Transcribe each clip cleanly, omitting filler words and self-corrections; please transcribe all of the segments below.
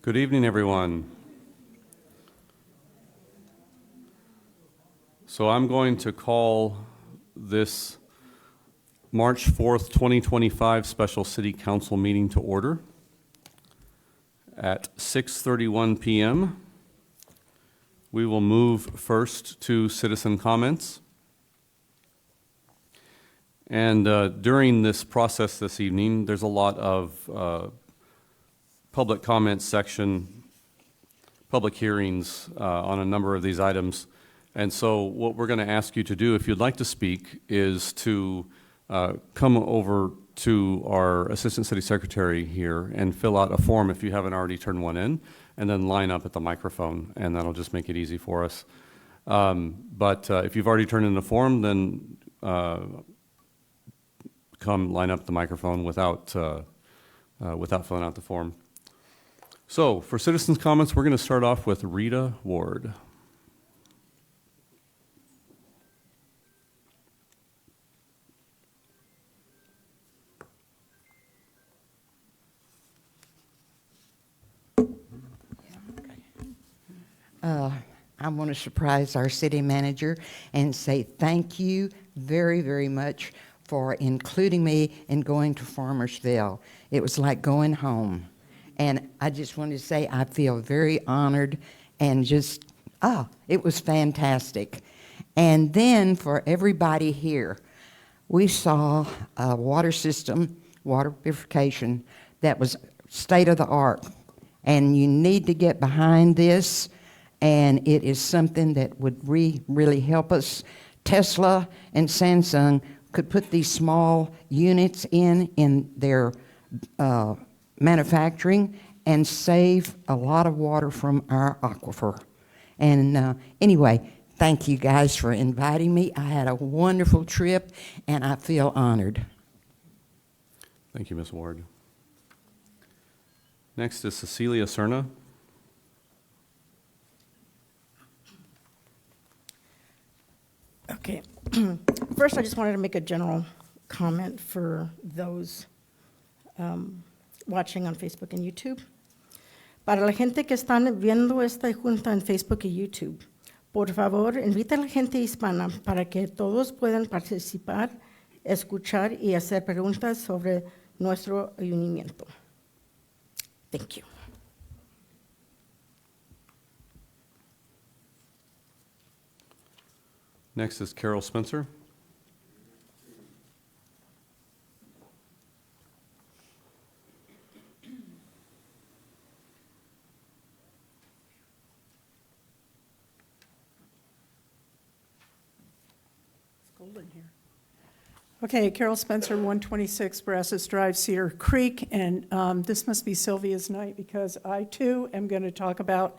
Good evening, everyone. So I'm going to call this March 4th, 2025 special City Council meeting to order at 6:31 p.m. We will move first to citizen comments. And during this process this evening, there's a lot of public comments section, public hearings on a number of these items. And so what we're going to ask you to do, if you'd like to speak, is to come over to our Assistant City Secretary here and fill out a form if you haven't already turned one in, and then line up at the microphone, and that'll just make it easy for us. But if you've already turned in the form, then come line up the microphone without filling out the form. So for citizens' comments, we're going to start off with Rita Ward. I want to surprise our city manager and say thank you very, very much for including me in going to Farmersville. It was like going home. And I just wanted to say I feel very honored and just, it was fantastic. And then for everybody here, we saw a water system, water purification, that was state of the art. And you need to get behind this. And it is something that would really help us. Tesla and Samsung could put these small units in their manufacturing and save a lot of water from our aquifer. And anyway, thank you guys for inviting me. I had a wonderful trip, and I feel honored. Thank you, Ms. Ward. Next is Cecilia Cerna. Okay. First, I just wanted to make a general comment for those watching on Facebook and YouTube. Para la gente que están viendo esta junta en Facebook y YouTube, por favor, invita a la gente hispana para que todos puedan participar, escuchar y hacer preguntas sobre nuestro ayuntamiento. Thank you. Next is Carol Spencer. Golden here. Okay, Carol Spencer, 126 Brazos Drive, Cedar Creek, and this must be Sylvia's night because I too am going to talk about,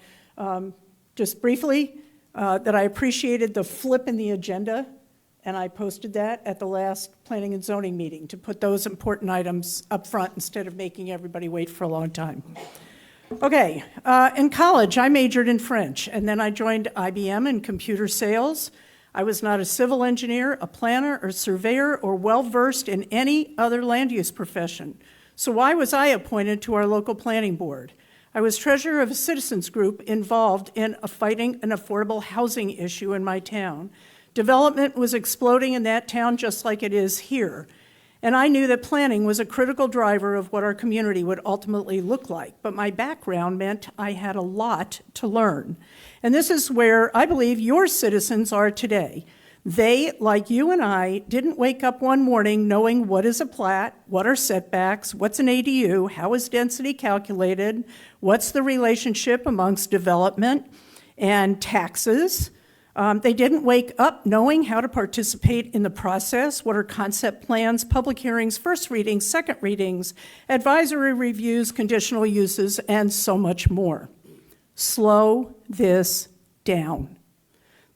just briefly, that I appreciated the flip in the agenda, and I posted that at the last Planning and Zoning meeting to put those important items up front instead of making everybody wait for a long time. Okay, in college, I majored in French, and then I joined IBM in computer sales. I was not a civil engineer, a planner, or surveyor, or well-versed in any other land use profession. So why was I appointed to our local planning board? I was treasurer of a citizens group involved in fighting an affordable housing issue in my town. Development was exploding in that town just like it is here. And I knew that planning was a critical driver of what our community would ultimately look like. But my background meant I had a lot to learn. And this is where I believe your citizens are today. They, like you and I, didn't wake up one morning knowing what is a plat, what are setbacks, what's an ADU, how is density calculated, what's the relationship amongst development and taxes. They didn't wake up knowing how to participate in the process, what are concept plans, public hearings, first readings, second readings, advisory reviews, conditional uses, and so much more. Slow this down.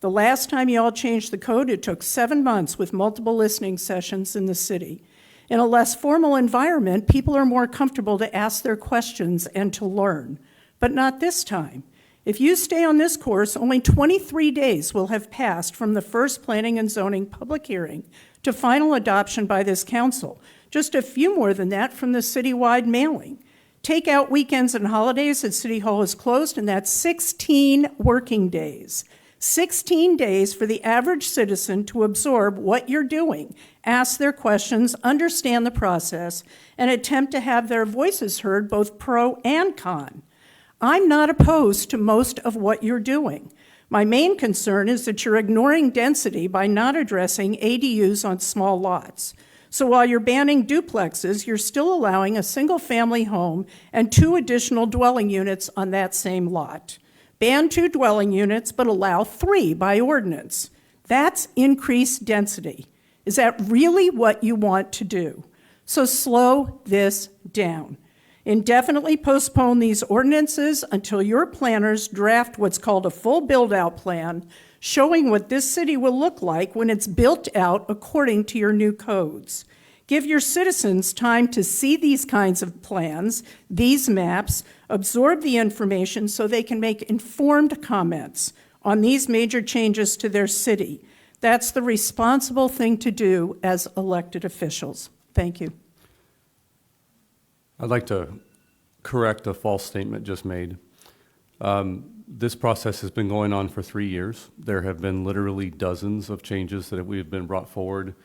The last time you all changed the code, it took 7 months with multiple listening sessions in the city. In a less formal environment, people are more comfortable to ask their questions and to learn, but not this time. If you stay on this course, only 23 days will have passed from the first Planning and Zoning public hearing to final adoption by this council, just a few more than that from the citywide mailing. Take out weekends and holidays that City Hall is closed, and that's 16 working days. 16 days for the average citizen to absorb what you're doing, ask their questions, understand the process, and attempt to have their voices heard, both pro and con. I'm not opposed to most of what you're doing. My main concern is that you're ignoring density by not addressing ADUs on small lots. So while you're banning duplexes, you're still allowing a single-family home and 2 additional dwelling units on that same lot. Ban 2 dwelling units, but allow 3 by ordinance. That's increased density. Is that really what you want to do? So slow this down. Indefinitely postpone these ordinances until your planners draft what's called a full build-out plan, showing what this city will look like when it's built out according to your new codes. Give your citizens time to see these kinds of plans, these maps, absorb the information so they can make informed comments on these major changes to their city. That's the responsible thing to do as elected officials. Thank you. I'd like to correct a false statement just made. This process has been going on for 3 years. There have been literally dozens of changes that we have been brought forward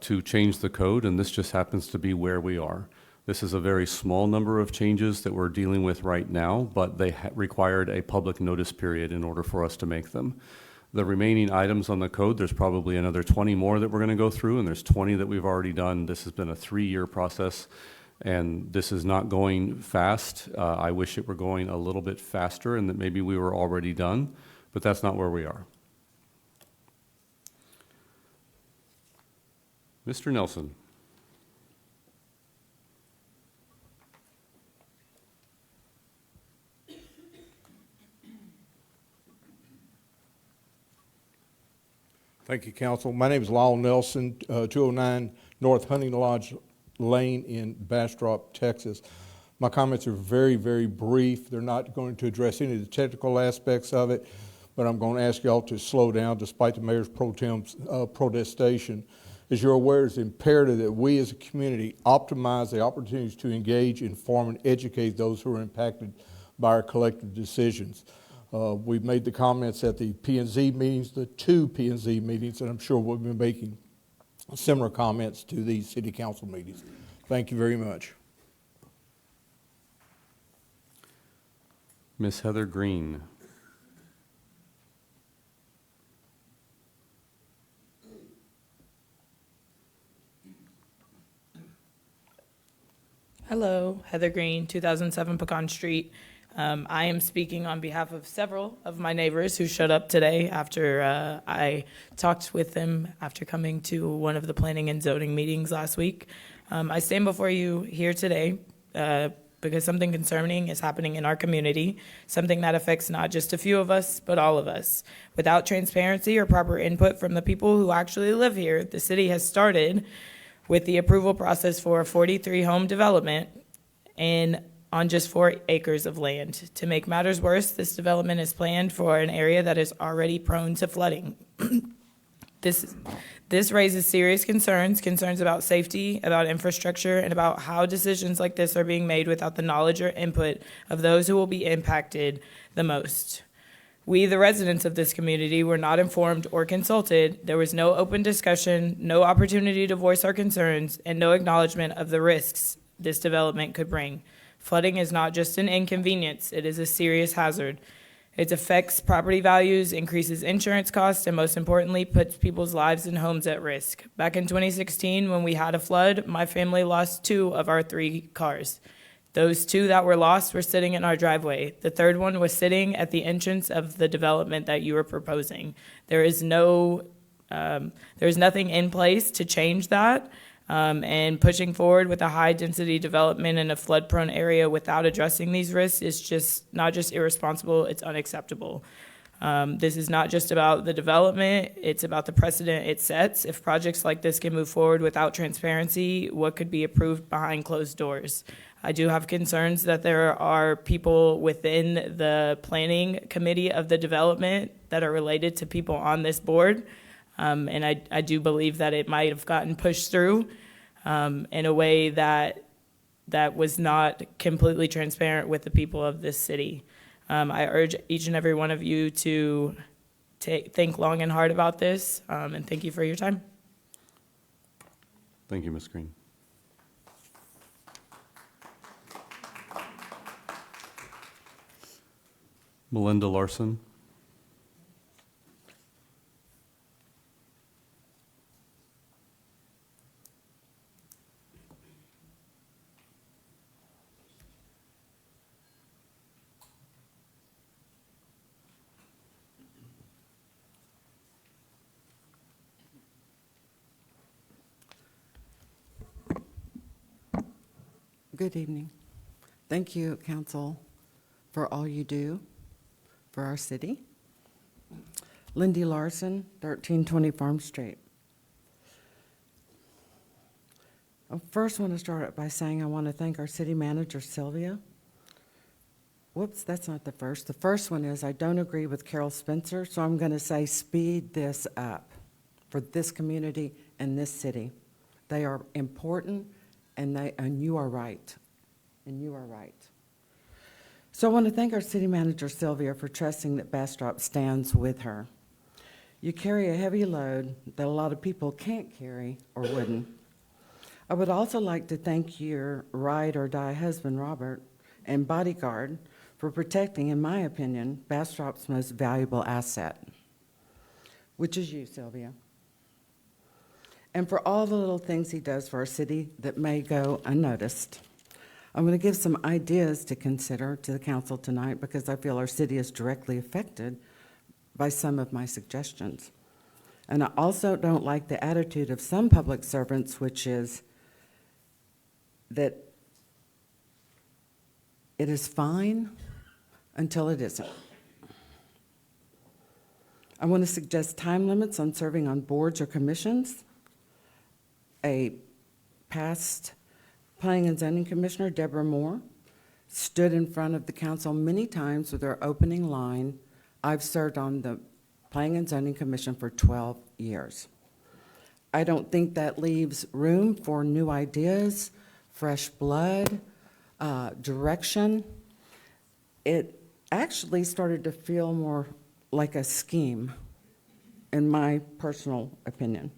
to change the code, and this just happens to be where we are. This is a very small number of changes that we're dealing with right now, but they required a public notice period in order for us to make them. The remaining items on the code, there's probably another 20 more that we're going to go through, and there's 20 that we've already done. This has been a 3-year process, and this is not going fast. I wish it were going a little bit faster and that maybe we were already done, but that's not where we are. Mr. Nelson. Thank you, Council. My name is Lyle Nelson, 209 North Hunting Lodge Lane in Bastrop, Texas. My comments are very, very brief. They're not going to address any of the technical aspects of it, but I'm going to ask y'all to slow down despite the Mayor's pro tem's protestation. As you're aware, it's imperative that we as a community optimize the opportunities to engage, inform, and educate those who are impacted by our collective decisions. We've made the comments at the P&Z meetings, the 2 P&Z meetings, and I'm sure we'll be making similar comments to these city council meetings. Thank you very much. Ms. Heather Green. Hello, Heather Green, 2007 Pecan Street. I am speaking on behalf of several of my neighbors who showed up today after I talked with them after coming to one of the planning and zoning meetings last week. I stand before you here today because something concerning is happening in our community, something that affects not just a few of us, but all of us. Without transparency or proper input from the people who actually live here, the city has started with the approval process for a 43-home development on just 4 acres of land. To make matters worse, this development is planned for an area that is already prone to flooding. This raises serious concerns about safety, about infrastructure, and about how decisions like this are being made without the knowledge or input of those who will be impacted the most. We, the residents of this community, were not informed or consulted. There was no open discussion, no opportunity to voice our concerns, and no acknowledgement of the risks this development could bring. Flooding is not just an inconvenience, it is a serious hazard. It affects property values, increases insurance costs, and most importantly, puts people's lives and homes at risk. Back in 2016, when we had a flood, my family lost 2 of our 3 cars. Those 2 that were lost were sitting in our driveway. The 3rd one was sitting at the entrance of the development that you were proposing. There's nothing in place to change that. And pushing forward with a high-density development in a flood-prone area without addressing these risks is just not just irresponsible, it's unacceptable. This is not just about the development, it's about the precedent it sets. If projects like this can move forward without transparency, what could be approved behind closed doors? I do have concerns that there are people within the planning committee of the development that are related to people on this board. And I do believe that it might have gotten pushed through in a way that that was not completely transparent with the people of this city. I urge each and every one of you to think long and hard about this, and thank you for your time. Thank you, Ms. Green. Melinda Larson. Good evening. Thank you, Council, for all you do for our city. Lindy Larson, 1320 Farm Street. I first want to start by saying I want to thank our city manager, Sylvia. Whoops, that's not the first. The first one is I don't agree with Carol Spencer, so I'm going to say speed this up for this community and this city. They are important, and you are right. And you are right. So I want to thank our city manager, Sylvia, for trusting that Bastrop stands with her. You carry a heavy load that a lot of people can't carry or wouldn't. I would also like to thank your ride or die husband, Robert, and bodyguard for protecting, in my opinion, Bastrop's most valuable asset, which is you, Sylvia. And for all the little things he does for our city that may go unnoticed. I'm going to give some ideas to consider to the council tonight because I feel our city is directly affected by some of my suggestions. And I also don't like the attitude of some public servants, which is that it is fine until it isn't. I want to suggest time limits on serving on boards or commissions. A past Planning and Zoning Commissioner, Deborah Moore, stood in front of the council many times with her opening line, "I've served on the Planning and Zoning Commission for 12 years. I don't think that leaves room for new ideas, fresh blood, direction. It actually started to feel more like a scheme, in my personal opinion.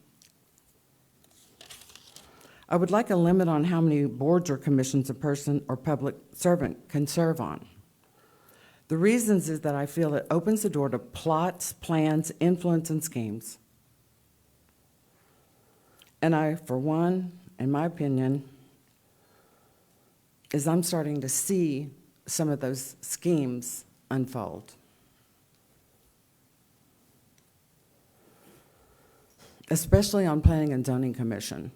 I would like a limit on how many boards or commissions a person or public servant can serve on. The reasons is that I feel it opens the door to plots, plans, influence, and schemes. And I, for one, in my opinion, is I'm starting to see some of those schemes unfold. Especially on Planning and Zoning Commission.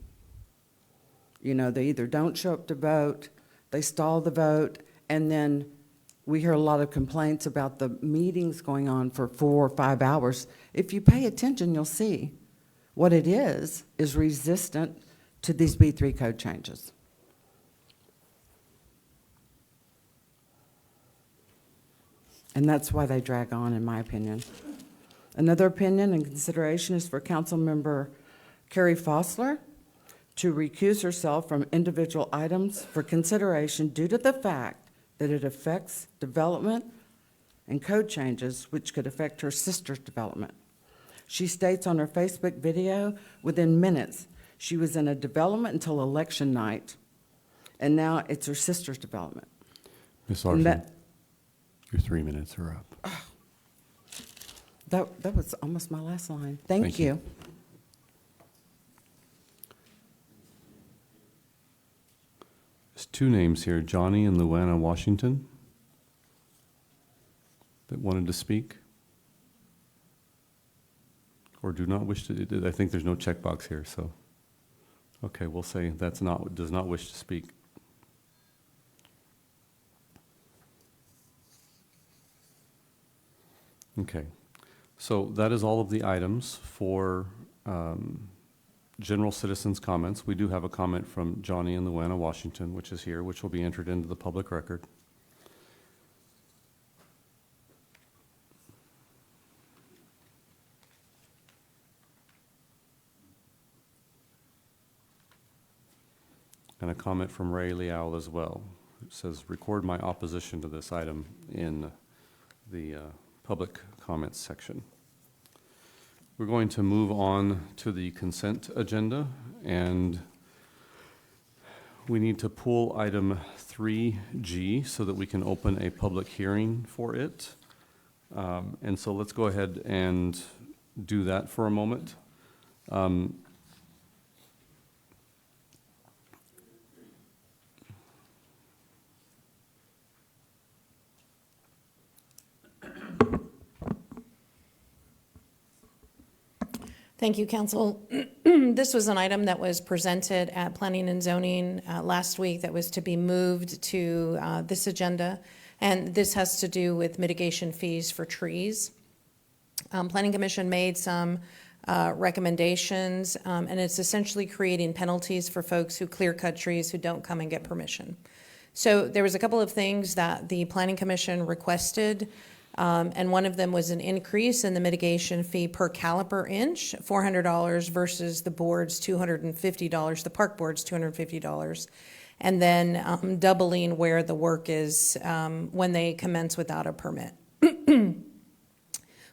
You know, they either don't show up to vote, they stall the vote, and then we hear a lot of complaints about the meetings going on for 4 or 5 hours. If you pay attention, you'll see what it is resistant to these B3 code changes. And that's why they drag on, in my opinion. Another opinion and consideration is for Councilmember Carrie Fossler to recuse herself from individual items for consideration due to the fact that it affects development and code changes which could affect her sister's development. She states on her Facebook video, within minutes, she was in a development until election night, and now it's her sister's development. Ms. Larson, your 3 minutes are up. That was almost my last line. Thank you. There's 2 names here, Johnny and Luana Washington, that wanted to speak or do not wish to. I think there's no checkbox here, so okay, we'll say does not wish to speak. Okay, so that is all of the items for general citizens' comments. We do have a comment from Johnny and Luana Washington, which is here, which will be entered into the public record. and a comment from Ray Liao as well. It says, record my opposition to this item in the public comments section. We're going to move on to the consent agenda, and we need to pull item 3G so that we can open a public hearing for it. And so let's go ahead and do that for a moment. Thank you, Council. This was an item that was presented at Planning and Zoning last week that was to be moved to this agenda, and this has to do with mitigation fees for trees. Planning Commission made some recommendations, and it's essentially creating penalties for folks who clear cut trees who don't come and get permission. So there was a couple of things that the Planning Commission requested. And one of them was an increase in the mitigation fee per caliper inch, $400 versus the board's $250, the park board's $250. And then doubling where the work is when they commence without a permit.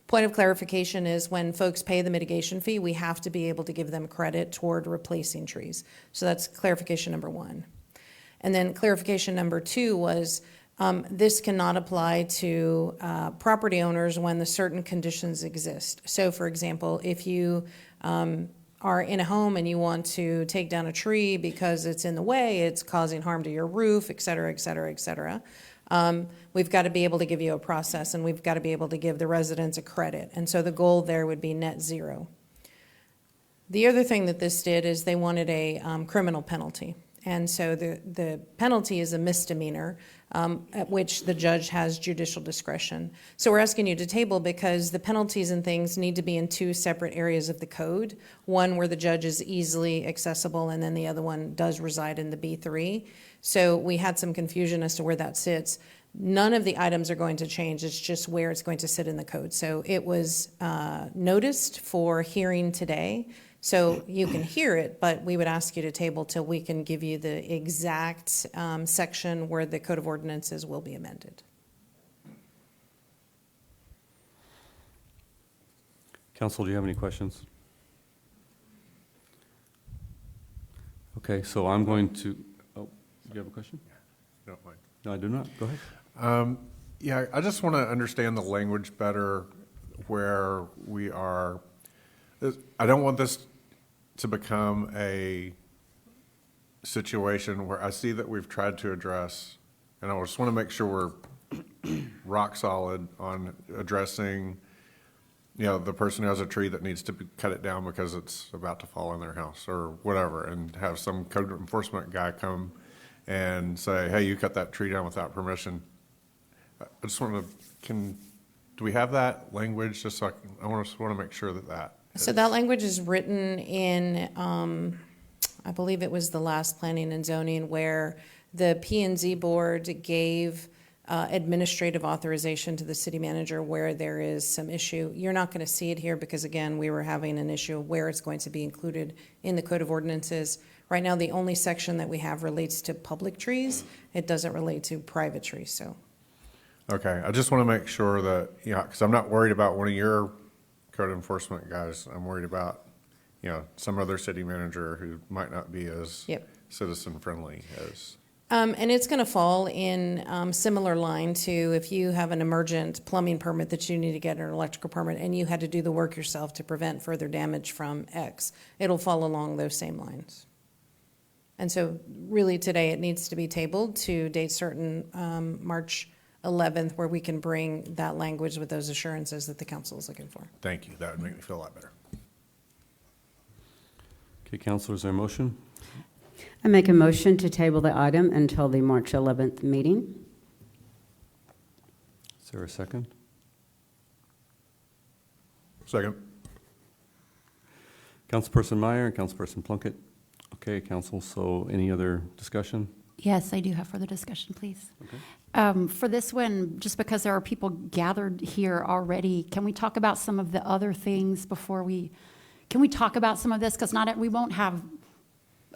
Point of clarification is when folks pay the mitigation fee, we have to be able to give them credit toward replacing trees. So that's clarification number one. And then clarification number two was this cannot apply to property owners when the certain conditions exist. So, for example, if you are in a home and you want to take down a tree because it's in the way, it's causing harm to your roof, et cetera, et cetera, et cetera, we've got to be able to give you a process, and we've got to be able to give the residents a credit. And so the goal there would be net zero. The other thing that this did is they wanted a criminal penalty. And so the penalty is a misdemeanor at which the judge has judicial discretion. So we're asking you to table because the penalties and things need to be in two separate areas of the code. One where the judge is easily accessible, and then the other one does reside in the B3. So we had some confusion as to where that sits. None of the items are going to change. It's just where it's going to sit in the code. So it was noticed for hearing today. So you can hear it, but we would ask you to table till we can give you the exact section where the Code of Ordinances will be amended. Council, do you have any questions? Okay, so I'm going to, oh, do you have a question? No, Mike. No, I do not. Go ahead. Yeah, I just want to understand the language better where we are. I don't want this to become a situation where I see that we've tried to address, and I just want to make sure we're rock solid on addressing, you know, the person who has a tree that needs to cut it down because it's about to fall in their house or whatever, and have some code enforcement guy come and say, hey, you cut that tree down without permission. I just want to, do we have that language? Just so I want to make sure that So that language is written in, I believe it was the last Planning and Zoning, where the P&Z board gave administrative authorization to the city manager where there is some issue. You're not going to see it here because, again, we were having an issue where it's going to be included in the Code of Ordinances. Right now, the only section that we have relates to public trees. It doesn't relate to private trees, so. Okay, I just want to make sure that, you know, because I'm not worried about one of your code enforcement guys. I'm worried about, you know, some other city manager who might not be as citizen friendly as. And it's going to fall in similar line to if you have an emergent plumbing permit that you need to get an electrical permit and you had to do the work yourself to prevent further damage from X. It'll fall along those same lines. And so really today it needs to be tabled to date certain March 11th where we can bring that language with those assurances that the council is looking for. Thank you. That would make me feel a lot better. Okay, Councilor, is there a motion? I make a motion to table the item until the March 11th meeting. Is there a second? Second. Councilperson Meyer and Councilperson Plunkett. Okay, Council, so any other discussion? Yes, I do have further discussion, please. Okay. For this one, just because there are people gathered here already, can we talk about some of the other things before can we talk about some of this? Because we won't have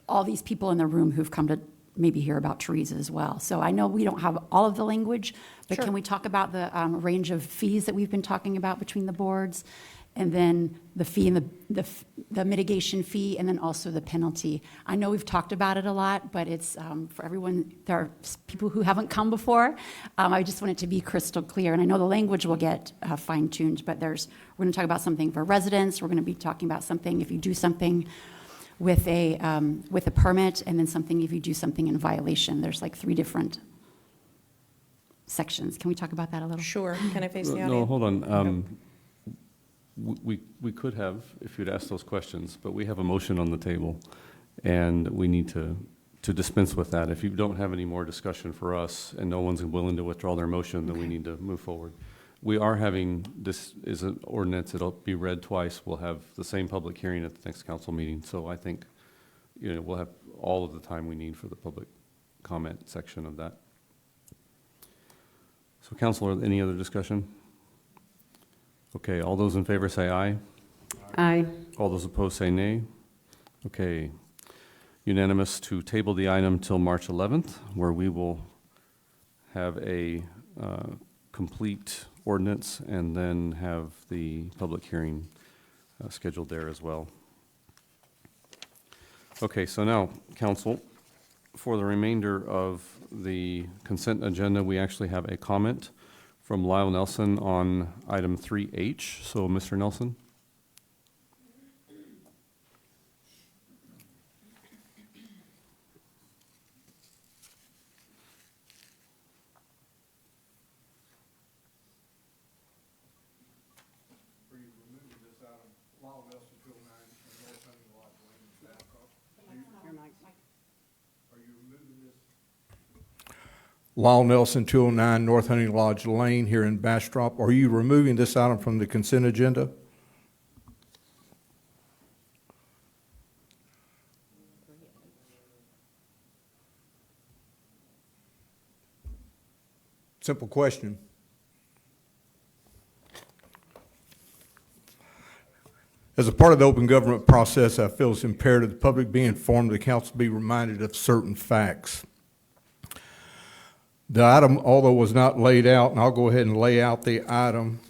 all these people in the room who've come to maybe hear about trees as well. So I know we don't have all of the language, but Sure. can we talk about the range of fees that we've been talking about between the boards? And then the fee and the mitigation fee, and then also the penalty. I know we've talked about it a lot, but it's for everyone, there are people who haven't come before. I just want it to be crystal clear. And I know the language will get fine-tuned, but we're going to talk about something for residents. We're going to be talking about something if you do something with a permit, and then something if you do something in violation. There's like 3 different sections. Can we talk about that a little? Sure. Can I face the audience? No, hold on. We could have, if you'd asked those questions, but we have a motion on the table, and we need to dispense with that. If you don't have any more discussion for us, and no one's willing to withdraw their motion, then we need to move forward. We are having, this is an ordinance, it'll be read twice. We'll have the same public hearing at the next council meeting, so I think, we'll have all of the time we need for the public comment section of that. So council, any other discussion? Okay, all those in favor say aye. Aye. All those opposed say nay. Okay, unanimous to table the item till March 11th, where we will have a complete ordinance and then have the public hearing scheduled there as well. Okay, so now, council, for the remainder of the consent agenda, we actually have a comment from Lyle Nelson on item 3H. So, Mr. Nelson? Lyle Nelson, 209 North Hunting Lodge Lane here in Bastrop. Are you removing this item from the consent agenda? Simple question. As a part of the open government process, I feel it's imperative the public be informed, the council be reminded of certain facts. The item, although was not laid out, and I'll go ahead and lay out the item.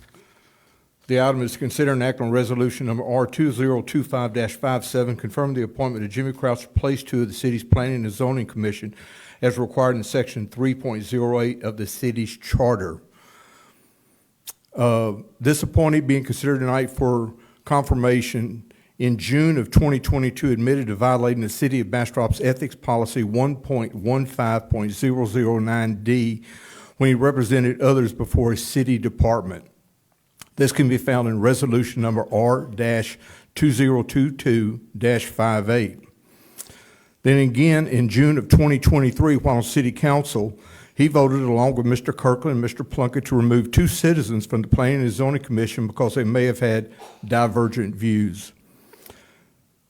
The item is to consider an act on resolution number R2025-57, confirming the appointment of Jimmy Crouch, place 2 of the city's Planning and Zoning Commission, as required in section 3.08 of the city's charter. This appointee being considered tonight for confirmation in June of 2022 admitted to violating the City of Bastrop's ethics policy 1.15.009D when he represented others before a city department. This can be found in resolution number R-2022-58. Then again, in June of 2023, while on City Council, he voted along with Mr. Kirkland and Mr. Plunkett to remove 2 citizens from the Planning and Zoning Commission because they may have had divergent views.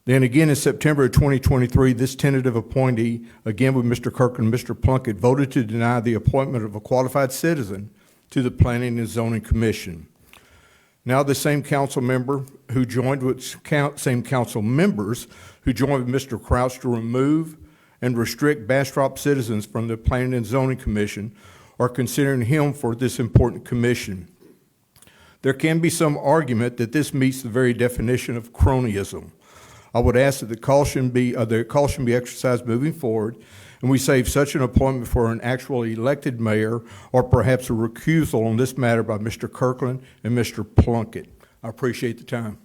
Then again, in September of 2023, this tentative appointee, again with Mr. Kirkland and Mr. Plunkett, voted to deny the appointment of a qualified citizen to the Planning and Zoning Commission. Now the same council member who joined with same council members who joined with Mr. Crouch to remove and restrict Bastrop citizens from the Planning and Zoning Commission are considering him for this important commission. There can be some argument that this meets the very definition of cronyism. I would ask that the caution be exercised moving forward, and we save such an appointment for an actual elected mayor or perhaps a recusal on this matter by Mr. Kirkland and Mr. Plunkett. I appreciate the time.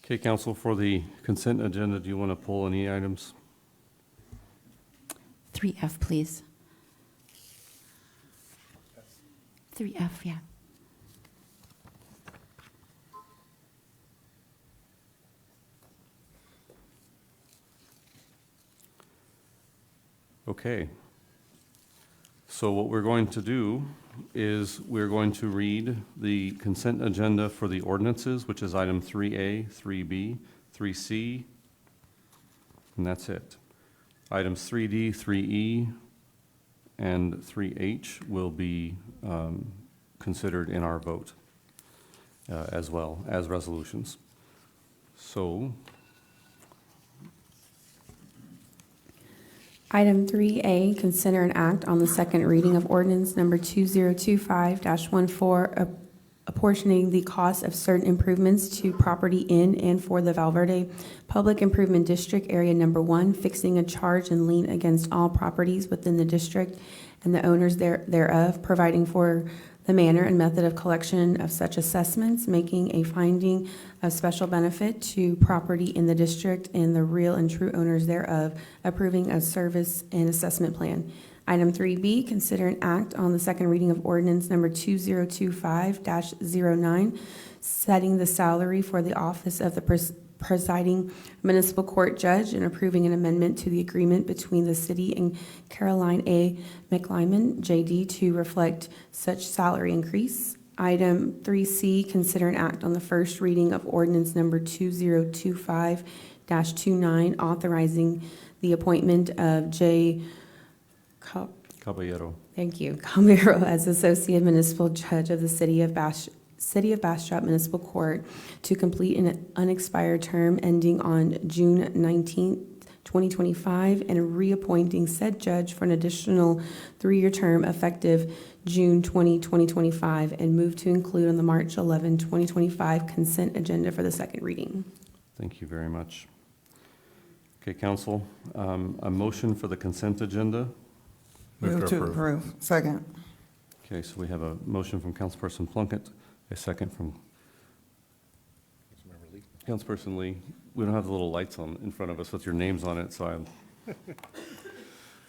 Okay, council, for the consent agenda, do you want to pull any items? 3F, please. 3F, yeah. Okay. So what we're going to do is we're going to read the consent agenda for the ordinances, which is item 3A, 3B, 3C, and that's it. Items 3D, 3E, and 3H will be considered in our vote as well as resolutions. So, Item 3A, consider an act on the second reading of ordinance number 2025-14, apportioning the cost of certain improvements to property in and for the Valverde Public Improvement District, Area Number 1, fixing a charge and lien against all properties within the district and the owners thereof, providing for the manner and method of collection of such assessments, making a finding of special benefit to property in the district and the real and true owners thereof, approving a service and assessment plan. Item 3B, consider an act on the second reading of ordinance number 2025-09, setting the salary for the office of the presiding municipal court judge and approving an amendment to the agreement between the city and Caroline A. McLyman, JD, to reflect such salary increase. Item 3C, consider an act on the first reading of ordinance number 2025-29, authorizing the appointment of J. Caballero. Thank you. Caballero as Associate Municipal Judge of the City of Bastrop Municipal Court to complete an unexpired term ending on June 19th, 2025, and reappointing said judge for an additional 3-year term effective June 20, 2025, and move to include on the March 11, 2025 consent agenda for the second reading. Thank you very much. Okay, council, a motion for the consent agenda. Move to approve. Second. Okay, so we have a motion from Councilperson Plunkett, a second from Councilperson Lee. We don't have the little lights on in front of us with your names on it, so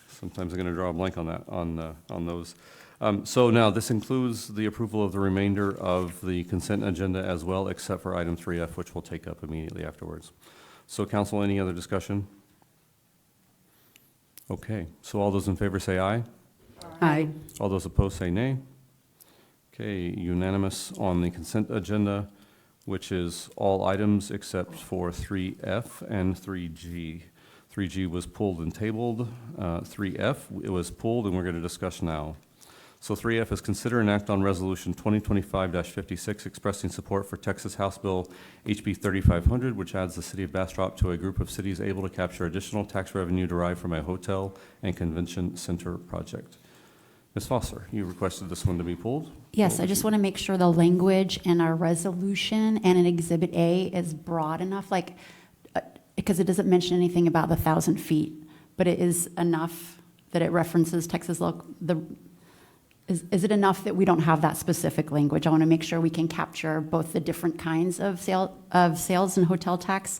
sometimes I'm going to draw a blank on that, on those. So now this includes the approval of the remainder of the consent agenda as well, except for item 3F, which we'll take up immediately afterwards. So council, any other discussion? Okay, so all those in favor say aye. Aye. All those opposed say nay. Okay, unanimous on the consent agenda, which is all items except for 3F and 3G. 3G was pulled and tabled. 3F, it was pulled, and we're going to discuss now. So 3F is consider an act on Resolution 2025-56 expressing support for Texas House Bill HB 3500, which adds the City of Bastrop to a group of cities able to capture additional tax revenue derived from a hotel and convention center project. Ms. Foster, you requested this one to be pulled? Yes, I just want to make sure the language in our resolution and in Exhibit A is broad enough, like, because it doesn't mention anything about the 1,000 feet, but it is enough that it references Texas local. Is it enough that we don't have that specific language? I want to make sure we can capture both the different kinds of sales and hotel tax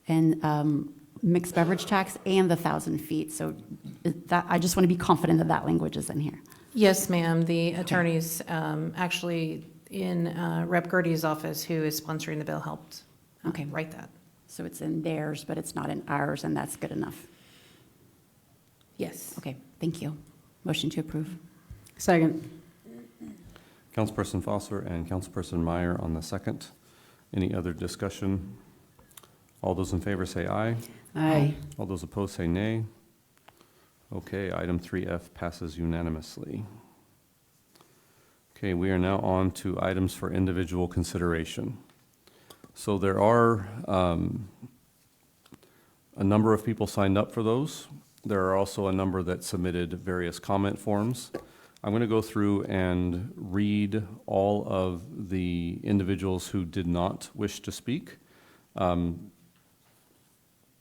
and mixed beverage tax and the 1,000 feet. So that, I just want to be confident that that language is in here. Yes, ma'am. The attorneys actually in Rep. Gertie's office, who is sponsoring the bill, helped write that. So it's in theirs, but it's not in ours, and that's good enough. Yes. Okay, thank you. Motion to approve. Second. Councilperson Foster and Councilperson Meyer on the second. Any other discussion? All those in favor say aye. Aye. All those opposed say nay. Okay, item 3F passes unanimously. Okay, we are now on to items for individual consideration. So there are a number of people signed up for those. There are also a number that submitted various comment forms. I'm going to go through and read all of the individuals who did not wish to speak,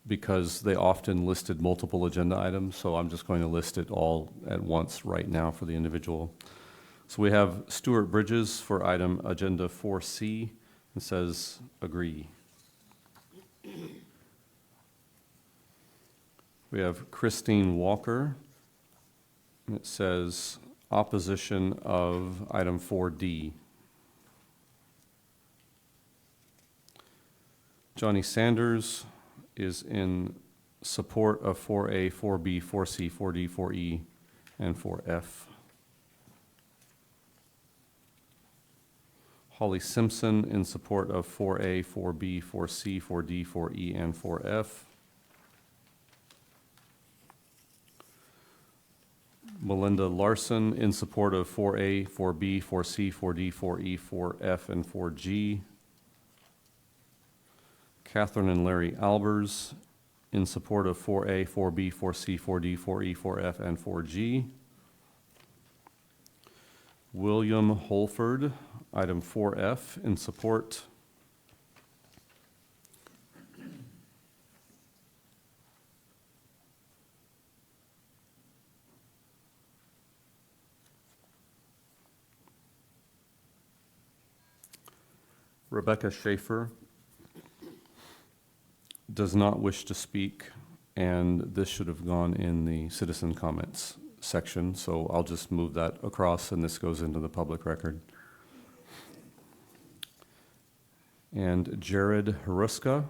because they often listed multiple agenda items, so I'm just going to list it all at once right now for the individual. So we have Stuart Bridges for item agenda 4C. It says agree. We have Christine Walker. And it says opposition of item 4D. Johnny Sanders is in support of 4A, 4B, 4C, 4D, 4E, and 4F. Holly Simpson in support of 4A, 4B, 4C, 4D, 4E, and 4F. Melinda Larson in support of 4A, 4B, 4C, 4D, 4E, 4F, and 4G. Catherine and Larry Albers in support of 4A, 4B, 4C, 4D, 4E, 4F, and 4G. William Holford, item 4F, in support. Rebecca Schaefer does not wish to speak, and this should have gone in the citizen comments section, so I'll just move that across and this goes into the public record. And Jared Haruska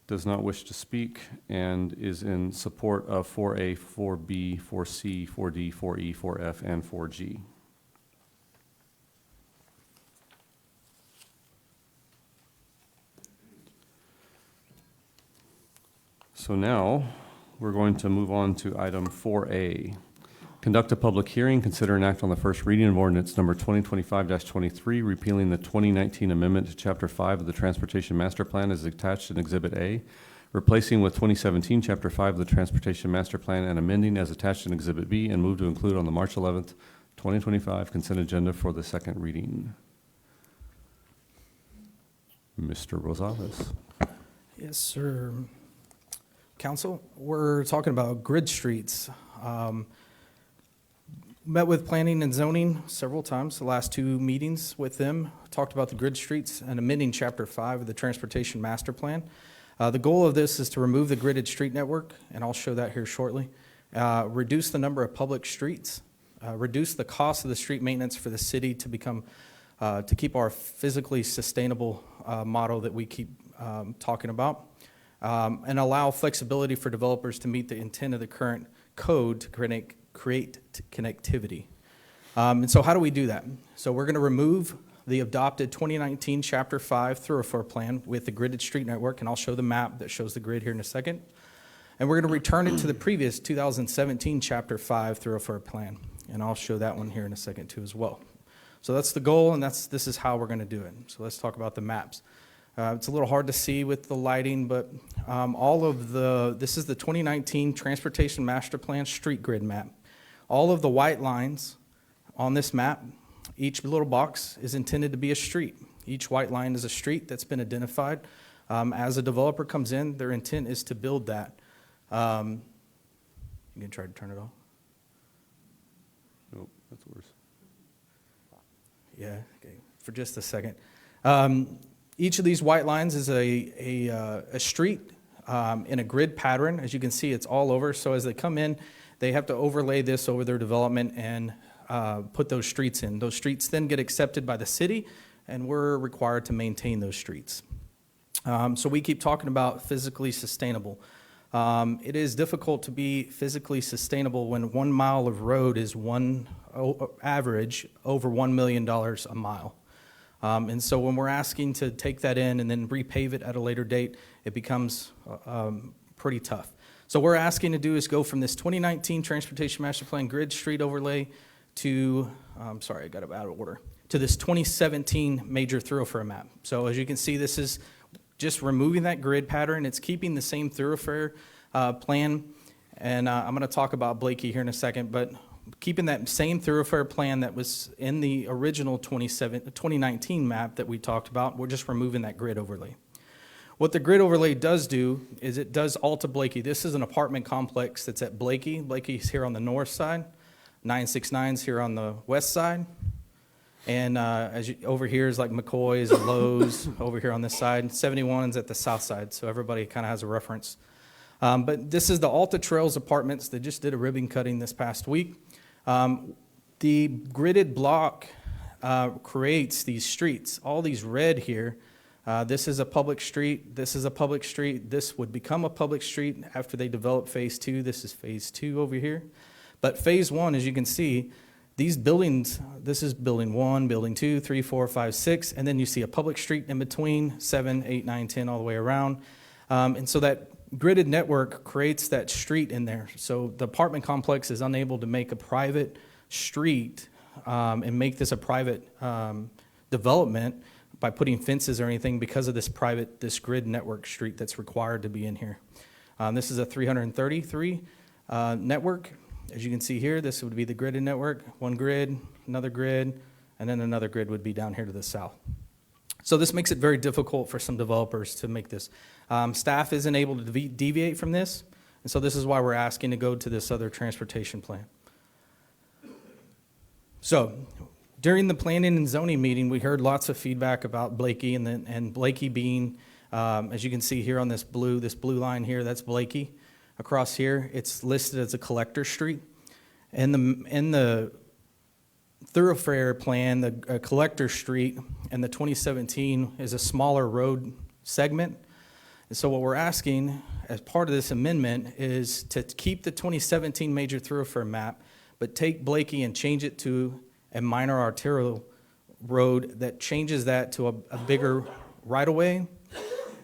does not wish to speak and is in support of 4A, 4B, 4C, 4D, 4E, 4F, and 4G. So now, we're going to move on to item 4A. Conduct a public hearing, consider and act on the first reading of ordinance number 2025-23, repealing the 2019 amendment to Chapter 5 of the Transportation Master Plan as attached in Exhibit A, replacing with 2017 Chapter 5 of the Transportation Master Plan and amending as attached in Exhibit B, and move to include on the March 11th, 2025 consent agenda for the second reading. Mr. Rosales. Yes, sir. Council, we're talking about grid streets. Met with planning and zoning several times, the last two meetings with them, talked about the grid streets and amending Chapter 5 of the Transportation Master Plan. The goal of this is to remove the gridded street network, and I'll show that here shortly, reduce the number of public streets, reduce the cost of the street maintenance for the city to become, to keep our physically sustainable model that we keep talking about, and allow flexibility for developers to meet the intent of the current code to create connectivity. And so how do we do that? So we're going to remove the adopted 2019 Chapter 5 thoroughfare plan with the gridded street network, and I'll show the map that shows the grid here in a second. And we're going to return it to the previous 2017 Chapter 5 thoroughfare plan, and I'll show that one here in a second too as well. So that's the goal, and this is how we're going to do it. So let's talk about the maps. It's a little hard to see with the lighting, but this is the 2019 Transportation Master Plan street grid map. All of the white lines on this map, each little box is intended to be a street. Each white line is a street that's been identified. As a developer comes in, their intent is to build that. You can try to turn it off. Nope, that's worse. Yeah, okay, for just a second. Each of these white lines is a street in a grid pattern. As you can see, it's all over. So as they come in, they have to overlay this over their development and put those streets in. Those streets then get accepted by the city, and we're required to maintain those streets. So we keep talking about physically sustainable. It is difficult to be physically sustainable when 1 mile of road is average over $1 million a mile. And so when we're asking to take that in and then repave it at a later date, it becomes pretty tough. So what we're asking to do is go from this 2019 Transportation Master Plan grid street overlay to, sorry, I got it out of order, to this 2017 major thoroughfare map. So as you can see, this is just removing that grid pattern. It's keeping the same thoroughfare plan. And I'm going to talk about Blakey here in a second, but keeping that same thoroughfare plan that was in the original 2019 map that we talked about, we're just removing that grid overlay. What the grid overlay does do is it does Alta Blakey. This is an apartment complex that's at Blakey. Blakey's here on the north side. 969's here on the west side. And over here is like McCoy's and Lowe's over here on this side. 71's at the south side, so everybody kind of has a reference. But this is the Alta Trails Apartments. They just did a ribbon cutting this past week. The gridded block creates these streets. All these red here, this is a public street, this is a public street, this would become a public street after they develop Phase 2. This is Phase 2 over here. But Phase 1, as you can see, these buildings, this is Building 1, Building 2, 3, 4, 5, 6, and then you see a public street in between, 7, 8, 9, 10, all the way around. And so that gridded network creates that street in there. So the apartment complex is unable to make a private street and make this a private development by putting fences or anything because of this grid network street that's required to be in here. This is a 333 network. As you can see here, this would be the gridded network. One grid, another grid, and then another grid would be down here to the south. So this makes it very difficult for some developers to make this. Staff isn't able to deviate from this, and so this is why we're asking to go to this other transportation plan. So during the planning and zoning meeting, we heard lots of feedback about Blakey and Blakey being, as you can see here on this blue line here, that's Blakey. Across here, it's listed as a collector street. In the thoroughfare plan, the collector street and the 2017 is a smaller road segment. And so what we're asking as part of this amendment is to keep the 2017 major thoroughfare map, but take Blakey and change it to a minor arterial road that changes that to a bigger right-of-way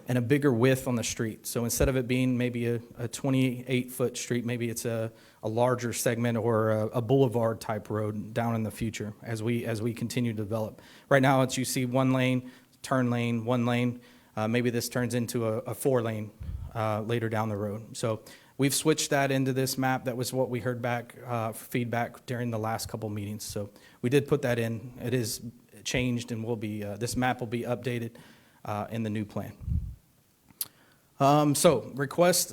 and a bigger width on the street. So instead of it being maybe a 28-foot street, maybe it's a larger segment or a boulevard type road down in the future as we continue to develop. Right now, you see one lane, turn lane, one lane. Maybe this turns into a 4-lane later down the road. So we've switched that into this map. That was what we heard back, feedback during the last couple meetings. So we did put that in. It is changed and will be, this map will be updated in the new plan. So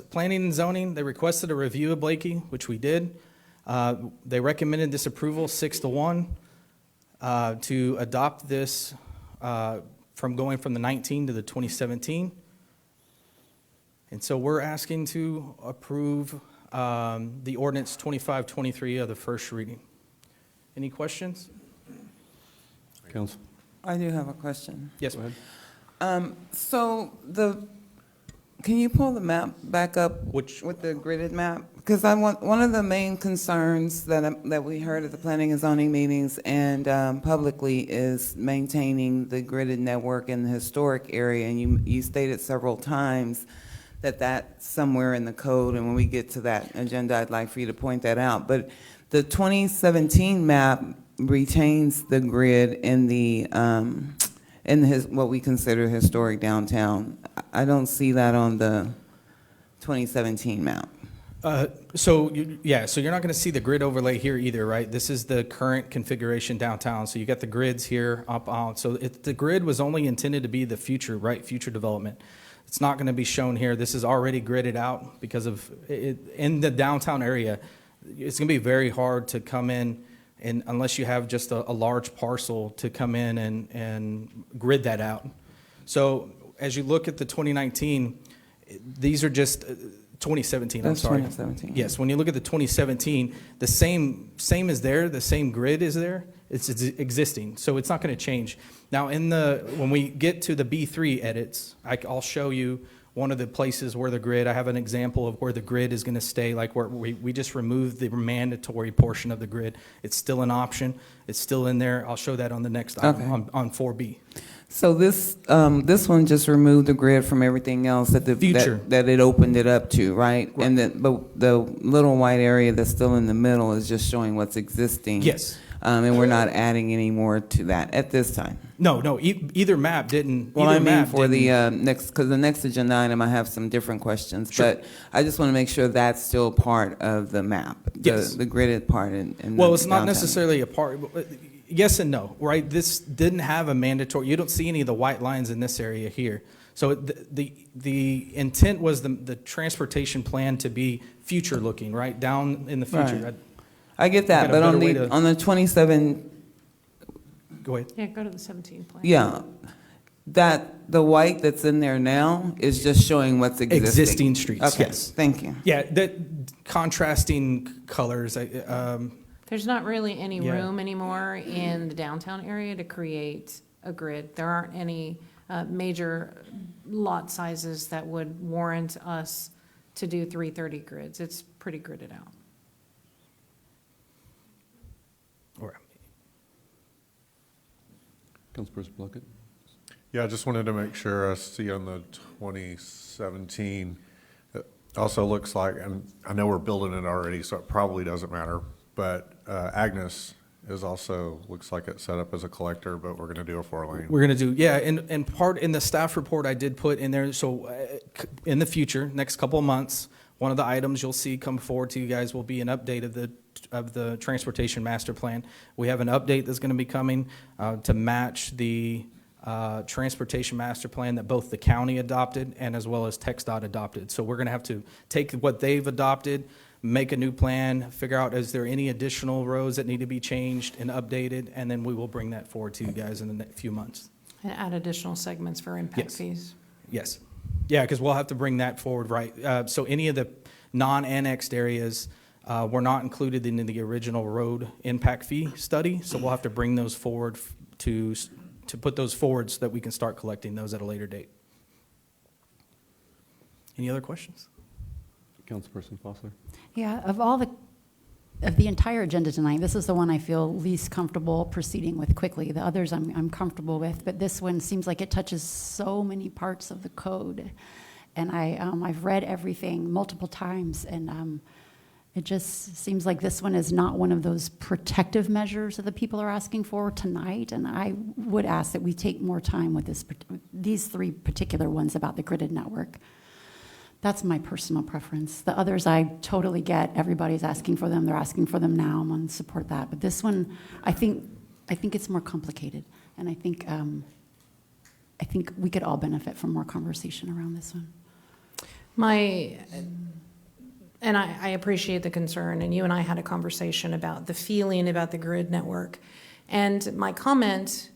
planning and zoning, they requested a review of Blakey, which we did. They recommended this approval 6-1 to adopt this from going from the 19 to the 2017. And so we're asking to approve the ordinance 2523 of the first reading. Any questions? Council? I do have a question. Yes. Go ahead. Can you pull the map back up Which? with the gridded map? Because one of the main concerns that we heard at the planning and zoning meetings and publicly is maintaining the gridded network in the historic area. And you stated several times that that's somewhere in the code. And when we get to that agenda, I'd like for you to point that out. But the 2017 map retains the grid in what we consider historic downtown. I don't see that on the 2017 map. So you're not going to see the grid overlay here either, right? This is the current configuration downtown. So you got the grids here up on. So the grid was only intended to be the future, right? Future development. It's not going to be shown here. This is already gridded out because of it, in the downtown area. It's going to be very hard to come in and unless you have just a large parcel to come in and grid that out. So as you look at the 2019, these are just 2017. That's I'm sorry. 2017. Yes, when you look at the 2017, the same is there. The same grid is there. It's existing, so it's not going to change. Now, when we get to the B3 edits, I'll show you one of the places where the grid. I have an example of where the grid is going to stay. Like where we just removed the mandatory portion of the grid. It's still an option. It's still in there. I'll show that on the next item on 4B. So this one just removed the grid from everything else that it opened it up to, right? And the little white area that's still in the middle is just showing what's existing. Yes. And we're not adding any more to that at this time. No. Either map didn't. Well, I mean for the next, because the next agenda item, I have some different questions. Sure. But I just want to make sure that's still part of the map. Yes. The gridded part. Well, it's not necessarily a part. Yes and no, right? This didn't have a mandatory. You don't see any of the white lines in this area here. So the intent was the transportation plan to be future looking, right? Down in the future. Right. I get that, but on the 27. Go ahead. Yeah, go to the 17 plan. Yeah, that the white that's in there now is just showing what's existing. Existing streets. Okay. Yes. Thank you. Yeah, that contrasting colors. There's not really any room anymore in the downtown area to create a grid. There aren't any major lot sizes that would warrant us to do 330 grids. It's pretty gridded out. All right. Councilperson Plunkett? Yeah, I just wanted to make sure I see on the 2017, Also looks like, and I know we're building it already, so it probably doesn't matter, but Agnes is also, looks like it's set up as a collector, but we're gonna do a 4-lane. We're going to do, yeah, and part in the staff report I did put in there, so in the future, next couple of months, one of the items you'll see come forward to you guys will be an update of the transportation master plan. We have an update that's going to be coming to match the transportation master plan that both the county adopted and as well as TxDOT adopted. So we're going to have to take what they've adopted, make a new plan, figure out is there any additional roads that need to be changed and updated, and then we will bring that forward to you guys in the next few months. And add additional segments for impact fees. Yes. Yeah, because we'll have to bring that forward, right? So any of the non-annexed areas were not included in the original road impact fee study, so we'll have to bring those forward to put those forward so that we can start collecting those at a later date. Any other questions? Councilperson Fossler. Yeah, of the entire agenda tonight, this is the one I feel least comfortable proceeding with quickly. The others I'm comfortable with, but this one seems like it touches so many parts of the code. And I've read everything multiple times, and it just seems like this one is not one of those protective measures that the people are asking for tonight. And I would ask that we take more time with these three particular ones about the gridded network. That's my personal preference. The others I totally get. Everybody's asking for them. They're asking for them now. I'm going to support that. But this one, I think it's more complicated, and I think we could all benefit from more conversation around this one. And I appreciate the concern, and you and I had a conversation about the feeling about the grid network. And my comment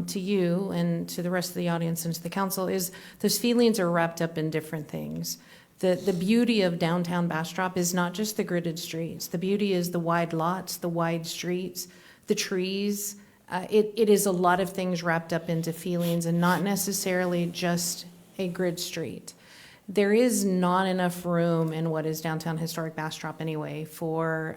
to you and to the rest of the audience and to the council is those feelings are wrapped up in different things. The beauty of downtown Bastrop is not just the gridded streets. The beauty is the wide lots, the wide streets, the trees. It is a lot of things wrapped up into feelings and not necessarily just a grid street. There is not enough room in what is downtown historic Bastrop anyway for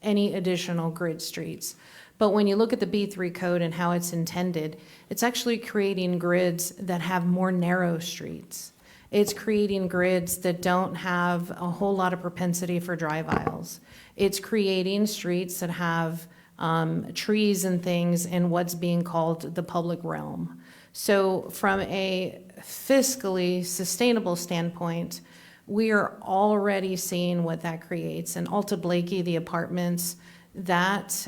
any additional grid streets. But when you look at the B3 code and how it's intended, it's actually creating grids that have more narrow streets. It's creating grids that don't have a whole lot of propensity for drive aisles. It's creating streets that have trees and things in what's being called the public realm. So from a fiscally sustainable standpoint, we are already seeing what that creates. And Alta Blakey, the apartments, that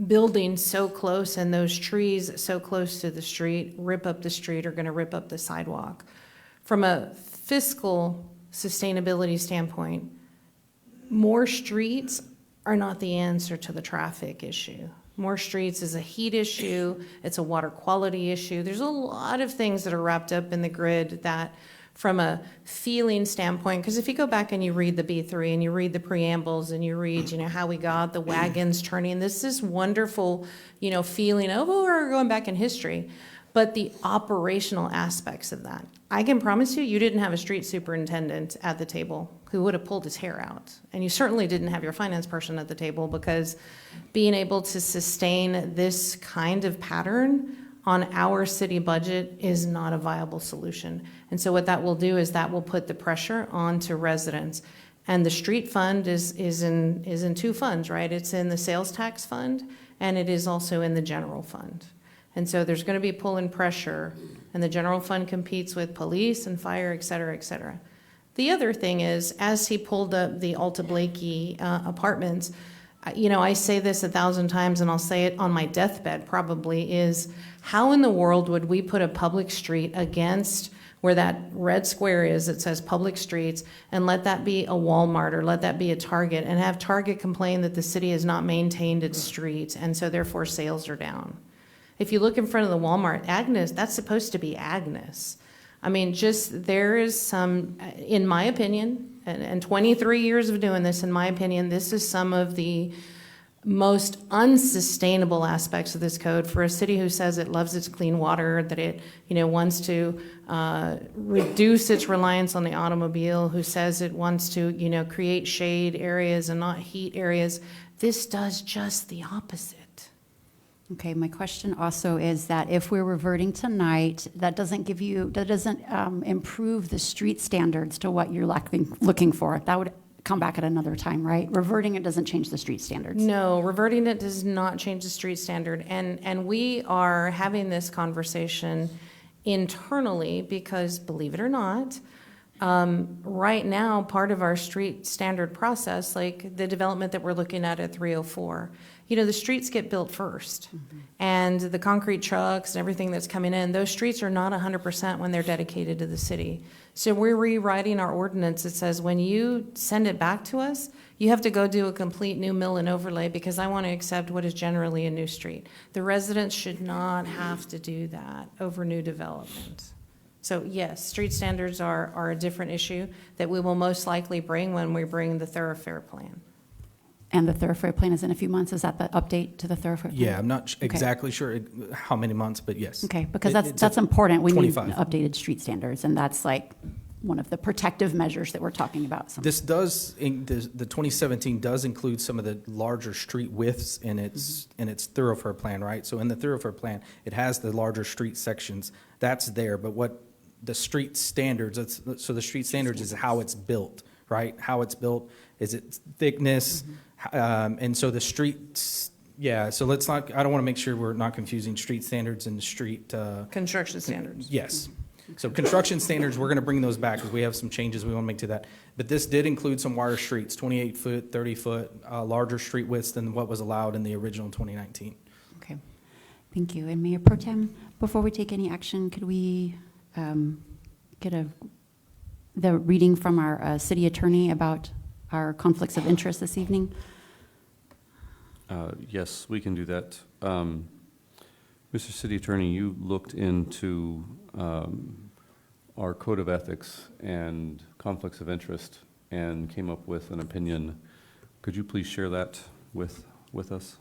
building so close and those trees so close to the street, rip up the street, are going to rip up the sidewalk. From a fiscal sustainability standpoint, more streets are not the answer to the traffic issue. More streets is a heat issue, it's a water quality issue. There's a lot of things that are wrapped up in the grid that from a feeling standpoint, because if you go back and you read the B3 and you read the preambles and you read, how we got the wagons turning, this wonderful, feeling of, we're going back in history. But the operational aspects of that, I can promise you didn't have a street superintendent at the table who would have pulled his hair out. And you certainly didn't have your finance person at the table, because being able to sustain this kind of pattern on our city budget is not a viable solution. And so what that will do is that will put the pressure onto residents. And the street fund is in two funds, right? It's in the sales tax fund, and it is also in the general fund. And so there's going to be pull and pressure, and the general fund competes with police and fire, et cetera, et cetera. The other thing is, as he pulled up the Alta Blakey apartments, I say this 1,000 times, and I'll say it on my deathbed probably, is how in the world would we put a public street against where that red square is that says public streets, and let that be a Walmart or let that be a Target, and have Target complain that the city has not maintained its streets, and so therefore sales are down? If you look in front of the Walmart, Agnes, that's supposed to be Agnes. I mean, there is some, in my opinion, and 23 years of doing this, in my opinion, this is some of the most unsustainable aspects of this code for a city who says it loves its clean water, that it wants to reduce its reliance on the automobile, who says it wants to create shade areas and not heat areas. This does just the opposite. Okay, my question also is that if we're reverting tonight, that doesn't improve the street standards to what you're looking for. That would come back at another time, right? Reverting it doesn't change the street standards. No, reverting it does not change the street standard. And we are having this conversation internally because, believe it or not, right now, part of our street standard process, like the development that we're looking at 304, the streets get built first. And the concrete trucks and everything that's coming in, those streets are not 100% when they're dedicated to the city. So we're rewriting our ordinance that says when you send it back to us, you have to go do a complete new mill and overlay because I want to accept what is generally a new street. The residents should not have to do that over new development. So yes, street standards are a different issue that we will most likely bring when we bring the thoroughfare plan. And the thoroughfare plan is in a few months. Is that the update to the thoroughfare plan? Yeah, I'm not exactly sure how many months, but yes. Okay, because It's that's important. We need 25. updated street standards, and that's like one of the protective measures that we're talking about. This does, the 2017 does include some of the larger street widths in its thoroughfare plan, right? So in the thoroughfare plan, it has the larger street sections. That's there, but what the street standards, so the street standards is how it's built, right? How it's built, is it thickness? And so the streets, yeah, so let's not, I don't want to make sure we're not confusing street standards and street. Construction standards. Yes. So construction standards, we're going to bring those back because we have some changes we want to make to that. But this did include some wider streets, 28-foot, 30-foot, larger street widths than what was allowed in the original 2019. Okay, thank you. And Mayor Pro Tem, before we take any action, could we get the reading from our city attorney about our conflicts of interest this evening? Yes, we can do that. Mr. City Attorney, you looked into our code of ethics and conflicts of interest and came up with an opinion. Could you please share that with us?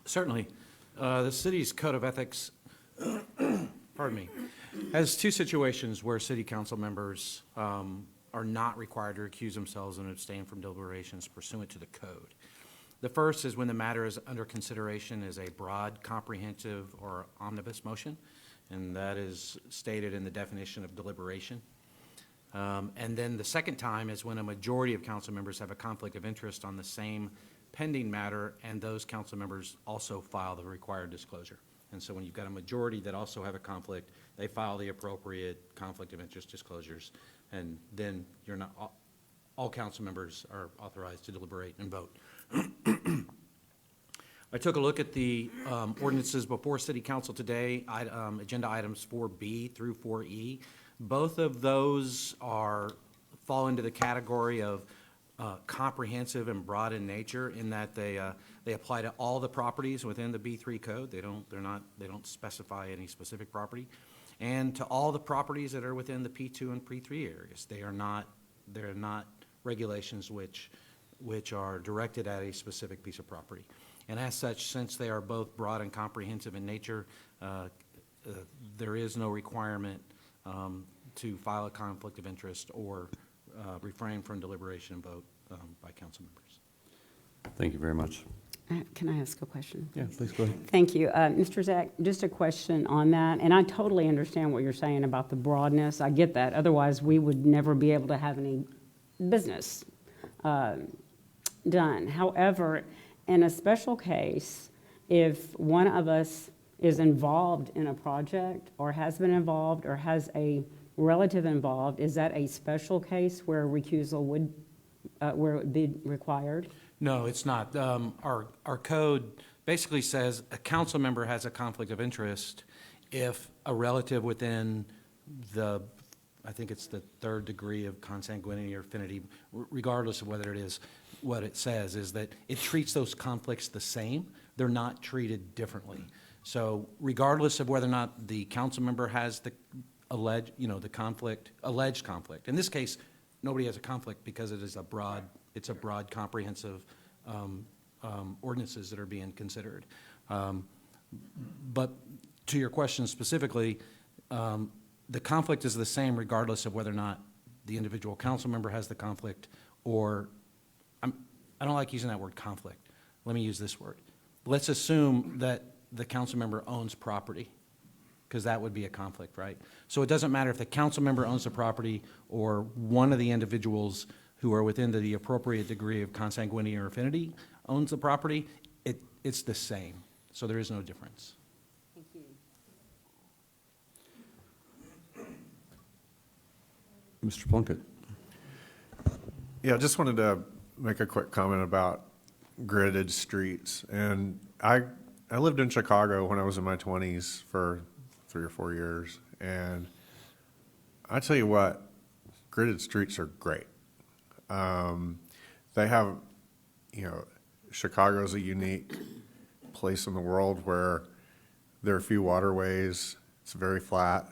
Certainly. The city's code of ethics, pardon me, has two situations where city council members are not required to recuse themselves and abstain from deliberations pursuant to the code. The first is when the matter is under consideration as a broad, comprehensive, or omnibus motion, and that is stated in the definition of deliberation. And then the second time is when a majority of council members have a conflict of interest on the same pending matter, and those council members also file the required disclosure. And so when you've got a majority that also have a conflict, they file the appropriate conflict of interest disclosures, and then you're not, all council members are authorized to deliberate and vote. I took a look at the ordinances before City Council today, agenda items 4B through 4E. Both of those fall into the category of comprehensive and broad in nature in that they apply to all the properties within the B3 code. They don't specify any specific property, and to all the properties that are within the P2 and P3 areas. They're not regulations which are directed at a specific piece of property. And as such, since they are both broad and comprehensive in nature, there is no requirement to file a conflict of interest or refrain from deliberation and vote by council members. Thank you very much. Can I ask a question? Yeah, please go ahead. Thank you. Mr. Zach, just a question on that, and I totally understand what you're saying about the broadness. I get that. Otherwise, we would never be able to have any business done. However, in a special case, if one of us is involved in a project or has been involved or has a relative involved, is that a special case where recusal would be required? No, it's not. Our code basically says a council member has a conflict of interest if a relative within the, I think it's the third degree of consanguinity or affinity, regardless of whether it is, what it says is that it treats those conflicts the same. They're not treated differently. So regardless of whether or not the council member has the alleged conflict. In this case, nobody has a conflict because it is it's a broad, comprehensive ordinances that are being considered. But to your question specifically, the conflict is the same regardless of whether or not the individual council member has the conflict or, I don't like using that word conflict. Let me use this word. Let's assume that the council member owns property, because that would be a conflict, right? So it doesn't matter if the council member owns the property or one of the individuals who are within the appropriate degree of consanguinity or affinity owns the property, it's the same. So there is no difference. Thank you. Mr. Plunkett. Yeah, I just wanted to make a quick comment about gridded streets. And I lived in Chicago when I was in my 20s for 3 or 4 years. And I tell you what, gridded streets are great. They have, Chicago's a unique place in the world where there are few waterways. It's very flat.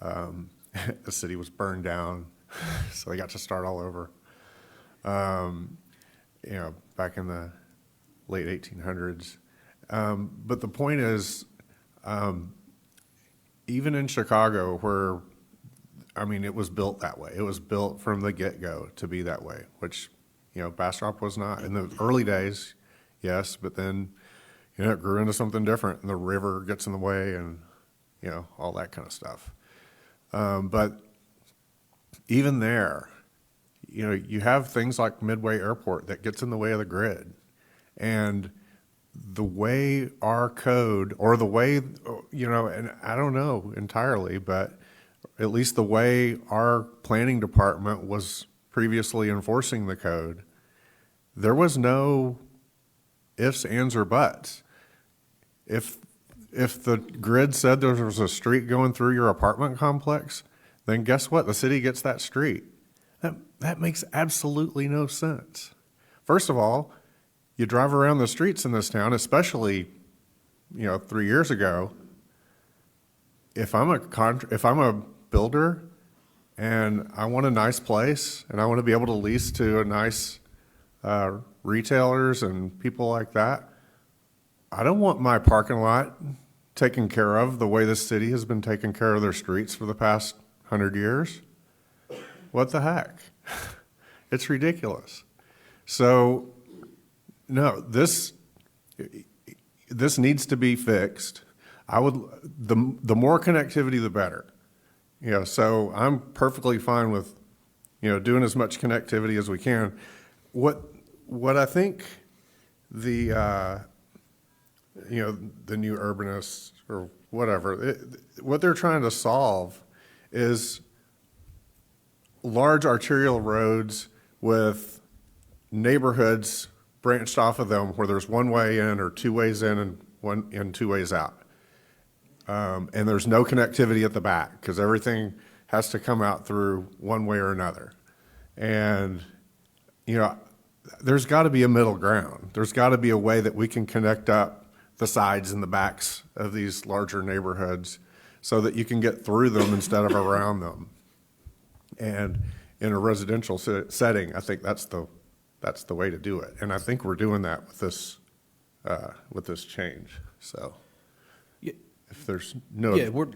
The city was burned down, so they got to start all over. Back in the late 1800s. But the point is, even in Chicago, where, it was built that way. It was built from the get-go to be that way, which, Bastrop was not. In the early days, yes, but then, it grew into something different, and the river gets in the way and, all that kind of stuff. But even there, you have things like Midway Airport that gets in the way of the grid. And the way our code, or the way, and I don't know entirely, but at least the way our planning department was previously enforcing the code, there was no ifs, ands, or buts. If the grid said there was a street going through your apartment complex, then guess what? The city gets that street. That makes absolutely no sense. First of all, you drive around the streets in this town, especially, 3 years ago. If I'm a builder and I want a nice place and I want to be able to lease to a nice retailers and people like that, I don't want my parking lot taken care of the way the city has been taking care of their streets for the past 100 years. What the heck? It's ridiculous. So, no, this needs to be fixed. The more connectivity, the better. So I'm perfectly fine with, doing as much connectivity as we can. What I think the new urbanists or whatever, what they're trying to solve is large arterial roads with neighborhoods branched off of them where there's one way in or two ways in and two ways out. And there's no connectivity at the back because everything has to come out through one way or another. And, there's got to be a middle ground. There's got to be a way that we can connect up the sides and the backs of these larger neighborhoods so that you can get through them instead of around them. And in a residential setting, I think that's the way to do it. And I think we're doing that with this change. So if there's no... Yeah, we're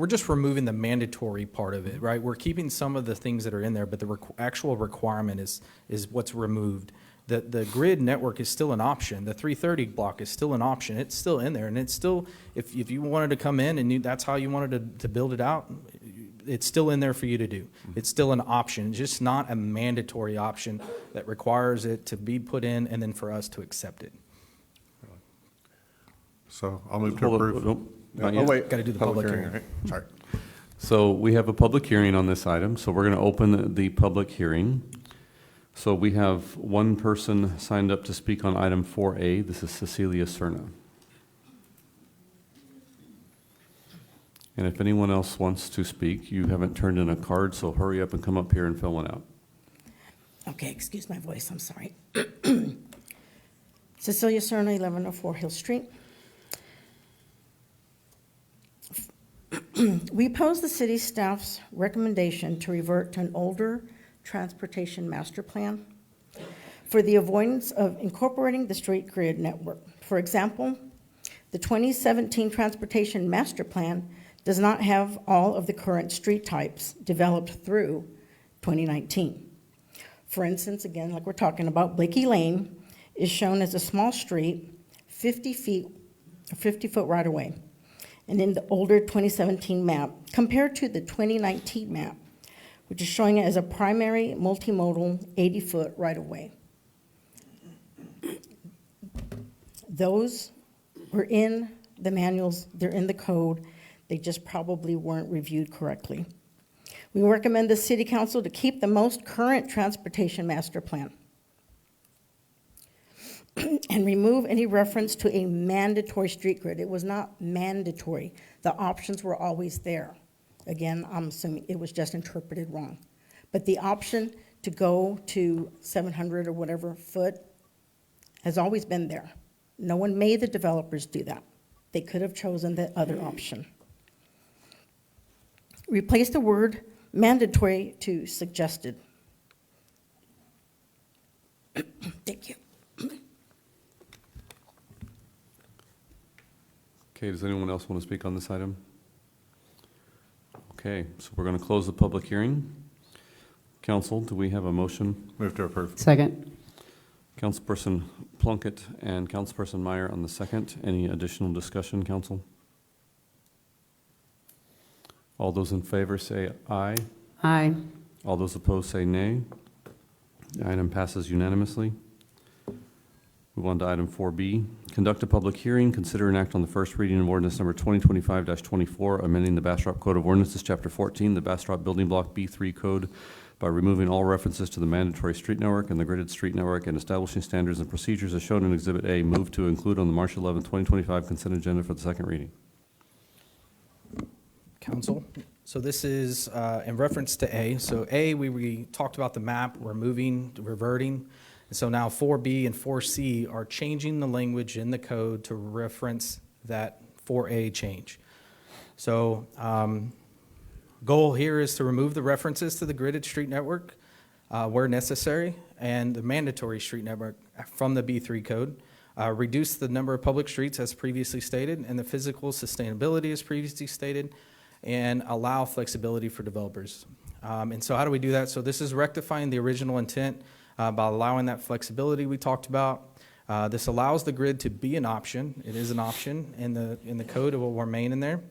just removing the mandatory part of it, right? We're keeping some of the things that are in there, but the actual requirement is what's removed. The grid network is still an option. The 330 block is still an option. It's still in there, and it's still, if you wanted to come in and that's how you wanted to build it out, it's still in there for you to do. It's still an option, just not a mandatory option that requires it to be put in and then for us to accept it. So I'll move to approve. Not yet. Wait, Gotta do the public hearing. Right? Sorry. So we have a public hearing on this item, so we're going to open the public hearing. So we have one person signed up to speak on item 4A. This is Cecilia Cerna. And if anyone else wants to speak, you haven't turned in a card, so hurry up and come up here and fill one out. Okay, excuse my voice, I'm sorry. Cecilia Cerna, 1104 Hill Street. We oppose the city staff's recommendation to revert to an older transportation master plan for the avoidance of incorporating the street grid network. For example, the 2017 transportation master plan does not have all of the current street types developed through 2019. For instance, again, like we're talking about, Blakey Lane is shown as a small street 50 feet, 50-foot right-of-way, and in the older 2017 map, compared to the 2019 map, which is showing it as a primary multimodal 80-foot right-of-way. Those were in the manuals, they're in the code, they just probably weren't reviewed correctly. We recommend the City Council to keep the most current transportation master plan and remove any reference to a mandatory street grid. It was not mandatory. The options were always there. Again, I'm assuming it was just interpreted wrong. But the option to go to 700 or whatever foot has always been there. No one made the developers do that. They could have chosen the other option. Replace the word mandatory to suggested. Thank you. Okay, does anyone else want to speak on this item? Okay, so we're going to close the public hearing. Council, do we have a motion? Move to approve. Second. Councilperson Plunkett and Councilperson Meyer on the second. Any additional discussion, council? All those in favor say aye. Aye. All those opposed say nay. The item passes unanimously. Move on to item 4B. Conduct a public hearing, consider and act on the first reading of ordinance number 2025-24, amending the Bastrop Code of Ordinances, Chapter 14, the Bastrop Building Block B3 Code by removing all references to the mandatory street network and the gridded street network and establishing standards and procedures as shown in Exhibit A. Move to include on the March 11, 2025 consent agenda for the second reading. Council. So this is in reference to A. So A, we talked about the map, we're moving, reverting. And so now 4B and 4C are changing the language in the code to reference that 4A change. So goal here is to remove the references to the gridded street network where necessary and the mandatory street network from the B3 code. Reduce the number of public streets as previously stated and the physical sustainability as previously stated, and allow flexibility for developers. And so how do we do that? So this is rectifying the original intent by allowing that flexibility we talked about. This allows the grid to be an option. It is an option in the code. It will remain in there.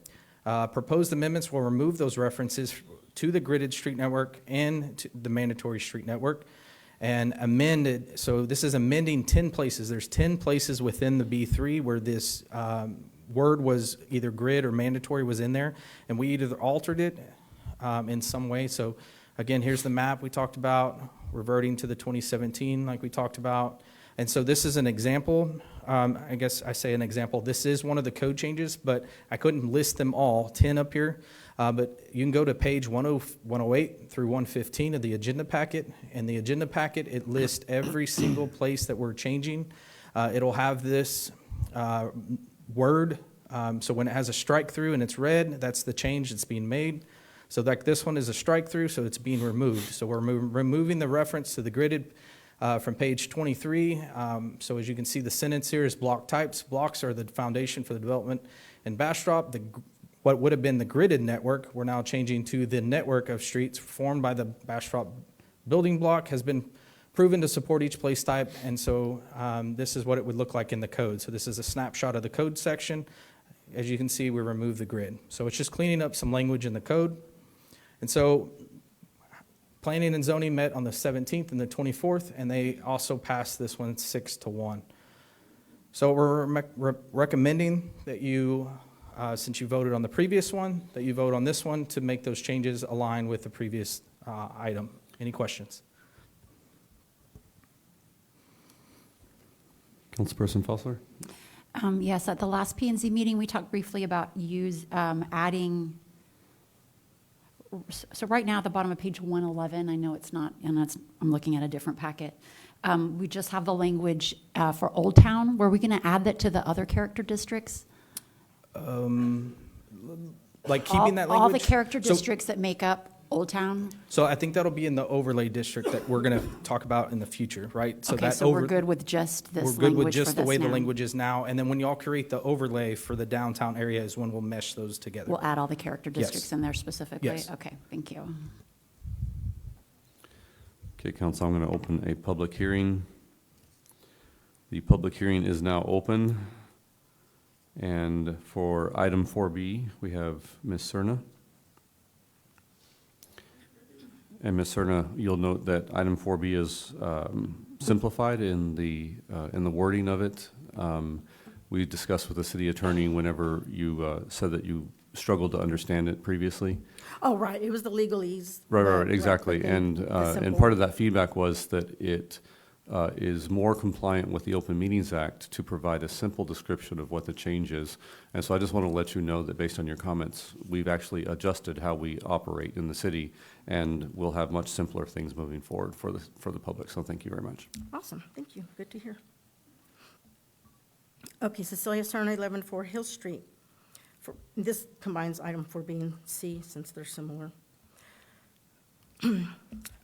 Proposed amendments will remove those references to the gridded street network and to the mandatory street network and amend it. So this is amending 10 places. There's 10 places within the B3 where this word was either grid or mandatory was in there, and we either altered it in some way. So again, here's the map we talked about, reverting to the 2017 like we talked about. And so this is an example. I guess I say an example. This is one of the code changes, but I couldn't list them all, 10 up here. But you can go to page 108 through 115 of the agenda packet. And the agenda packet, it lists every single place that we're changing. It'll have this word. So when it has a strike through and it's red, that's the change that's being made. So like this one is a strike through, so it's being removed. So we're removing the reference to the gridded from page 23. So as you can see, the sentence here is block types. Blocks are the foundation for the development in Bastrop. What would have been the gridded network, we're now changing to the network of streets formed by the Bastrop building block has been proven to support each place type. And so this is what it would look like in the code. So this is a snapshot of the code section. As you can see, we removed the grid. So it's just cleaning up some language in the code. And so Planning and Zoning met on the 17th and the 24th, and they also passed this one 6-1. So we're recommending that you, since you voted on the previous one, that you vote on this one to make those changes align with the previous item. Any questions? Councilperson Fossler? Yes, at the last P&Z meeting, we talked briefly about adding. So right now, at the bottom of page 111, I know it's not, and I'm looking at a different packet. We just have the language for Old Town. Were we going to add that to the other character districts? Like keeping that language? All the character districts that make up Old Town? So I think that'll be in the overlay district that we're going to talk about in the future, right? So okay, so we're good with just this language. We're good with just the way now. The language is now. And then when y'all create the overlay for the downtown area is when we'll mesh those together. We'll add all the character districts in there specifically? Yes. Okay, thank you. Okay, council, I'm going to open a public hearing. The public hearing is now open. And for item 4B, we have Ms. Cerna. And Ms. Cerna, you'll note that item 4B is simplified in the wording of it. We discussed with the city attorney whenever you said that you struggled to understand it previously. Oh, right, it was the legalese. Right, exactly. the And simple. part of that feedback was that it is more compliant with the Open Meetings Act to provide a simple description of what the change is. And so I just want to let you know that based on your comments, we've actually adjusted how we operate in the city, and we'll have much simpler things moving forward for the public. So thank you very much. Awesome, thank you, good to hear. Okay, Cecilia Cerna, 11-4 Hill Street. This combines item 4B and C since they're similar.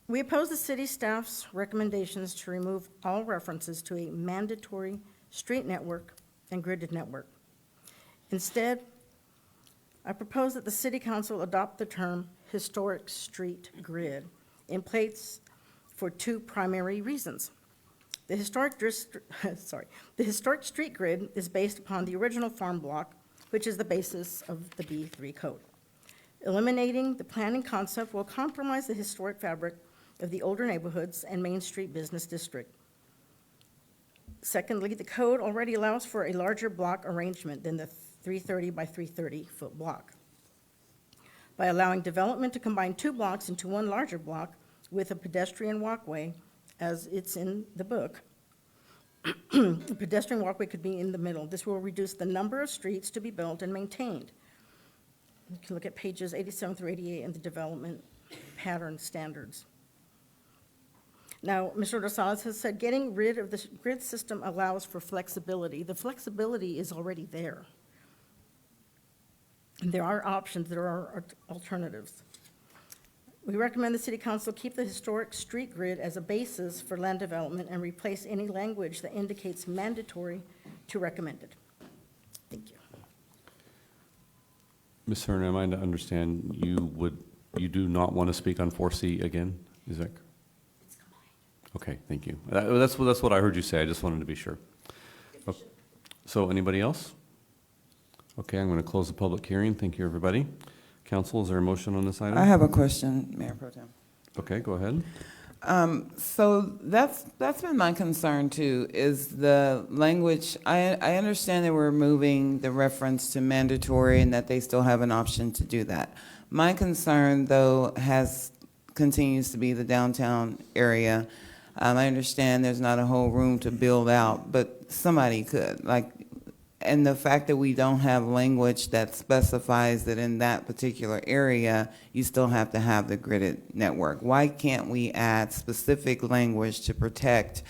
We oppose the city staff's recommendations to remove all references to a mandatory street network and gridded network. Instead, I propose that the city council adopt the term historic street grid in place for two primary reasons. The historic street grid is based upon the original farm block, which is the basis of the B3 code. Eliminating the planning concept will compromise the historic fabric of the older neighborhoods and Main Street Business District. Secondly, the code already allows for a larger block arrangement than the 330 by 330 foot block. By allowing development to combine two blocks into one larger block with a pedestrian walkway, as it's in the book, the pedestrian walkway could be in the middle. This will reduce the number of streets to be built and maintained. You can look at pages 87 through 88 in the development pattern standards. Now, Mr. Rosales has said getting rid of the grid system allows for flexibility. The flexibility is already there. And there are options, there are alternatives. We recommend the City Council keep the historic street grid as a basis for land development and replace any language that indicates mandatory to recommended. Thank you. Ms. Cerna, am I to understand you do not want to speak on 4C again? Is that correct? Okay, thank you. That's what I heard you say. I just wanted to be sure. Okay. So anybody else? Okay, I'm going to close the public hearing. Thank you, everybody. Council, is there a motion on this item? I have a question, Mayor Pro Tem. Okay, go ahead. So that's been my concern too, is the language. I understand that we're removing the reference to mandatory and that they still have an option to do that. My concern, though, continues to be the downtown area. I understand there's not a whole room to build out, but somebody could. And the fact that we don't have language that specifies that in that particular area, you still have to have the gridded network. Why can't we add specific language to protect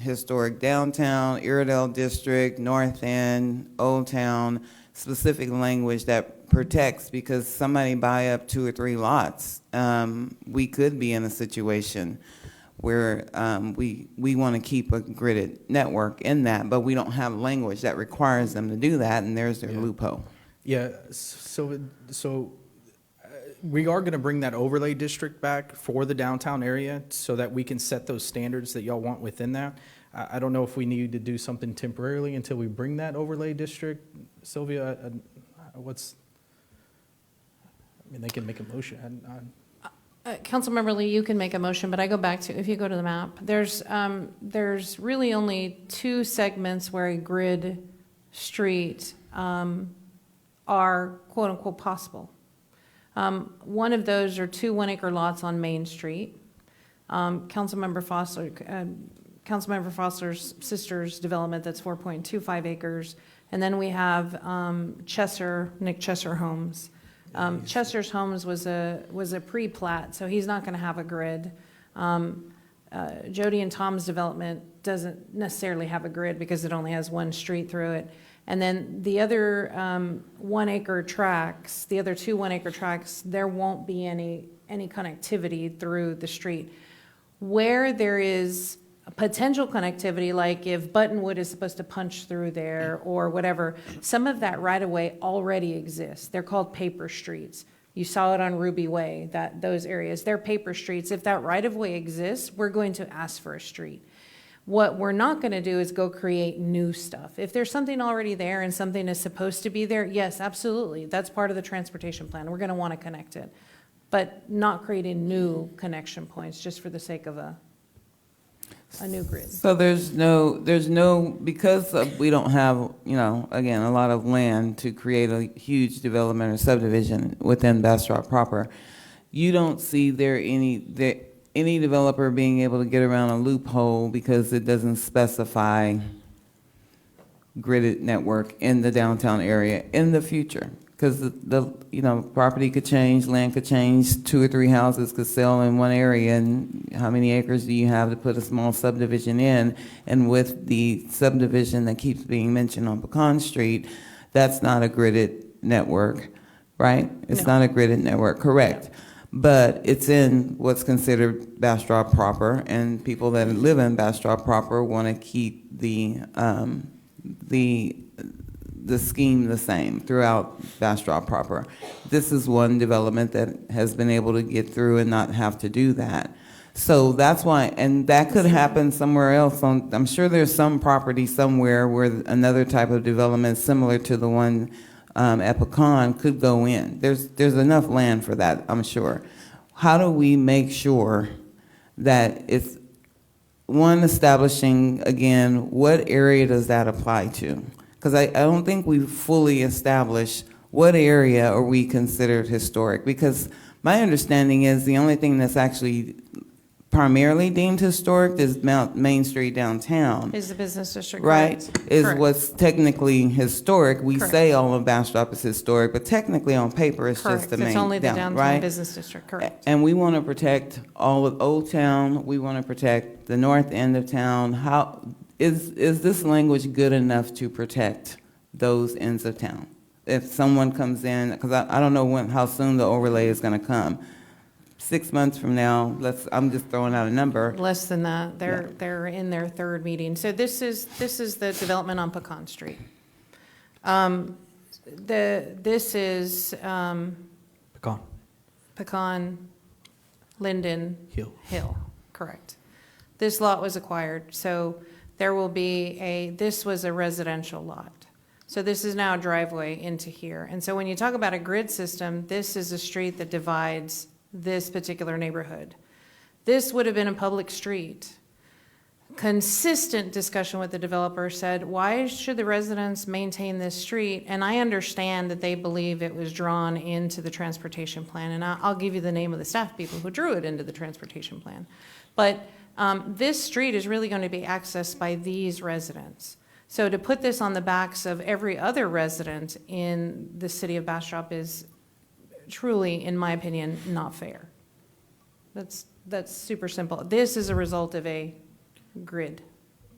historic downtown, Iredell District, North End, Old Town, specific language that protects, because somebody buy up 2 or 3 lots, we could be in a situation where we want to keep a gridded network in that, but we don't have language that requires them to do that, and there's their loophole. Yeah, so we are going to bring that overlay district back for the downtown area so that we can set those standards that y'all want within that. I don't know if we need to do something temporarily until we bring that overlay district. Sylvia, they can make a motion. Councilmember Lee, you can make a motion, but I go back to, if you go to the map, there's really only 2 segments where a grid street are quote-unquote possible. One of those are 2 one-acre lots on Main Street. Councilmember Foster's sister's development, that's 4.25 acres. And then we have Nick Chesser Homes. Chester's Homes was a pre-plat, so he's not going to have a grid. Jody and Tom's development doesn't necessarily have a grid because it only has 1 street through it. And then the other 1-acre tracts, the other 2 1-acre tracts, there won't be any connectivity through the street. Where there is potential connectivity, like if Buttonwood is supposed to punch through there or whatever, some of that right-of-way already exists. They're called paper streets. You saw it on Ruby Way, those areas. They're paper streets. If that right-of-way exists, we're going to ask for a street. What we're not going to do is go create new stuff. If there's something already there and something is supposed to be there, yes, absolutely. That's part of the transportation plan. We're going to want to connect it. But not creating new connection points just for the sake of a new grid. So there's no, because we don't have, again, a lot of land to create a huge development or subdivision within Bastrop proper, you don't see any developer being able to get around a loophole because it doesn't specify gridded network in the downtown area in the future. Because the property could change, land could change, 2 or 3 houses could sell in one area, and how many acres do you have to put a small subdivision in? And with the subdivision that keeps being mentioned on Pecan Street, that's not a gridded network, right? It's not a gridded network, correct. But it's in what's considered Bastrop proper, and people that live in Bastrop proper want to keep the scheme the same throughout Bastrop proper. This is one development that has been able to get through and not have to do that. So that's why, and that could happen somewhere else. I'm sure there's some property somewhere where another type of development similar to the one at Pecan could go in. There's enough land for that, I'm sure. How do we make sure that it's, one, establishing, again, what area does that apply to? Because I don't think we've fully established what area are we considered historic. Because my understanding is the only thing that's actually primarily deemed historic is Main Street downtown. Is the business district, right? correct? Is Correct. what's technically historic. We Correct. say all of Bastrop is historic, but technically on paper it's Correct. just the main. It's only the downtown right? business district, correct. And we want to protect all of Old Town. We want to protect the north end of town. How is this language good enough to protect those ends of town? If someone comes in, because I don't know how soon the overlay is going to come. 6 months from now, I'm just throwing out a number. Less than that. They're in their third meeting. So this is the development on Pecan Street. This is Pecan, Linden, Hill, correct. This lot was acquired, so there will be this was a residential lot. So this is now a driveway into here. And so when you talk about a grid system, this is a street that divides this particular neighborhood. This would have been a public street. Consistent discussion with the developer said, why should the residents maintain this street? And I understand that they believe it was drawn into the transportation plan. And I'll give you the name of the staff people who drew it into the transportation plan. But this street is really going to be accessed by these residents. So to put this on the backs of every other resident in the city of Bastrop is truly, in my opinion, not fair. That's super simple. This is a result of a grid.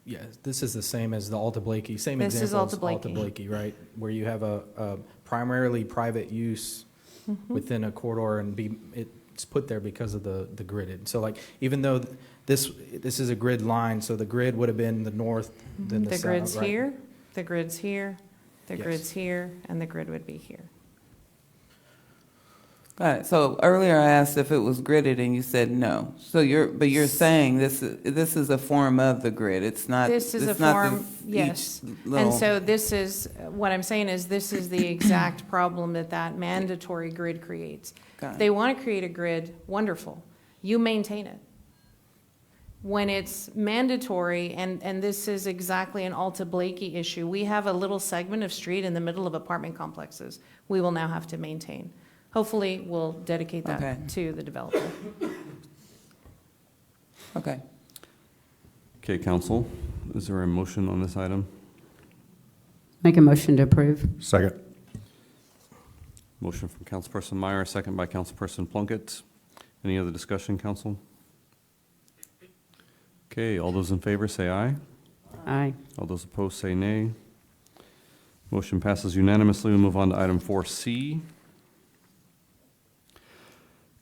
Yeah, this is the same as the Alta Blakey, same This is example as Alta Alta Blakey. Blakey, right? Where you have a primarily private use within a corridor and it's put there because of the gridded. So like, even though this is a grid line, so the grid would have been the north, then the south, The grid's right? here, the grid's here, the Yes. grid's here, and the grid would be here. Got it. So earlier I asked if it was gridded and you said no. So you're saying this is a form of the grid. It's not. This is it's a not form, each yes. little- And so this is, what I'm saying is this is the exact problem that mandatory grid creates. Got it. They want to create a grid, wonderful. You maintain it. When it's mandatory, and this is exactly an Alta Blakey issue, we have a little segment of street in the middle of apartment complexes we will now have to maintain. Hopefully, we'll dedicate that Okay. to the developer. Okay. Okay, council, is there a motion on this item? Make a motion to approve. Second. Motion from Councilperson Meyer, second by Councilperson Plunkett. Any other discussion, council? Okay, all those in favor say aye. Aye. All those opposed say nay. Motion passes unanimously. We move on to item 4C.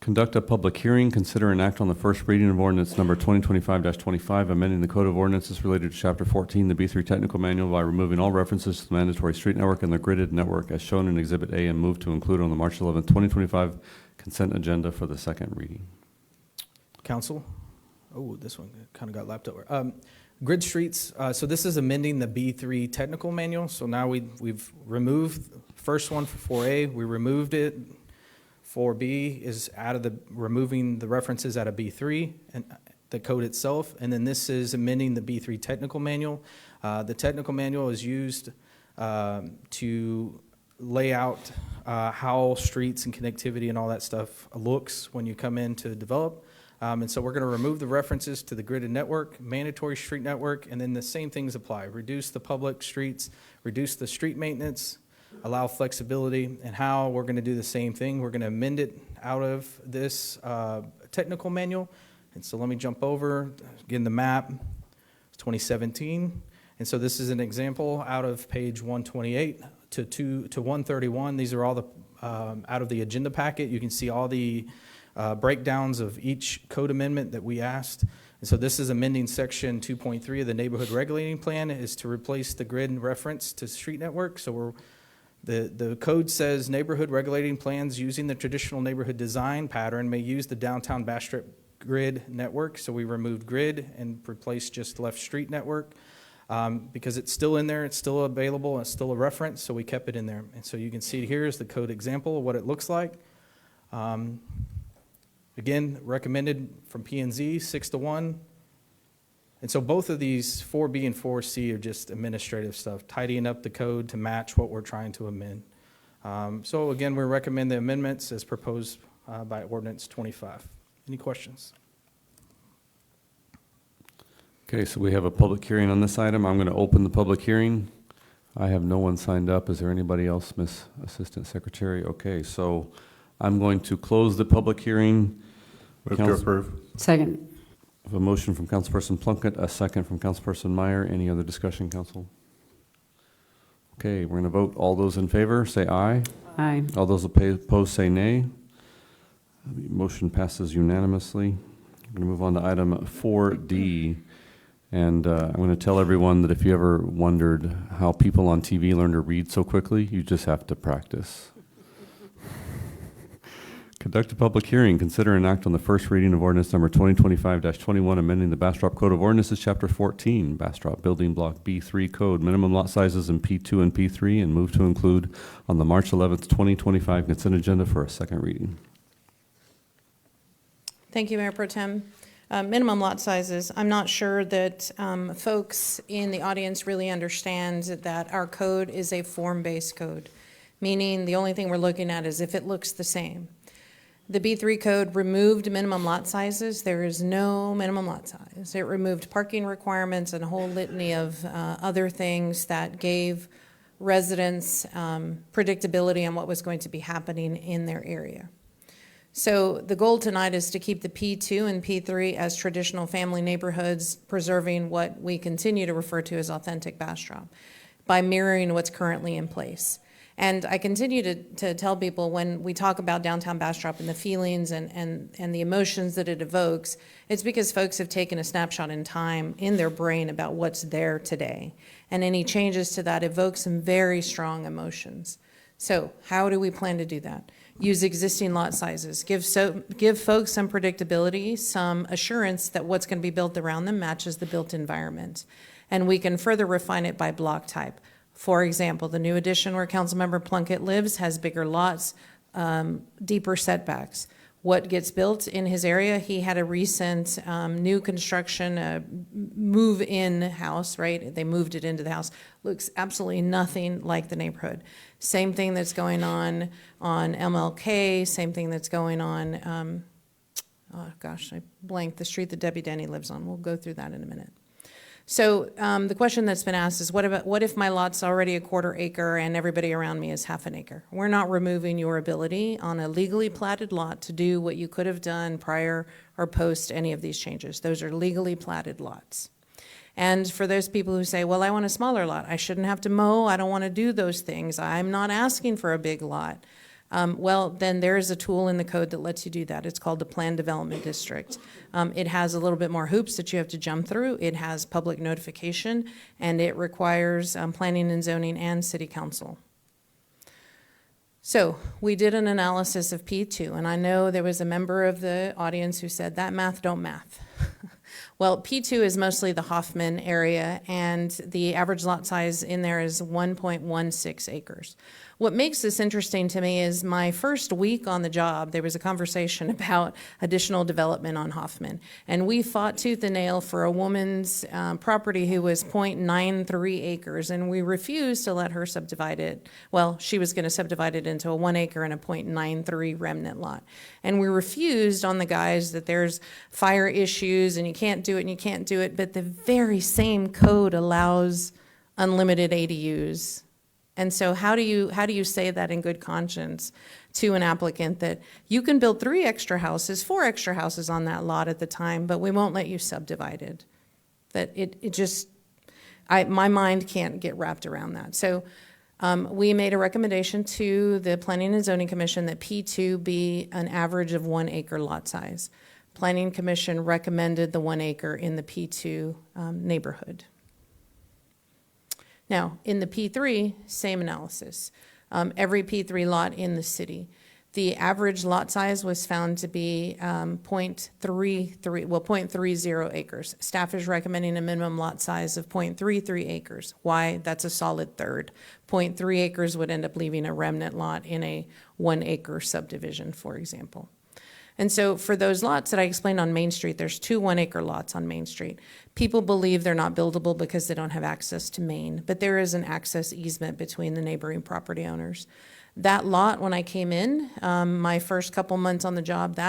Conduct a public hearing, consider and act on the first reading of ordinance number 2025-25, amending the Code of Ordinances related to Chapter 14, the B3 Technical Manual, by removing all references to the mandatory street network and the gridded network as shown in Exhibit A, and move to include on the March 11, 2025 consent agenda for the second reading. Council? Oh, this one kind of got lapped over. Grid streets, so this is amending the B3 technical manual. So now we've removed first one for 4A, we removed it. 4B is removing the references out of B3 and the code itself. And then this is amending the B3 technical manual. The technical manual is used to lay out how streets and connectivity and all that stuff looks when you come in to develop. And so we're going to remove the references to the gridded network, mandatory street network, and then the same things apply. Reduce the public streets, reduce the street maintenance, allow flexibility, and how we're going to do the same thing. We're going to amend it out of this technical manual. And so let me jump over, again, the map, it's 2017. And so this is an example out of page 128 to 131. These are all the, out of the agenda packet. You can see all the breakdowns of each code amendment that we asked. And so this is amending section 2.3 of the neighborhood regulating plan is to replace the grid reference to street network. So the code says neighborhood regulating plans using the traditional neighborhood design pattern may use the downtown Bastrop grid network. So we removed grid and replaced just left street network because it's still in there, it's still available, and it's still a reference, so we kept it in there. And so you can see here is the code example of what it looks like. Again, recommended from P&Z 6-1. And so both of these 4B and 4C are just administrative stuff, tidying up the code to match what we're trying to amend. So again, we recommend the amendments as proposed by Ordinance 25. Any questions? Okay, so we have a public hearing on this item. I'm going to open the public hearing. I have no one signed up. Is there anybody else, Ms. Assistant Secretary? Okay, so I'm going to close the public hearing. Move to approve. Second. I have a motion from Councilperson Plunkett, a second from Councilperson Meyer. Any other discussion, Council? Okay, we're going to vote. All those in favor, say aye. Aye. All those opposed, say nay. The motion passes unanimously. We're going to move on to item 4D. And I'm going to tell everyone that if you ever wondered how people on TV learn to read so quickly, you just have to practice. Conduct a public hearing, consider and act on the first reading of ordinance number 2025-21, amending the Bastrop Code of Ordinances, Chapter 14, Bastrop Building Block B3 Code, minimum lot sizes in P2 and P3, and move to include on the March 11th, 2025 consent agenda for a second reading. Thank you, Mayor Pro Tem. Minimum lot sizes. I'm not sure that folks in the audience really understand that our code is a form-based code, meaning the only thing we're looking at is if it looks the same. The B3 code removed minimum lot sizes. There is no minimum lot size. It removed parking requirements and a whole litany of other things that gave residents predictability on what was going to be happening in their area. So the goal tonight is to keep the P2 and P3 as traditional family neighborhoods, preserving what we continue to refer to as authentic Bastrop by mirroring what's currently in place. And I continue to tell people when we talk about downtown Bastrop and the feelings and the emotions that it evokes, it's because folks have taken a snapshot in time in their brain about what's there today. And any changes to that evoke some very strong emotions. So how do we plan to do that? Use existing lot sizes, give folks some predictability, some assurance that what's going to be built around them matches the built environment. And we can further refine it by block type. For example, the new addition where Councilmember Plunkett lives has bigger lots, deeper setbacks. What gets built in his area, he had a recent new construction move-in house, right? They moved it into the house. Looks absolutely nothing like the neighborhood. Same thing that's going on MLK, same thing that's going on, oh gosh, I blanked, the street that Debbie Denny lives on. We'll go through that in a minute. So the question that's been asked is, what if my lot's already a 1/4 acre and everybody around me is 1/2 acre? We're not removing your ability on a legally platted lot to do what you could have done prior or post any of these changes. Those are legally platted lots. And for those people who say, well, I want a smaller lot, I shouldn't have to mow, I don't want to do those things, I'm not asking for a big lot. Well, then there is a tool in the code that lets you do that. It's called the Planned Development District. It has a little bit more hoops that you have to jump through. It has public notification, and it requires planning and zoning and city council. So we did an analysis of P2, and I know there was a member of the audience who said, that math don't math. Well, P2 is mostly the Hoffman area, and the average lot size in there is 1.16 acres. What makes this interesting to me is my first week on the job, there was a conversation about additional development on Hoffman. And we fought tooth and nail for a woman's property who was 0.93 acres, and we refused to let her subdivide it. Well, she was going to subdivide it into a 1 acre and a 0.93 remnant lot. And we refused on the guise that there's fire issues and you can't do it and you can't do it, but the very same code allows unlimited ADUs. And so how do you say that in good conscience to an applicant that you can build 3 extra houses, 4 extra houses on that lot at the time, but we won't let you subdivide it? That it just, my mind can't get wrapped around that. So we made a recommendation to the Planning and Zoning Commission that P2 be an average of 1 acre lot size. Planning Commission recommended the 1 acre in the P2 neighborhood. Now, in the P3, same analysis. Every P3 lot in the city. The average lot size was found to be 0.30 acres. Staff is recommending a minimum lot size of 0.33 acres. Why? That's a solid third. 0.3 acres would end up leaving a remnant lot in a 1 acre subdivision, for example. And so for those lots that I explained on Main Street, there's 2 1 acre lots on Main Street. People believe they're not buildable because they don't have access to Main, but there is an access easement between the neighboring property owners. That lot, when I came in, my first couple months on the job,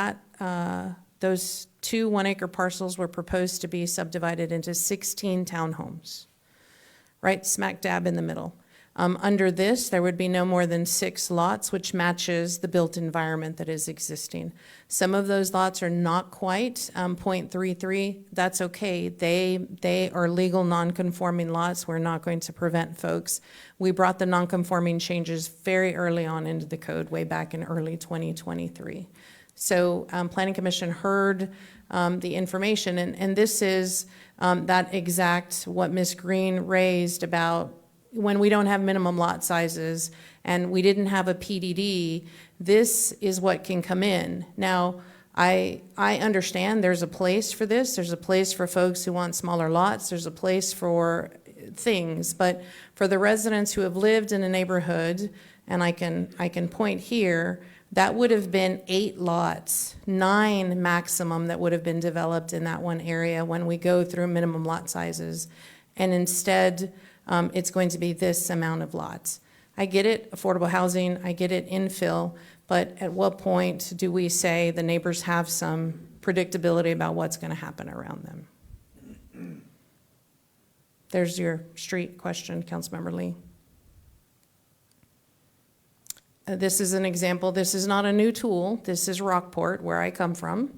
those 2 1 acre parcels were proposed to be subdivided into 16 townhomes, right smack dab in the middle. Under this, there would be no more than 6 lots, which matches the built environment that is existing. Some of those lots are not quite 0.33. That's okay. They are legal non-conforming lots. We're not going to prevent folks. We brought the non-conforming changes very early on into the code, way back in early 2023. So Planning Commission heard the information, and this is that exact what Ms. Green raised about when we don't have minimum lot sizes and we didn't have a PDD, this is what can come in. Now, I understand there's a place for this. There's a place for folks who want smaller lots. There's a place for things. But for the residents who have lived in a neighborhood, and I can point here, that would have been 8 lots, 9 maximum that would have been developed in that one area when we go through minimum lot sizes. And instead, it's going to be this amount of lots. I get it, affordable housing, I get it, infill, but at what point do we say the neighbors have some predictability about what's going to happen around them? There's your street question, Councilmember Lee. This is an example. This is not a new tool. This is Rockport, where I come from.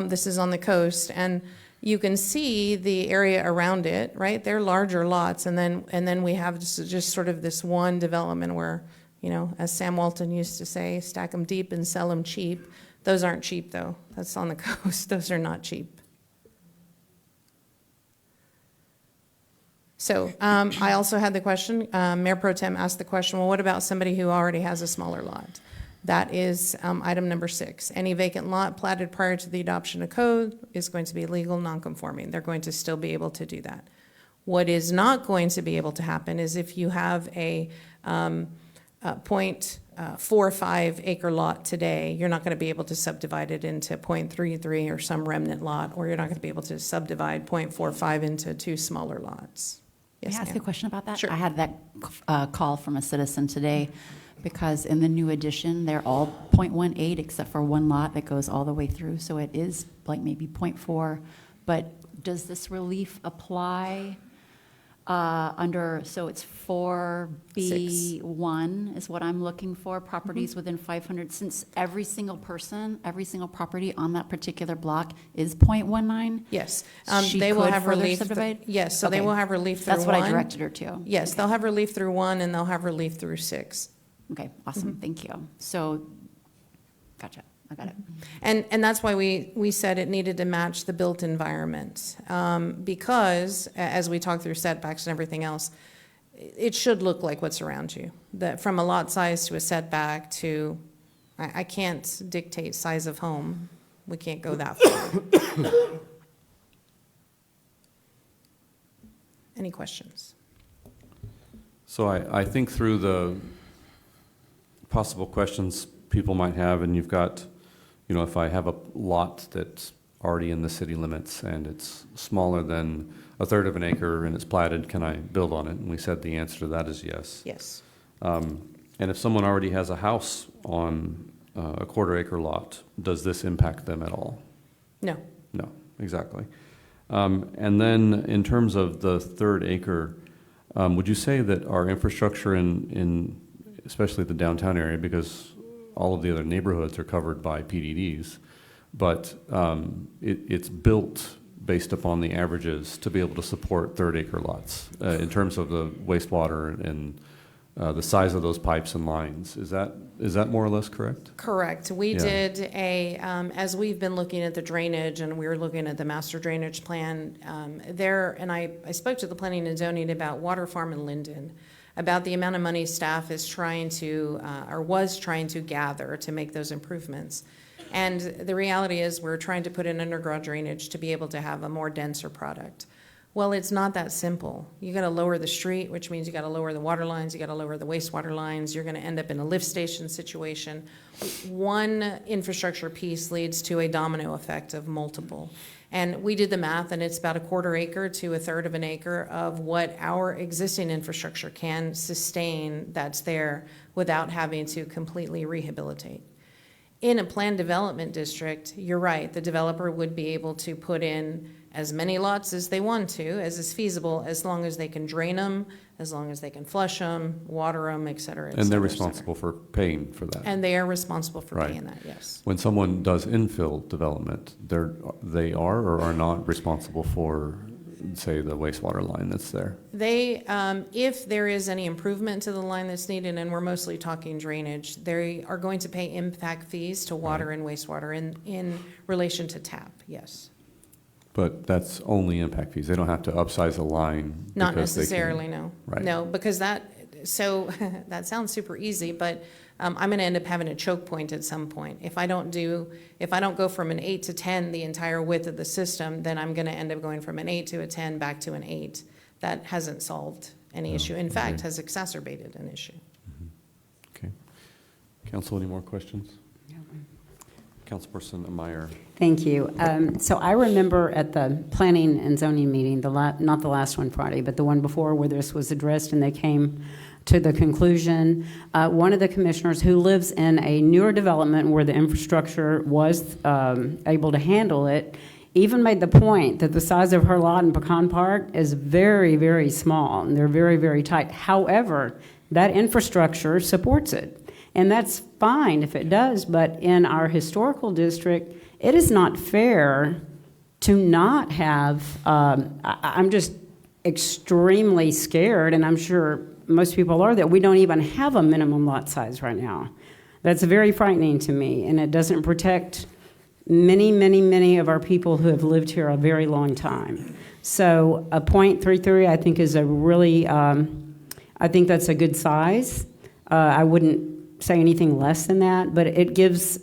This is on the coast, and you can see the area around it, right? They're larger lots, and then we have just sort of this one development where, you know, as Sam Walton used to say, stack them deep and sell them cheap. Those aren't cheap, though. That's on the coast. Those are not cheap. So I also had the question, Mayor Pro Tem asked the question, well, what about somebody who already has a smaller lot? That is item number 6. Any vacant lot platted prior to the adoption of code is going to be legal non-conforming. They're going to still be able to do that. What is not going to be able to happen is if you have a 0.45 acre lot today, you're not going to be able to subdivide it into 0.33 or some remnant lot, or you're not going to be able to subdivide 0.45 into 2 smaller lots. Yes, May I ask a question about that? Sure. I had that call from a citizen today because in the new edition, they're all 0.18 except for one lot that goes all the way through. So it is like maybe 0.4. But does this relief apply under, so it's 4B1 is what I'm looking for, properties within 500, since every single person, every single property on that particular block is 0.19? Yes. She They will could have further relief. subdivide? Yes, so they Okay. will have relief through 1. That's what I directed her to. Yes, Okay. they'll have relief through 1 and they'll have relief through 6. Okay, awesome, thank you. So, gotcha, I got it. And that's why we said it needed to match the built environment. Because, as we talk through setbacks and everything else, it should look like what's around you. That from a lot size to a setback to, I can't dictate size of home. We can't go that far. Any questions? So I think through the possible questions people might have, and you've got, if I have a lot that's already in the city limits and it's smaller than a third of an acre and it's platted, can I build on it? And we said the answer to that is yes. Yes. And if someone already has a house on a quarter-acre lot, does this impact them at all? No. No, exactly. And then in terms of the third acre, would you say that our infrastructure in especially the downtown area, because all of the other neighborhoods are covered by PDDs, but it's built based upon the averages to be able to support third-acre lots in terms of the wastewater and the size of those pipes and lines. Is that more or less correct? Correct. We Yeah. did as we've been looking at the drainage and we were looking at the master drainage plan and I spoke to the planning and zoning about Water Farm and Linden, about the amount of money staff is trying to, or was trying to gather to make those improvements. And the reality is we're trying to put in underground drainage to be able to have a more denser product. Well, it's not that simple. You got to lower the street, which means you got to lower the water lines, you got to lower the wastewater lines, you're going to end up in a lift station situation. One infrastructure piece leads to a domino effect of multiple. And we did the math, and it's about a quarter acre to a third of an acre of what our existing infrastructure can sustain that's there without having to completely rehabilitate. In a planned development district, you're right, the developer would be able to put in as many lots as they want to, as is feasible, as long as they can drain them, as long as they can flush them, water them, et cetera, et cetera. And they're et cetera. responsible for paying for that. And they are responsible for Right. paying that, yes. When someone does infill development, they are or are not responsible for, say, the wastewater line that's there? They, if there is any improvement to the line that's needed, and we're mostly talking drainage, they are going to pay impact fees to water and wastewater in relation to tap, yes. But that's only impact fees. They don't have to upsize a line. Not because they can- necessarily, no. Right. No, because that sounds super easy, but I'm going to end up having a choke point at some point. If I don't go from an 8 to 10 the entire width of the system, then I'm going to end up going from an 8 to a 10 back to an 8. That hasn't solved any issue. In fact, has exacerbated an issue. Okay. Council, any more questions? Councilperson Meyer. Thank you. So I remember at the planning and zoning meeting, not the last one Friday, but the one before where this was addressed and they came to the conclusion, one of the commissioners who lives in a newer development where the infrastructure was able to handle it, even made the point that the size of her lot in Pecan Park is very, very small, and they're very, very tight. However, that infrastructure supports it. And that's fine if it does, but in our historical district, it is not fair to not have, I'm just extremely scared, and I'm sure most people are, that we don't even have a minimum lot size right now. That's very frightening to me, and it doesn't protect many, many, many of our people who have lived here a very long time. So a .33, I think, is a really, I think that's a good size. I wouldn't say anything less than that, but it gives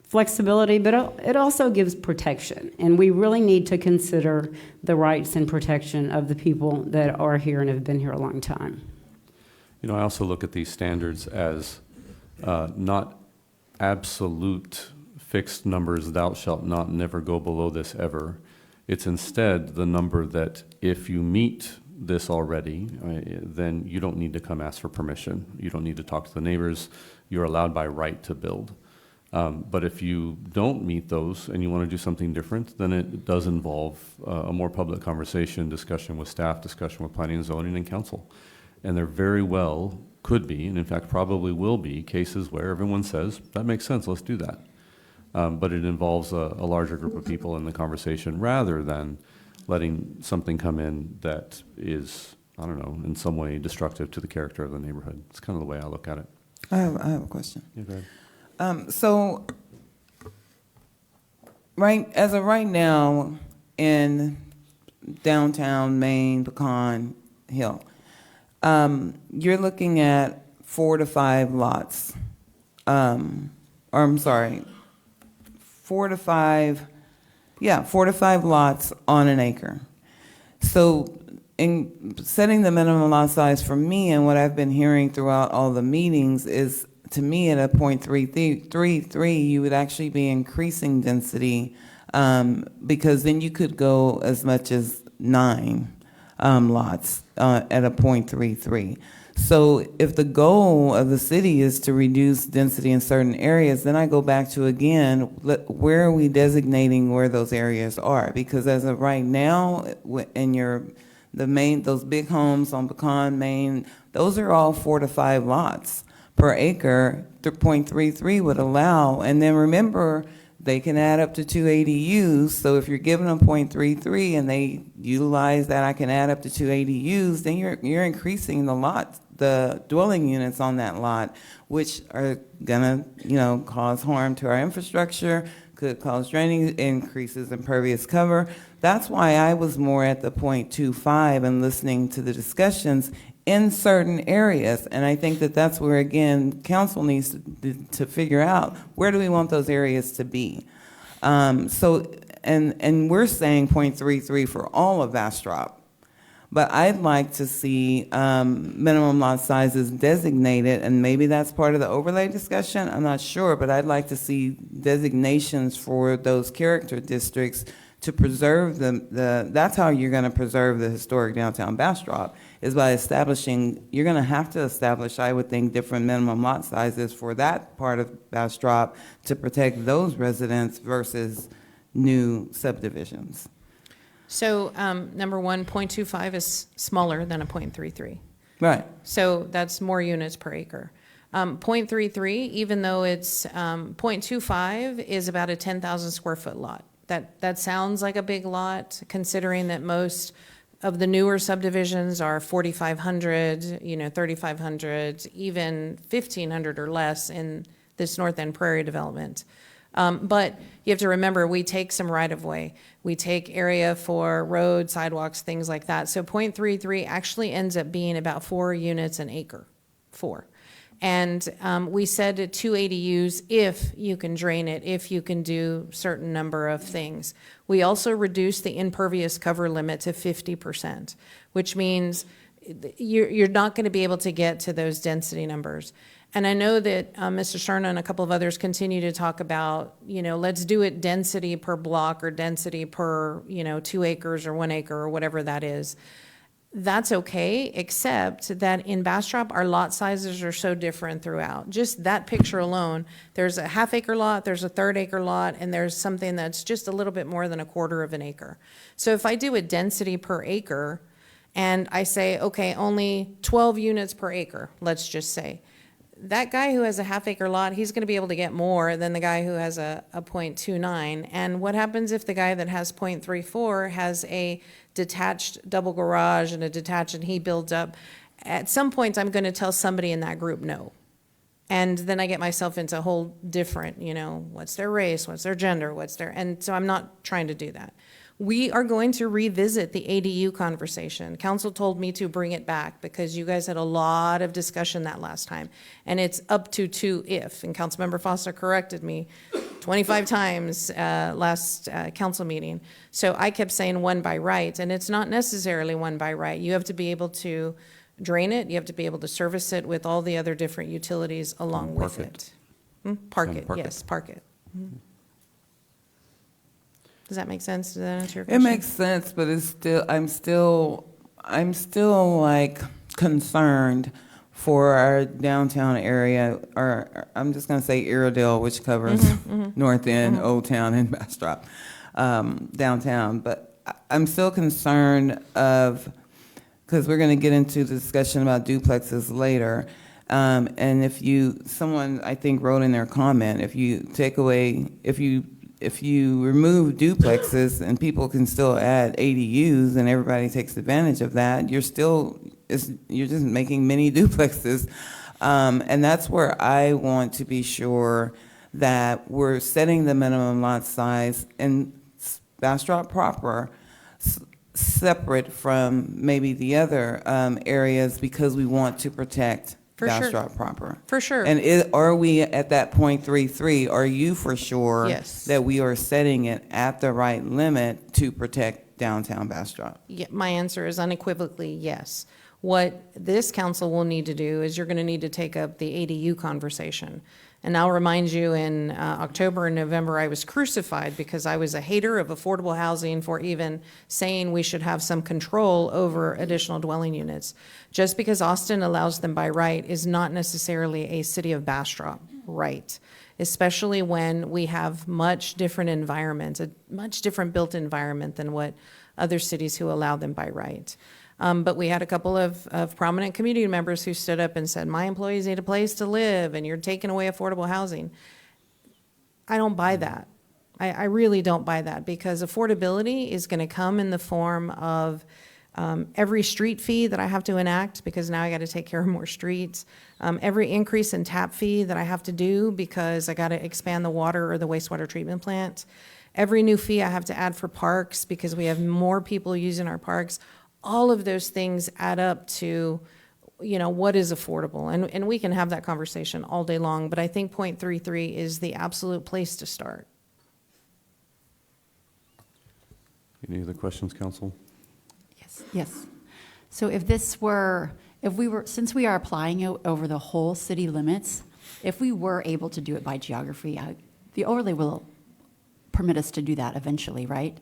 flexibility, but it also gives protection. And we really need to consider the rights and protection of the people that are here and have been here a long time. I also look at these standards as not absolute fixed numbers, thou shalt not never go below this ever. It's instead the number that if you meet this already, then you don't need to come ask for permission. You don't need to talk to the neighbors. You're allowed by right to build. But if you don't meet those and you want to do something different, then it does involve a more public conversation, discussion with staff, discussion with planning and zoning and council. And there very well could be, and in fact probably will be, cases where everyone says, that makes sense, let's do that. But it involves a larger group of people in the conversation rather than letting something come in that is, I don't know, in some way destructive to the character of the neighborhood. It's kind of the way I look at it. I have a question. Yeah, go ahead. So, as of right now, in downtown Maine, Pecan Hill, you're looking at 4 to 5 lots. Or I'm sorry, 4 to 5 lots on an acre. So in setting the minimum lot size for me, and what I've been hearing throughout all the meetings is, to me, at a 0.33, you would actually be increasing density, because then you could go as much as 9 lots at a 0.33. So if the goal of the city is to reduce density in certain areas, then I go back to, again, where are we designating where those areas are? Because as of right now, in those big homes on Pecan, Maine, those are all 4 to 5 lots per acre. 0.33 would allow, and then remember, they can add up to 2 ADUs. So if you're giving them 0.33 and they utilize that, I can add up to 2 ADUs, then you're increasing the dwelling units on that lot, which are gonna, cause harm to our infrastructure, could cause draining, increases impervious cover. That's why I was more at the 0.25 and listening to the discussions in certain areas. And I think that that's where, again, council needs to figure out, where do we want those areas to be? And we're saying 0.33 for all of Bastrop. But I'd like to see minimum lot sizes designated, and maybe that's part of the overlay discussion, I'm not sure, but I'd like to see designations for those character districts to preserve that's how you're gonna preserve the historic downtown Bastrop, is by you're gonna have to establish, I would think, different minimum lot sizes for that part of Bastrop to protect those residents versus new subdivisions. So, number one, 0.25 is smaller than a 0.33. Right. So that's more units per acre. 0.33, even though it's 0.25, is about a 10,000 square foot lot. That sounds like a big lot, considering that most of the newer subdivisions are 4,500, 3,500, even 1,500 or less in this North End Prairie development. But you have to remember, we take some right-of-way. We take area for road, sidewalks, things like that. So 0.33 actually ends up being about 4 units an acre, 4. And we said 2 ADUs if you can drain it, if you can do certain number of things. We also reduced the impervious cover limit to 50%, which means you're not going to be able to get to those density numbers. And I know that Mr. Cerna and a couple of others continue to talk about, let's do it density per block or density per, 2 acres or 1 acre or whatever that is. That's okay, except that in Bastrop, our lot sizes are so different throughout. Just that picture alone, there's a half-acre lot, there's a third-acre lot, and there's something that's just a little bit more than a quarter of an acre. So if I do a density per acre, and I say, okay, only 12 units per acre, let's just say, that guy who has a half-acre lot, he's going to be able to get more than the guy who has a 0.29. And what happens if the guy that has 0.34 has a detached double garage and a detached, and he builds up? At some point, I'm going to tell somebody in that group no. And then I get myself into a whole different, what's their race, what's their gender, and so I'm not trying to do that. We are going to revisit the ADU conversation. Council told me to bring it back because you guys had a lot of discussion that last time. And it's up to 2 if, and Councilmember Foster corrected me 25 times last council meeting. So I kept saying 1 by right, and it's not necessarily 1 by right. You have to be able to drain it, you have to be able to service it with all the other different utilities along with it. Park it, yes, park it. Does that make sense? Does that answer your question? It makes sense, but I'm still like concerned for our downtown area, or I'm just gonna say Iredell, which covers North End, Old Town, and Bastrop, downtown. But I'm still concerned because we're gonna get into the discussion about duplexes later. And someone I think wrote in their comment, if you remove duplexes and people can still add ADUs and everybody takes advantage of that, you're just making mini duplexes. And that's where I want to be sure that we're setting the minimum lot size in Bastrop proper, separate from maybe the other areas, because we want to protect Bastrop proper. For sure. And are we at that 0.33? Are you for sure Yes. that we are setting it at the right limit to protect downtown Bastrop? Yeah, my answer is unequivocally yes. What this council will need to do is you're going to need to take up the ADU conversation. And I'll remind you, in October and November, I was crucified because I was a hater of affordable housing for even saying we should have some control over additional dwelling units. Just because Austin allows them by right is not necessarily a City of Bastrop right, especially when we have much different environments, a much different built environment than what other cities who allow them by right. But we had a couple of prominent community members who stood up and said, my employees need a place to live and you're taking away affordable housing. I don't buy that. I really don't buy that, because affordability is going to come in the form of every street fee that I have to enact, because now I got to take care of more streets. Every increase in tap fee that I have to do because I got to expand the water or the wastewater treatment plant. Every new fee I have to add for parks because we have more people using our parks. All of those things add up to, what is affordable? And we can have that conversation all day long, but I think 0.33 is the absolute place to start. Any other questions, council? Yes. So since we are applying it over the whole city limits, if we were able to do it by geography, the overlay will permit us to do that eventually, right?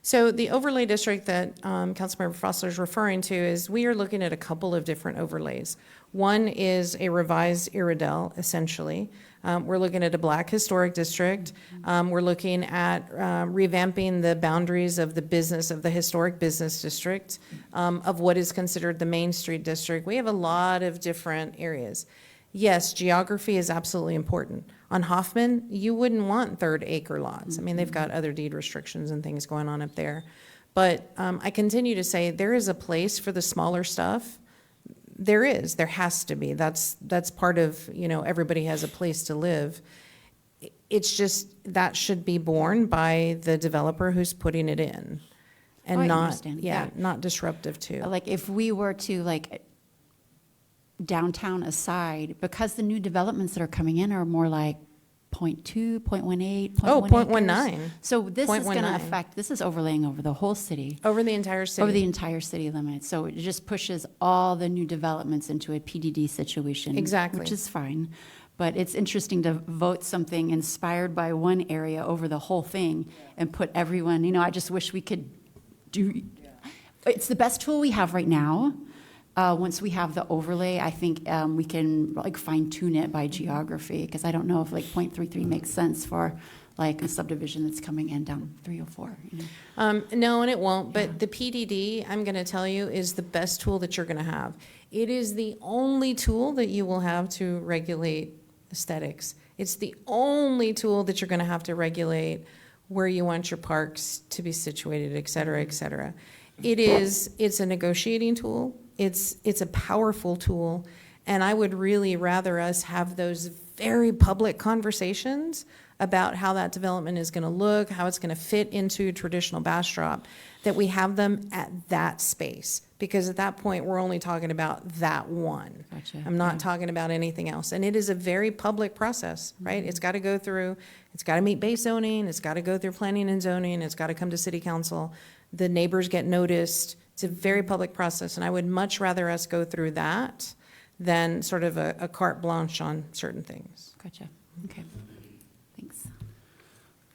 So the overlay district that Councilmember Foster is referring to is, we are looking at a couple of different overlays. One is a revised Iredell, essentially. We're looking at a Black historic district. We're looking at revamping the boundaries of the historic business district, of what is considered the Main Street district. We have a lot of different areas. Yes, geography is absolutely important. On Hoffman, you wouldn't want third acre lots. I mean, they've got other deed restrictions and things going on up there. But I continue to say there is a place for the smaller stuff. There has to be. That's part of, everybody has a place to live. It's just that should be borne by the developer who's putting it in. And I not, understand. Yeah. not disruptive too. Like if we were to downtown aside, because the new developments that are coming in are more like 0.2, 0.18, 0.1 Oh, 0.19. acres. So this is going to 0.19. affect, this is overlaying over the whole city. Over the entire city. Over the entire city limits. So it just pushes all the new developments into a PDD situation. Exactly. Which is fine. But it's interesting to vote something inspired by one area over the whole thing and put everyone, I just wish we could do, it's the best tool we have right now. Once we have the overlay, I think we can fine tune it by geography, because I don't know if 0.33 makes sense for a subdivision that's coming in down 304. No, and it won't. But the PDD, I'm going to tell you, is the best tool that you're going to have. It is the only tool that you will have to regulate aesthetics. It's the only tool that you're going to have to regulate where you want your parks to be situated, et cetera, et cetera. It's a negotiating tool. It's a powerful tool, and I would really rather us have those very public conversations about how that development is going to look, how it's going to fit into traditional Bastrop, that we have them at that space. Because at that point, we're only talking about that one. Gotcha. I'm not talking about anything else. And it is a very public process, right? It's got to go through, it's got to meet base zoning, it's got to go through planning and zoning, it's got to come to city council. The neighbors get noticed. It's a very public process, and I would much rather us go through that than sort of a carte blanche on certain things. Gotcha. Okay. Thanks.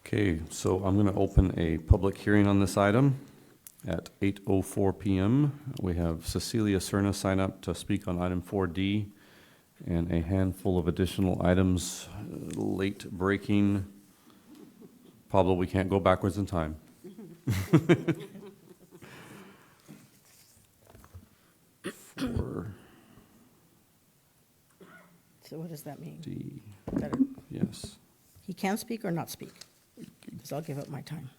Okay, so I'm going to open a public hearing on this item at 8:04 p.m. We have Cecilia Cerna sign up to speak on item 4D, and a handful of additional items, late breaking. Pablo, we can't go backwards in time. So what does that mean? 4D, That yes. he can speak or not speak? Because I'll give up my time.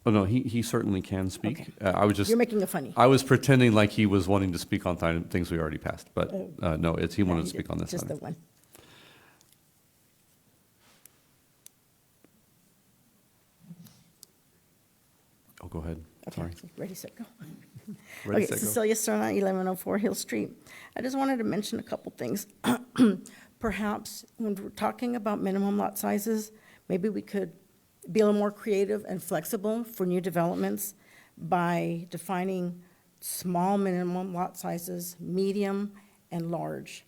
Oh, no, he certainly can speak. Okay. I was just. You're making it funny. I was pretending like he was wanting to speak on things we already passed, but no, he wanted to Yeah, speak on this Just item. the one. Oh, go ahead. Okay, Sorry. ready, set, go. Ready, Okay, set, go. Cecilia Serna, 1104 Hill Street. I just wanted to mention a couple things. Perhaps when we're talking about minimum lot sizes, maybe we could be a little more creative and flexible for new developments. by defining small minimum lot sizes, medium, and large.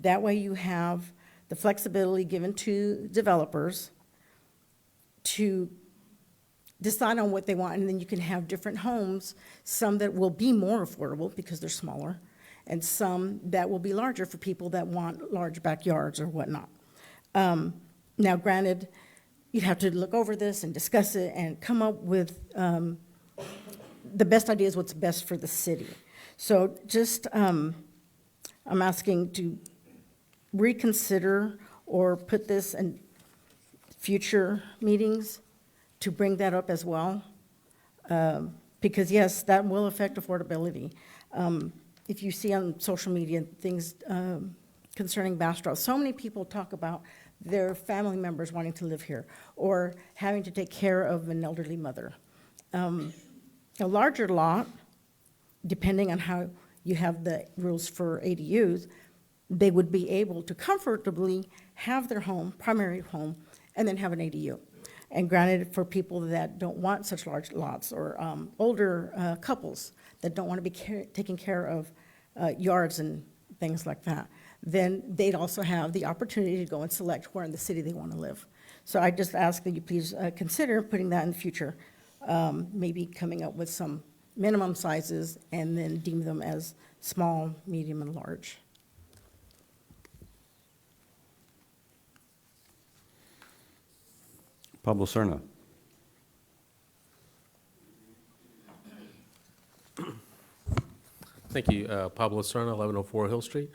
That way you have the flexibility given to developers to decide on what they want, and then you can have different homes, some that will be more affordable because they're smaller, and some that will be larger for people that want large backyards or whatnot. Now, granted, you'd have to look over this and discuss it and come up with the best ideas, what's best for the city. So just, I'm asking to reconsider or put this in future meetings to bring that up as well. Because yes, that will affect affordability. If you see on social media things concerning Bastrop, so many people talk about their family members wanting to live here or having to take care of an elderly mother. A larger lot, depending on how you have the rules for ADUs, they would be able to comfortably have their home, primary home, and then have an ADU. And granted, for people that don't want such large lots or older couples that don't want to be taking care of yards and things like that, then they'd also have the opportunity to go and select where in the city they want to live. So I just ask that you please consider putting that in the future, maybe coming up with some minimum sizes and then deem them as small, medium, and large. Pablo Serna. Thank you. Pablo Serna, 1104 Hill Street.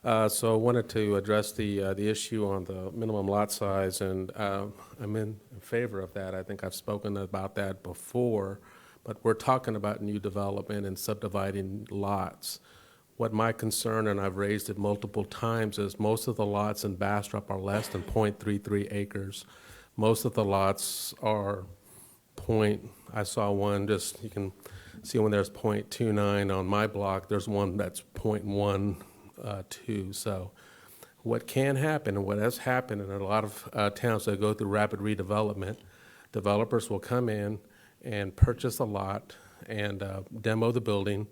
So I wanted to address the issue on the minimum lot size, and I'm in favor of that. I think I've spoken about that before, but we're talking about new development and subdividing lots. What my concern, and I've raised it multiple times, is most of the lots in Bastrop are less than 0.33 acres. Most of the lots are I saw one, just, you can see when there's 0.29 on my block, there's one that's 0.12. So what can happen, and what has happened in a lot of towns that go through rapid redevelopment, developers will come in and purchase a lot and demo the building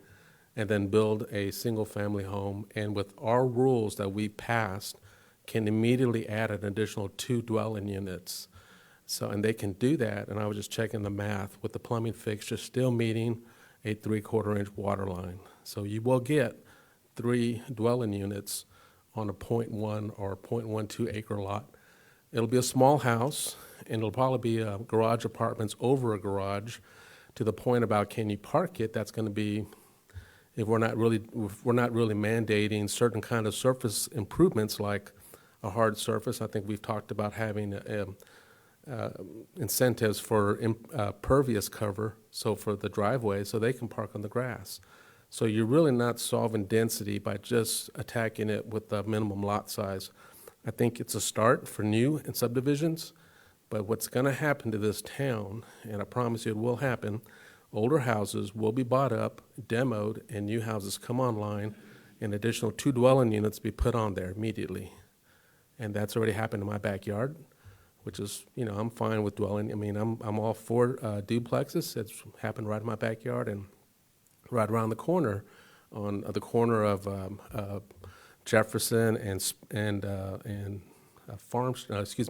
and then build a single-family home. And with our rules that we passed, can immediately add an additional 2 dwelling units. So, and they can do that, and I was just checking the math, with the plumbing fixture still meeting a 3/4 inch water line. So you will get 3 dwelling units on a 0.1 or 0.12 acre lot. It'll be a small house, and it'll probably be garage apartments over a garage, to the point about can you park it. That's going to be, if we're not really mandating certain kind of surface improvements like a hard surface. I think we've talked about having incentives for pervious cover, so for the driveway, so they can park on the grass. So you're really not solving density by just attacking it with the minimum lot size. I think it's a start for new and subdivisions, but what's going to happen to this town, and I promise you it will happen, older houses will be bought up, demoed, and new houses come online, and additional 2 dwelling units be put on there immediately. And that's already happened in my backyard, which is, I'm fine with dwelling. I mean, I'm all for duplexes. It's happened right in my backyard and right around the corner, on the corner of Jefferson and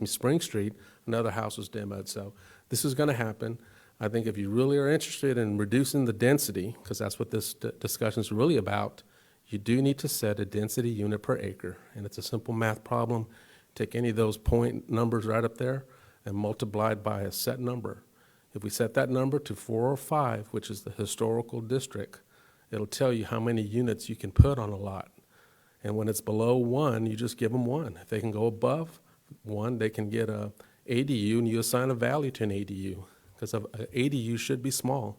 Spring Street. Another house was demoed. So this is going to happen. I think if you really are interested in reducing the density, because that's what this discussion is really about, you do need to set a density unit per acre. And it's a simple math problem. Take any of those point numbers right up there and multiply it by a set number. If we set that number to 4 or 5, which is the historical district, it'll tell you how many units you can put on a lot. And when it's below 1, you just give them 1. If they can go above 1, they can get a ADU, and you assign a value to an ADU, because an ADU should be small.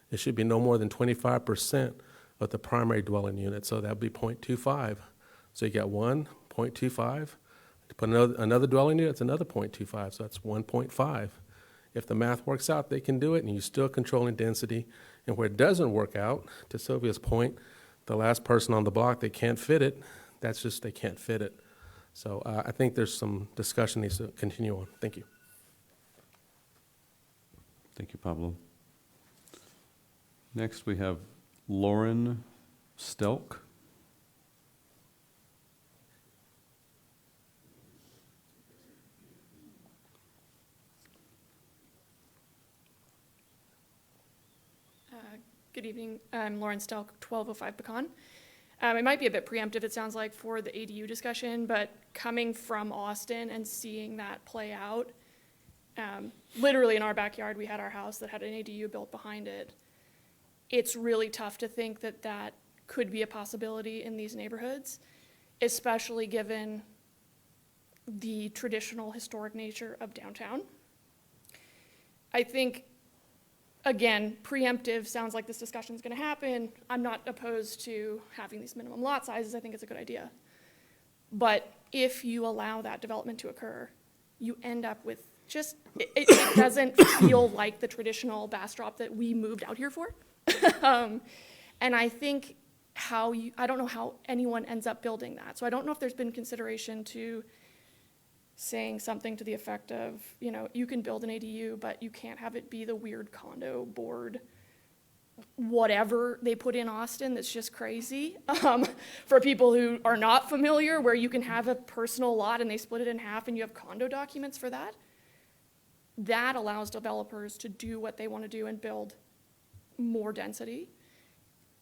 It should be no more than 25% of the primary dwelling unit, so that would be 0.25. So you got 1, 0.25. To put another dwelling unit, it's another 0.25, so that's 1.5. If the math works out, they can do it, and you're still controlling density. And where it doesn't work out, to Sylvia's point, the last person on the block, they can't fit it. That's just, they can't fit it. So I think there's some discussion needs to continue on. Thank you. Thank you, Pablo. Next, we have Lauren Stelk. Good evening. I'm Lauren Stelk, 1205 Pecan. It might be a bit preemptive, it sounds like, for the ADU discussion, but coming from Austin and seeing that play out, literally in our backyard, we had our house that had an ADU built behind it. It's really tough to think that that could be a possibility in these neighborhoods, especially given the traditional historic nature of downtown. I think, again, preemptive sounds like this discussion is going to happen. I'm not opposed to having these minimum lot sizes. I think it's a good idea. But if you allow that development to occur, you end up with just, it doesn't feel like the traditional Bastrop that we moved out here for. And I think I don't know how anyone ends up building that. So I don't know if there's been consideration to saying something to the effect of, you know, you can build an ADU, but you can't have it be the weird condo board, whatever they put in Austin that's just crazy. For people who are not familiar, where you can have a personal lot and they split it in half and you have condo documents for that. That allows developers to do what they want to do and build more density.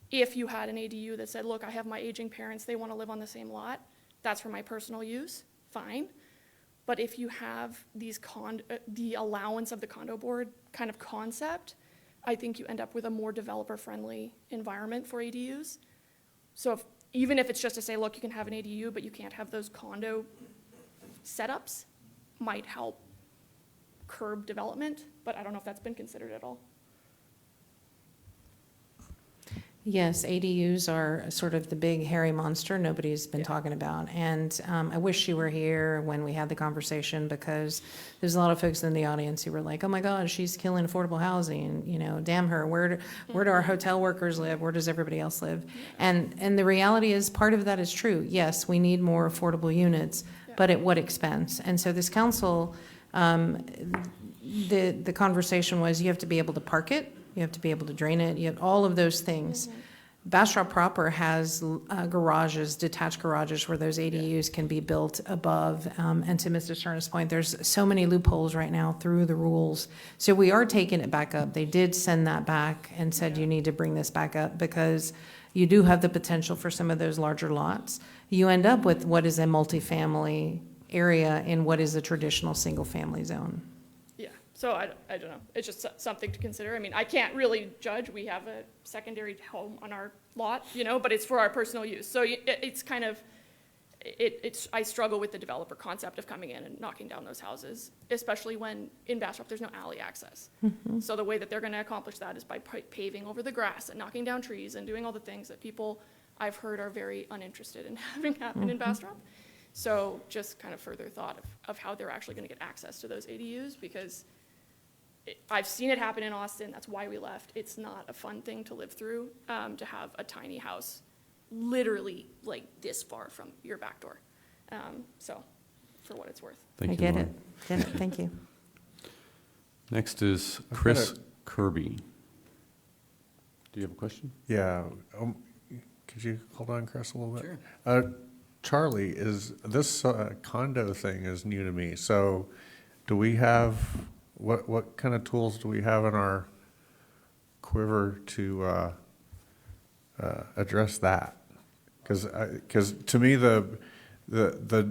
If you had an ADU that said, look, I have my aging parents, they want to live on the same lot, that's for my personal use, fine. But if you have these the allowance of the condo board kind of concept, I think you end up with a more developer-friendly environment for ADUs. So even if it's just to say, look, you can have an ADU, but you can't have those condo setups, might help curb development, but I don't know if that's been considered at all. Yes, ADUs are sort of the big hairy monster nobody's been talking about. And I wish you were here when we had the conversation, because there's a lot of folks in the audience who were like, oh my God, she's killing affordable housing. You know, damn her, where do our hotel workers live? Where does everybody else live? And the reality is, part of that is true. Yes, we need more affordable units, but at what expense? And so this council, the conversation was, you have to be able to park it, you have to be able to drain it, you have all of those things. Bastrop proper has garages, detached garages, where those ADUs can be built above. And to Mr. Stern's point, there's so many loopholes right now through the rules. So we are taking it back up. They did send that back and said, you need to bring this back up, because you do have the potential for some of those larger lots. You end up with what is a multifamily area in what is a traditional single-family zone. So I don't know, it's just something to consider. I mean, I can't really judge, we have a secondary home on our lot, you know, but it's for our personal use. So it's kind of, I struggle with the developer concept of coming in and knocking down those houses, especially when in Bastrop there's no alley access. Mm-hmm. So the way that they're gonna accomplish that is by paving over the grass and knocking down trees and doing all the things that people I've heard are very uninterested in having happen in Bastrop. So just kind of further thought of how they're actually gonna get access to those ADUs, because I've seen it happen in Austin. That's why we left. It's not a fun thing to live through, to have a tiny house literally like this far from your back door. So for what it's worth. Thank I you, get Lauren. it. Thank you. Next is Chris Kirby. Do you have a question? Yeah. Could you hold on, Chris, a little bit? Sure. Charlie, is this condo thing is new to me. So do we have, what kind of tools do we have in our quiver to address that? Because to me, the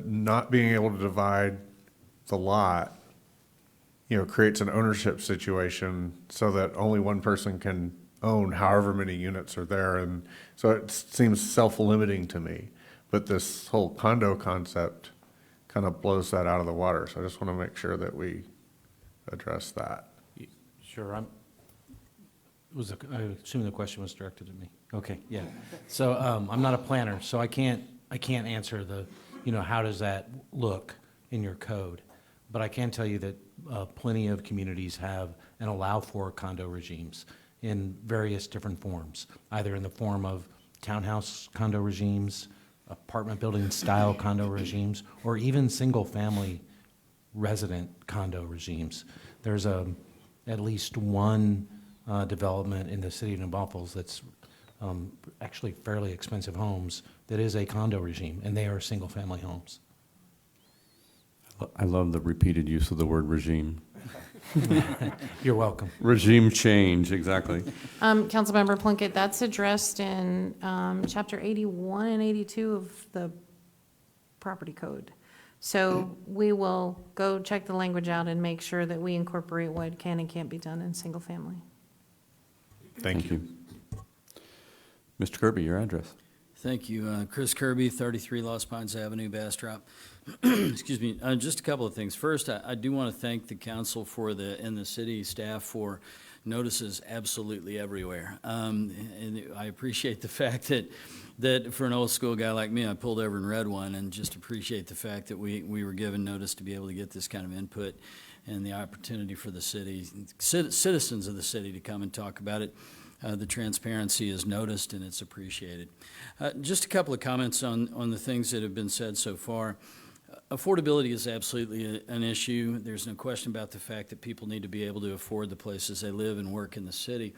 not being able to divide the lot, you know, creates an ownership situation so that only one person can own however many units are there. And so it seems self-limiting to me. But this whole condo concept kind of blows that out of the water. So I just want to make sure that we address that. Sure. I assume the question was directed at me. Okay, yeah. So I'm not a planner, so I can't answer the, you know, how does that look in your code? But I can tell you that plenty of communities have and allow for condo regimes in various different forms, either in the form of townhouse condo regimes, apartment building style condo regimes, or even single family resident condo regimes. There's at least one development in the city of New Braunfels that's actually fairly expensive homes that is a condo regime, and they are single-family homes. I love the repeated use of the word regime. You're welcome. Regime change, exactly. Councilmember Plunkett, that's addressed in Chapter 81 and 82 of the property code. So we will go check the language out and make sure that we incorporate what can and can't be done in single family. Thank you. Mr. Kirby, your address. Thank you. Chris Kirby, 33 Lost Pines Avenue, Bastrop. Excuse me. Just a couple of things. First, I do want to thank the council and the city staff for notices absolutely everywhere. And I appreciate the fact that for an old school guy like me, I pulled over and read one, and just appreciate the fact that we were given notice to be able to get this kind of input and the opportunity for the citizens of the city to come and talk about it. The transparency is noticed and it's appreciated. Just a couple of comments on the things that have been said so far. Affordability is absolutely an issue. There's no question about the fact that people need to be able to afford the places they live and work in the city.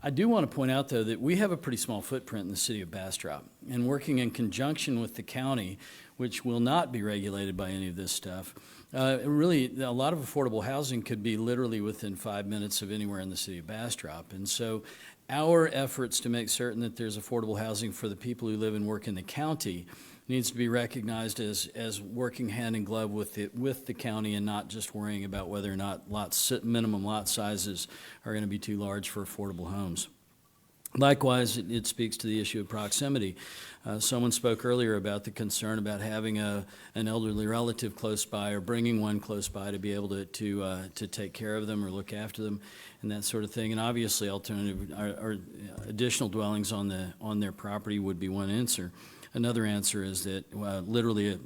I do want to point out, though, that we have a pretty small footprint in the city of Bastrop, and working in conjunction with the county, which will not be regulated by any of this stuff, really, a lot of affordable housing could be literally within 5 minutes of anywhere in the city of Bastrop. And so our efforts to make certain that there's affordable housing for the people who live and work in the county needs to be recognized as working hand in glove with the county, and not just worrying about whether or not minimum lot sizes are going to be too large for affordable homes. Likewise, it speaks to the issue of proximity. Someone spoke earlier about the concern about having an elderly relative close by, or bringing one close by to be able to take care of them or look after them, and that sort of thing. And obviously, alternative or additional dwellings on their property would be one answer. Another answer is that literally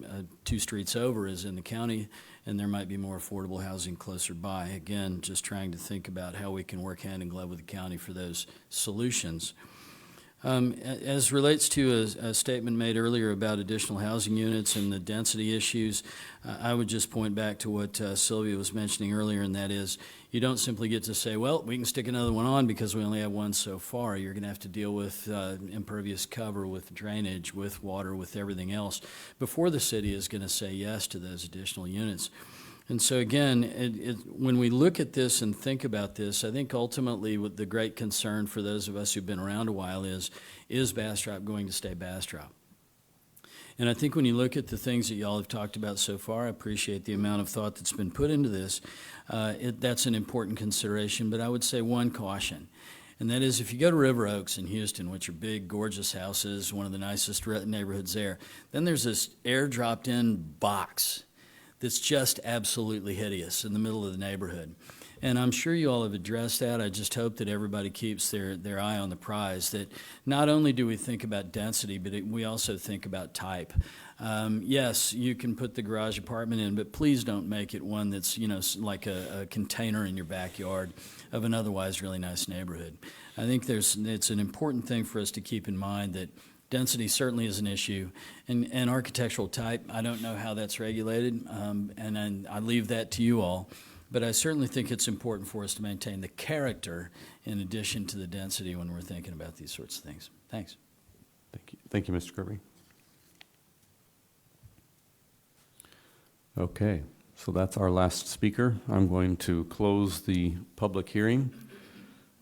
2 streets over is in the county, and there might be more affordable housing closer by. Again, just trying to think about how we can work hand in glove with the county for those solutions. As relates to a statement made earlier about additional housing units and the density issues, I would just point back to what Sylvia was mentioning earlier, and that is, you don't simply get to say, well, we can stick another one on because we only have one so far. You're going to have to deal with impervious cover, with drainage, with water, with everything else before the city is going to say yes to those additional units. And so again, when we look at this and think about this, I think ultimately what the great concern for those of us who've been around a while is Bastrop going to stay Bastrop? And I think when you look at the things that y'all have talked about so far, I appreciate the amount of thought that's been put into this. That's an important consideration, but I would say one caution. And that is, if you go to River Oaks in Houston, which are big, gorgeous houses, one of the nicest neighborhoods there, then there's this air-dropped-in box that's just absolutely hideous in the middle of the neighborhood. And I'm sure you all have addressed that. I just hope that everybody keeps their eye on the prize, that not only do we think about density, but we also think about type. Yes, you can put the garage apartment in, but please don't make it one that's, like a container in your backyard of an otherwise really nice neighborhood. I think it's an important thing for us to keep in mind that density certainly is an issue, and architectural type, I don't know how that's regulated, and I leave that to you all. But I certainly think it's important for us to maintain the character in addition to the density when we're thinking about these sorts of things. Thanks. Thank you. Thank you, Mr. Kirby. Okay, so that's our last speaker. I'm going to close the public hearing.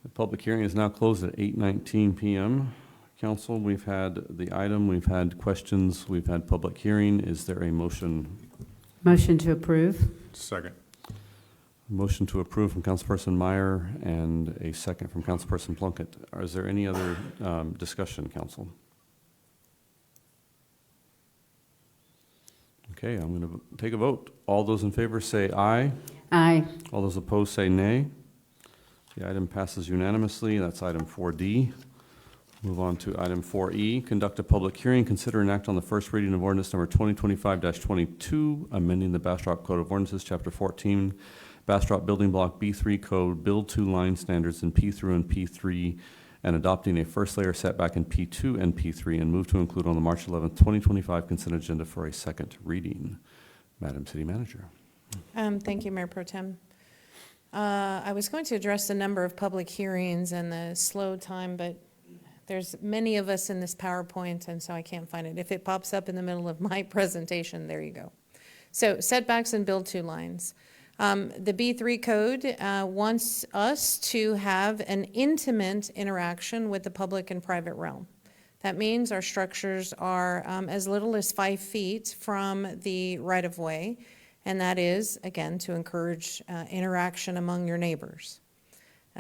The public hearing is now closed at 8:19 p.m. Council, we've had the item, we've had questions, we've had public hearing. Is there a motion? Motion to approve. Second. Motion to approve from Councilperson Meyer and a second from Councilperson Plunkett. Is there any other discussion, Council? Okay, I'm going to take a vote. All those in favor say aye. Aye. All those opposed say nay. The item passes unanimously. That's item 4D. Move on to item 4E, conduct a public hearing, consider and act on the first reading of ordinance number 2025-22, amending the Bastrop Code of Ordinances, Chapter 14, Bastrop Building Block B3 Code, Build 2 line standards in P through and P3, and adopting a first layer setback in P2 and P3, and move to include on the March 11th, 2025 consent agenda for a second reading. Madam City Manager. Thank you, Mayor Pro Tem. I was going to address the number of public hearings and the slow time, but there's many of us in this PowerPoint, and so I can't find it. If it pops up in the middle of my presentation, there you go. So setbacks and build to lines. The B3 code wants us to have an intimate interaction with the public and private realm. That means our structures are as little as 5 feet from the right-of-way, and that is, again, to encourage interaction among your neighbors.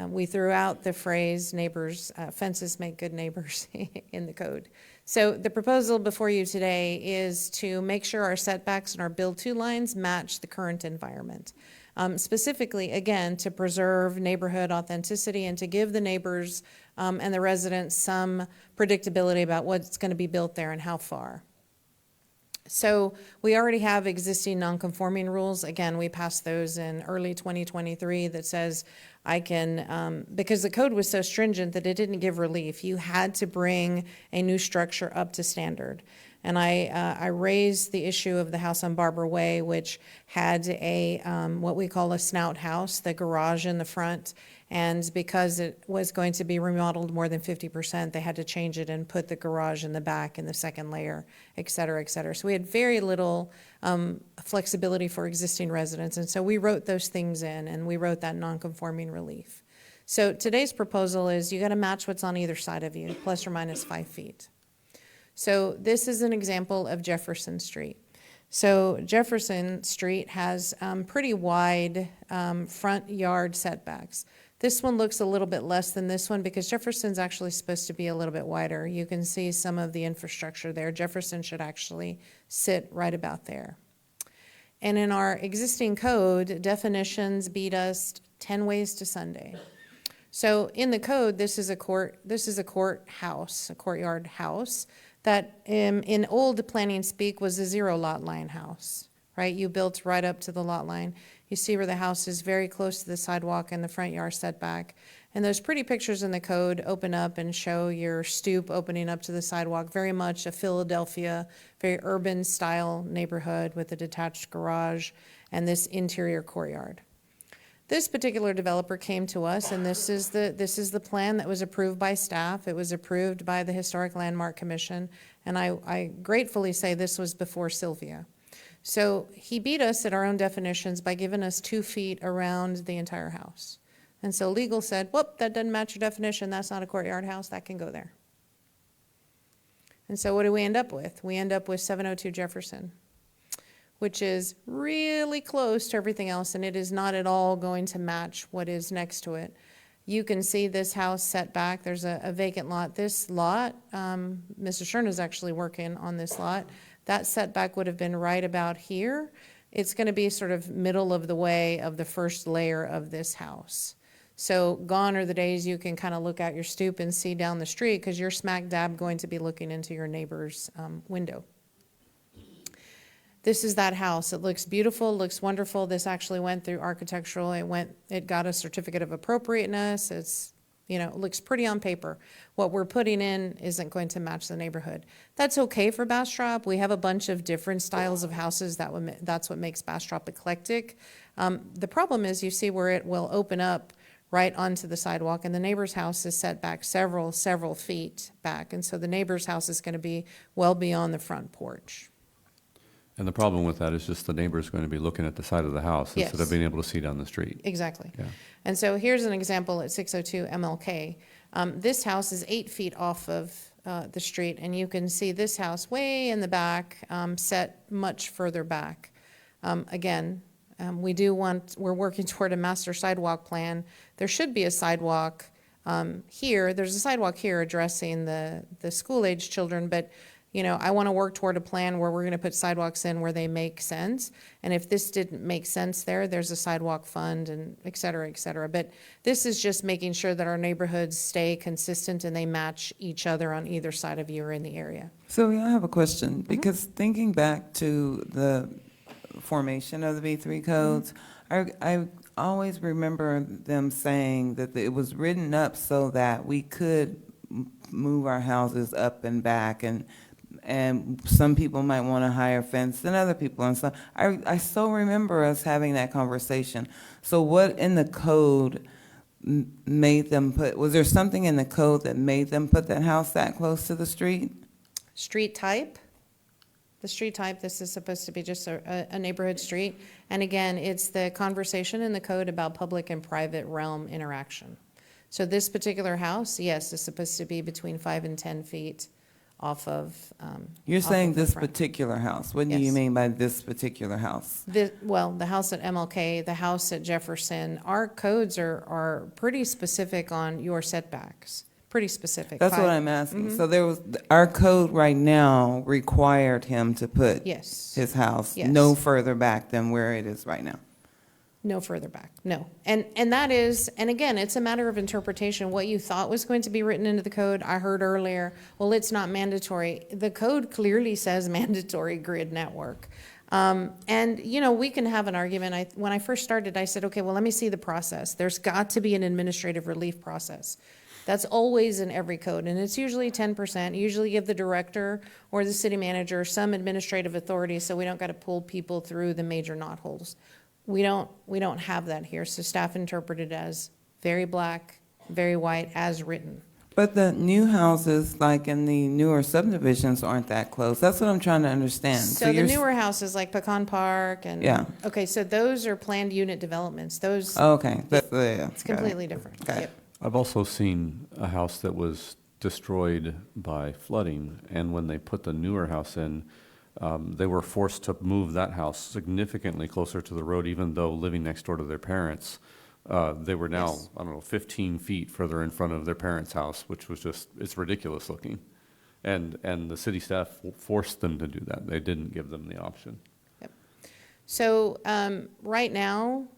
We threw out the phrase neighbors, fences make good neighbors in the code. So the proposal before you today is to make sure our setbacks and our build-to lines match the current environment. Specifically, again, to preserve neighborhood authenticity and to give the neighbors and the residents some predictability about what's going to be built there and how far. So we already have existing non-conforming rules. Again, we passed those in early 2023 that says I can, because the code was so stringent that it didn't give relief. You had to bring a new structure up to standard. And I raised the issue of the house on Barber Way, which had a what we call a snout house, the garage in the front. And because it was going to be remodeled more than 50%, they had to change it and put the garage in the back in the second layer, et cetera, et cetera. So we had very little flexibility for existing residents. And so we wrote those things in, and we wrote that non-conforming relief. So today's proposal is you got to match what's on either side of you, plus or minus 5 feet. So this is an example of Jefferson Street. So Jefferson Street has pretty wide front yard setbacks. This one looks a little bit less than this one because Jefferson's actually supposed to be a little bit wider. You can see some of the infrastructure there. Jefferson should actually sit right about there. And in our existing code, definitions beat us 10 ways to Sunday. So in the code, this is a courthouse, a courtyard house that in old planning speak was a 0 lot line house, right? You built right up to the lot line. You see where the house is very close to the sidewalk and the front yard setback. And those pretty pictures in the code open up and show your stoop opening up to the sidewalk, very much a Philadelphia, very urban style neighborhood with a detached garage and this interior courtyard. This particular developer came to us, and this is the plan that was approved by staff. It was approved by the Historic Landmark Commission, and I gratefully say this was before Sylvia. So he beat us at our own definitions by giving us 2 feet around the entire house. And so legal said, whoop, that doesn't match your definition. That's not a courtyard house. That can go there. And so what do we end up with? We end up with 702 Jefferson, which is really close to everything else, and it is not at all going to match what is next to it. You can see this house set back. There's a vacant lot. This lot, Mr. Stern is actually working on this lot. That setback would have been right about here. It's going to be sort of middle of the way of the first layer of this house. So gone are the days you can kind of look out your stoop and see down the street because you're smack dab going to be looking into your neighbor's window. This is that house. It looks beautiful, looks wonderful. This actually went through architectural. It got a certificate of appropriateness. It's, it looks pretty on paper. What we're putting in isn't going to match the neighborhood. That's okay for Bastrop. We have a bunch of different styles of houses. That's what makes Bastrop eclectic. The problem is you see where it will open up right onto the sidewalk, and the neighbor's house is set back several feet back. And so the neighbor's house is going to be well beyond the front porch. And the problem with that is just the neighbor's going to be looking at the side of the house instead of Yes. being able to see down the street. Exactly. Yeah. And so here's an example at 602 MLK. This house is 8 feet off of the street, and you can see this house way in the back, set much further back. Again, we're working toward a master sidewalk plan. There should be a sidewalk here. There's a sidewalk here addressing the school-age children, but I want to work toward a plan where we're going to put sidewalks in where they make sense. And if this didn't make sense there's a sidewalk fund and et cetera, et cetera. But this is just making sure that our neighborhoods stay consistent and they match each other on either side of you or in the area. Sylvia, I have a question, because thinking back to the formation of the B3 codes, I always remember them saying that it was written up so that we could move our houses up and back and And some people might want a higher fence than other people, and so I still remember us having that conversation. So what in the code made them put, was there something in the code that made them put that house that close to the street? Street type, the street type, this is supposed to be just a neighborhood street. And again, it's the conversation in the code about public and private realm interaction. So this particular house, yes, is supposed to be between 5 and 10 feet off of. You're off saying of the this front. particular house. What do you Yes. mean by this particular house? Well, the house at MLK, the house at Jefferson, our codes are pretty specific on your setbacks, pretty specific. That's what Five- I'm asking. Mhm. So there was, our code right now required him to put Yes. his house Yes. no further back than where it is right now. No further back, no. And that is, and again, it's a matter of interpretation. What you thought was going to be written into the code, I heard earlier, well, it's not mandatory. The code clearly says mandatory grid network. And, you know, we can have an argument. When I first started, I said, okay, well, let me see the process. There's got to be an administrative relief process. That's always in every code, and it's usually 10%. Usually give the director or the city manager some administrative authority so we don't got to pull people through the major knot holes. We don't have that here, so staff interpreted as very black, very white, as written. But the new houses, like in the newer subdivisions, aren't that close. That's what I'm trying to understand. So the you're newer houses like Pecan Park and. Yeah. Okay, so those are planned unit developments. Those. Okay, that's, yeah. It's completely different. Got it. Yep. I've also seen a house that was destroyed by flooding, and when they put the newer house in, they were forced to move that house significantly closer to the road, even though living next door to their parents. They were now, Yes. I don't know, 15 feet further in front of their parents' house, which was just, it's ridiculous looking. And the city staff forced them to do that. They didn't give them the option. So right now,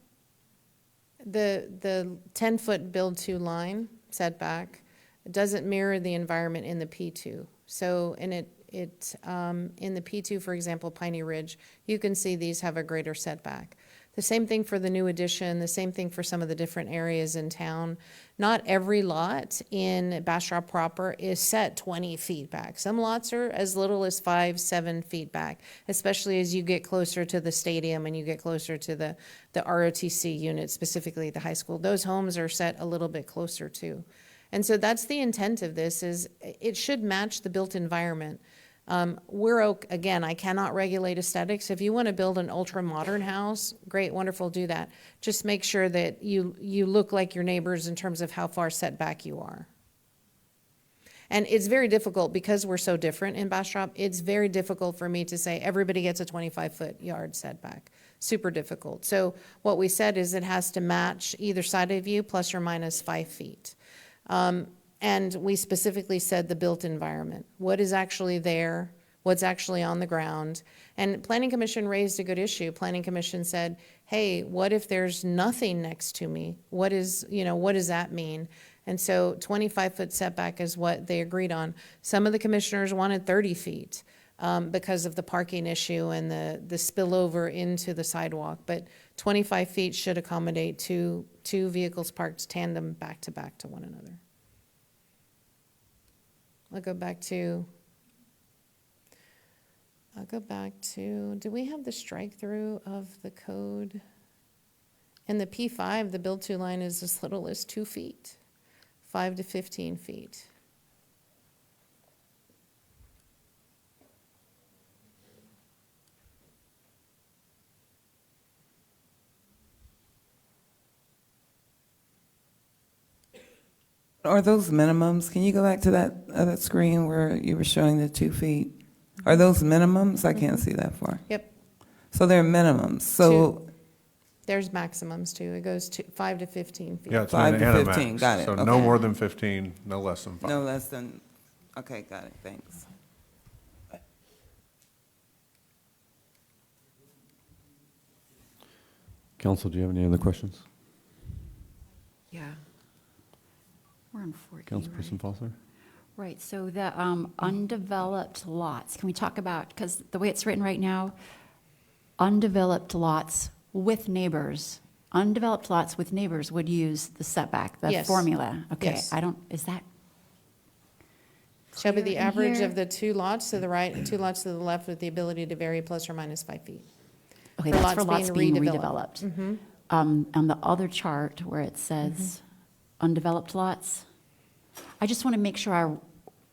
the 10-foot build-to line setback doesn't mirror the environment in the P2. So in in the P2, for example, Piney Ridge, you can see these have a greater setback. The same thing for the new addition, the same thing for some of the different areas in town. Not every lot in Bastrop proper is set 20 feet back. Some lots are as little as 5, 7 feet back, especially as you get closer to the stadium and you get closer to the ROTC unit, specifically the high school. Those homes are set a little bit closer too. And so that's the intent of this, is it should match the built environment. Again, I cannot regulate aesthetics. If you want to build an ultra-modern house, great, wonderful, do that. Just make sure that you look like your neighbors in terms of how far set back you are. And it's very difficult, because we're so different in Bastrop, it's very difficult for me to say everybody gets a 25-foot yard setback. Super difficult. So what we said is it has to match either side of you plus or minus 5 feet. And we specifically said the built environment. What is actually there? What's actually on the ground? And Planning Commission raised a good issue. Planning Commission said, hey, what if there's nothing next to me? What does that mean? And so 25-foot setback is what they agreed on. Some of the commissioners wanted 30 feet because of the parking issue and the spillover into the sidewalk. But 25 feet should accommodate two vehicles parked tandem back to one another. I'll go back to, do we have the strike through of the code? In the P5, the build-to line is as little as 2 feet, 5 to 15 feet. Are those minimums? Can you go back to that other screen where you were showing the 2 feet? Are those minimums? I can't see that far. Yep. So they're minimums. So There's maximums too. It goes to 5 to 15 feet. Yeah, it's 5 to and a 15, max. got it, So okay. no more than 15, no less than 5. no less than, okay, got it, thanks. Council, do you have any other questions? Yeah. We're on 14, Councilperson Foster? Right, so the undeveloped lots, can we talk about, because the way it's written right now, undeveloped lots with neighbors, would use the setback, the Yes. formula. Okay, Yes. is that, Shall be clear the in average here. of the 2 lots to the right and 2 lots to the left with the ability to vary plus or minus 5 feet. Okay, For that's for lots lots being being redeveloped. redeveloped. On the other chart where it says undeveloped lots, I just want to make sure our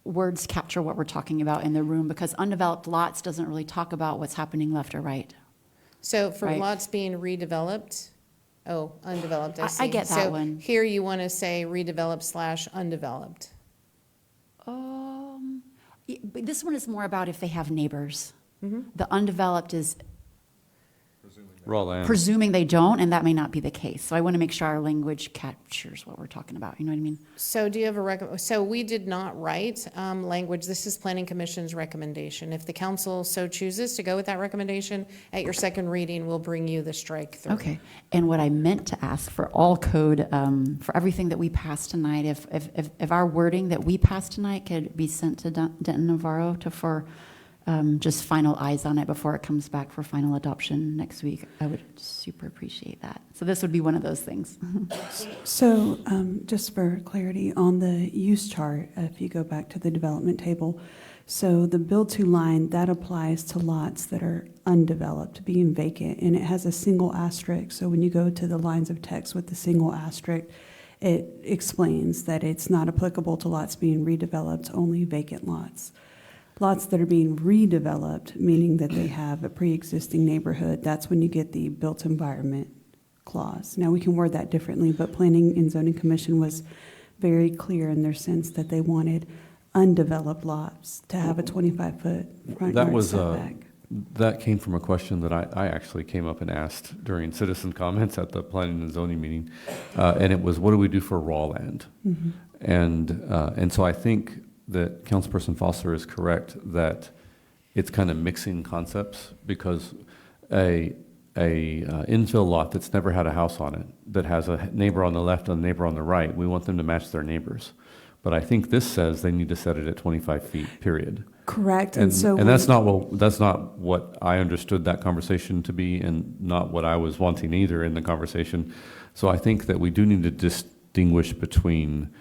words capture what we're talking about in the room, because undeveloped lots doesn't really talk about what's happening left or right. So for Right. lots being redeveloped, undeveloped, I see. I get that one. So here you want to say redeveloped / undeveloped. But this one is more about if they have neighbors. The undeveloped is Raw land. presuming they don't, and that may not be the case. So I want to make sure our language captures what we're talking about. You know what I mean? So do you have a so we did not write language. This is Planning Commission's recommendation. If the council so chooses to go with that recommendation, at your second reading, we'll bring you the strike through. Okay. And what I meant to ask for all code, for everything that we pass tonight, if our wording that we pass tonight could be sent to Denton Navarro for just final eyes on it before it comes back for final adoption next week, I would super appreciate that. So this would be one of those things. So just for clarity, on the use chart, if you go back to the development table, so the build to line, that applies to lots that are undeveloped, being vacant, and it has a single asterisk. So when you go to the lines of text with the single asterisk, it explains that it's not applicable to lots being redeveloped, only vacant lots. Lots that are being redeveloped, meaning that they have a pre-existing neighborhood, that's when you get the built environment clause. Now, we can word that differently, but Planning and Zoning Commission was very clear in their sense that they wanted undeveloped lots to have a 25-foot front That yard was, setback. that came from a question that I actually came up and asked during citizen comments at the planning and zoning meeting. And it was, what do we do for raw land? And so I think that Councilperson Foster is correct that it's kind of mixing concepts, because a infill lot that's never had a house on it, that has a neighbor on the left and a neighbor on the right, we want them to match their neighbors. But I think this says they need to set it at 25 feet, period. Correct. And so that's not what I understood that conversation to be, and not what I was wanting either in the conversation. So I think that we do need to distinguish between,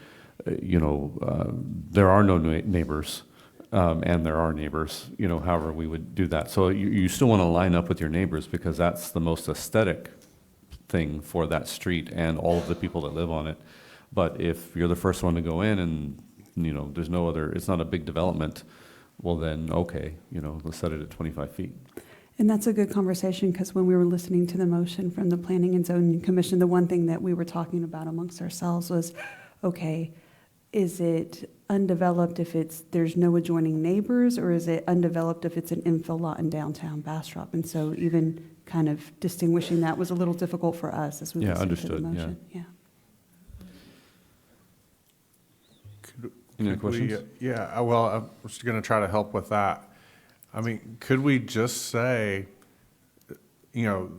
there are no neighbors, and there are neighbors, however we would do that. So you still want to line up with your neighbors, because that's the most aesthetic thing for that street and all of the people that live on it. But if you're the first one to go in and, there's no other, it's not a big development, well then, okay, let's set it at 25 feet. And that's a good conversation, because when we were listening to the motion from the Planning and Zoning Commission, the one thing that we were talking about amongst ourselves was, okay, is it undeveloped if there's no adjoining neighbors, or is it undeveloped if it's an infill lot in downtown Bastrop? And so even kind of distinguishing that was a little difficult for us as we listened to the motion. Yeah. Any questions? Well, I'm just going to try to help with that. I mean, could we just say, the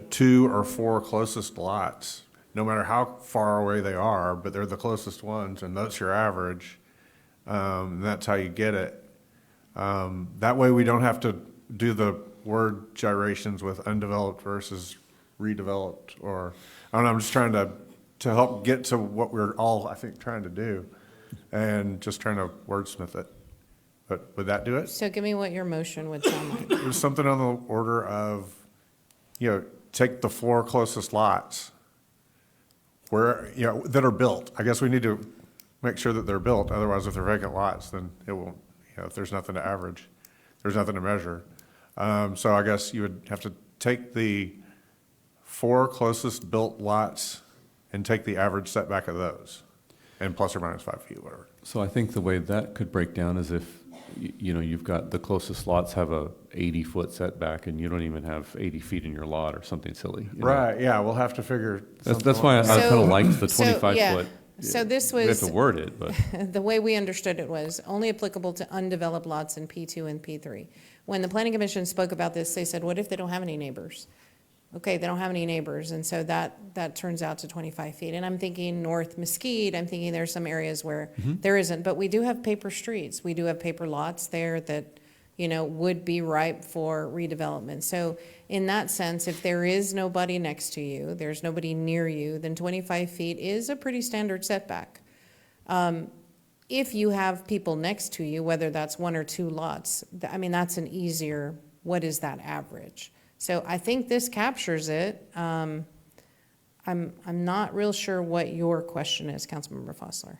2 or 4 closest lots, no matter how far away they are, but they're the closest ones, and that's your average, and that's how you get it. That way we don't have to do the word gyrations with undeveloped versus redeveloped, or, I don't know, I'm just trying to help get to what we're all, I think, trying to do, and just trying to wordsmith it. But would that do it? So give me what your motion would sound like. It was something on the order of, take the 4 closest lots where, that are built. I guess we need to make sure that they're built. Otherwise, if they're vacant lots, then it won't, if there's nothing to average, there's nothing to measure. So I guess you would have to take the 4 closest built lots and take the average setback of those, and plus or minus 5 feet, whatever. So I think the way that could break down is if, you've got the closest lots have a 80-foot setback, and you don't even have 80 feet in your lot, or something silly. Right, yeah, we'll have to figure. That's why I kind of liked the 25 yeah. foot. So this was. We have to word it, but. The way we understood it was only applicable to undeveloped lots in P2 and P3. When the Planning Commission spoke about this, they said, what if they don't have any neighbors? Okay, they don't have any neighbors, and so that turns out to 25 feet. And I'm thinking North Mesquite, I'm thinking there's some areas where there isn't, but we do have paper streets. We do have paper lots there that, would be ripe for redevelopment. So in that sense, if there is nobody next to you, there's nobody near you, then 25 feet is a pretty standard setback. if you have people next to you, whether that's one or two lots, I mean, that's an easier, what is that average? So I think this captures it. I'm not real sure what your question is, Councilmember Fossler.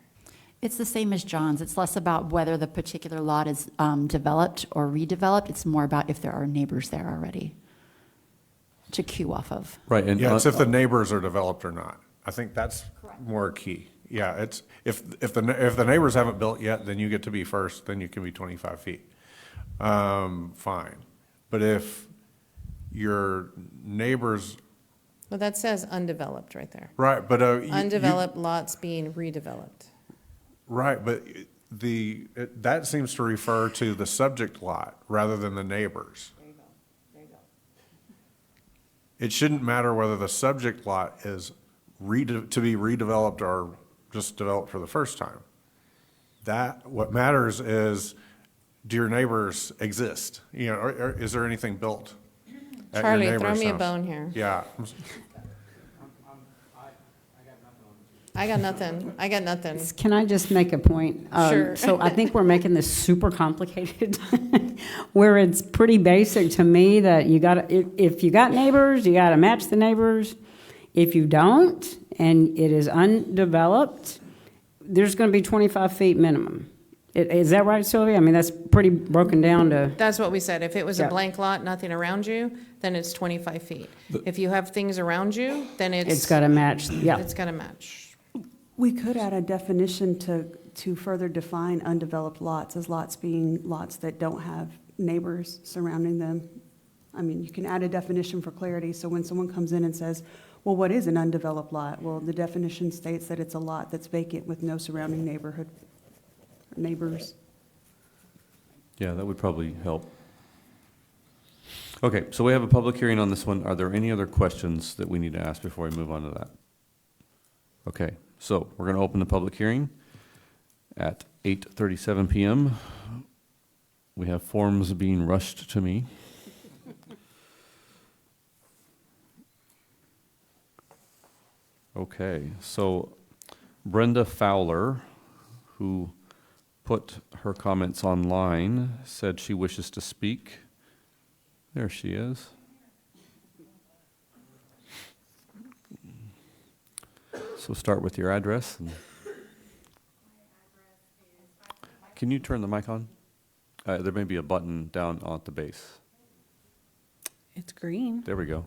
It's the same as John's. It's less about whether the particular lot is developed or redeveloped. It's more about if there are neighbors there already to cue off of. Right, and Yeah, it's if the neighbors are developed or not. I think that's more key. Yeah, it's, if the neighbors haven't built yet, then you get to be first, then you can be 25 feet. Fine. But if your neighbors, Well, that says undeveloped right there. right, but Undeveloped lots being redeveloped. right, but that seems to refer to the subject lot rather than the neighbors. It shouldn't matter whether the subject lot is to be redeveloped or just developed for the first time. What matters is, do your neighbors exist? You know, or is there anything built at your Charlie, neighbor's throw me a house? bone here. Yeah. I got nothing. I got nothing. Can I just make a point? Sure. So I think we're making this super complicated, where it's pretty basic to me that you got, if you got neighbors, you got to match the neighbors. If you don't, and it is undeveloped, there's going to be 25 feet minimum. Is that right, Sylvia? I mean, that's pretty broken down to. That's what we said. If it was Yeah. a blank lot, nothing around you, then it's 25 feet. If you have things around you, then It's got to match, yeah. It's got to match. We could add a definition to further define undeveloped lots as lots being lots that don't have neighbors surrounding them. I mean, you can add a definition for clarity, so when someone comes in and says, well, what is an undeveloped lot? Well, the definition states that it's a lot that's vacant with no surrounding neighbors. Yeah, that would probably help. Okay, so we have a public hearing on this one. Are there any other questions that we need to ask before we move on to that? Okay, so we're going to open the public hearing at 8:37 p.m. We have forms being rushed to me. Okay, so Brenda Fowler, who put her comments online, said she wishes to speak. There she is. So start with your address. Can you turn the mic on? There may be a button down at the base. It's green. There we go.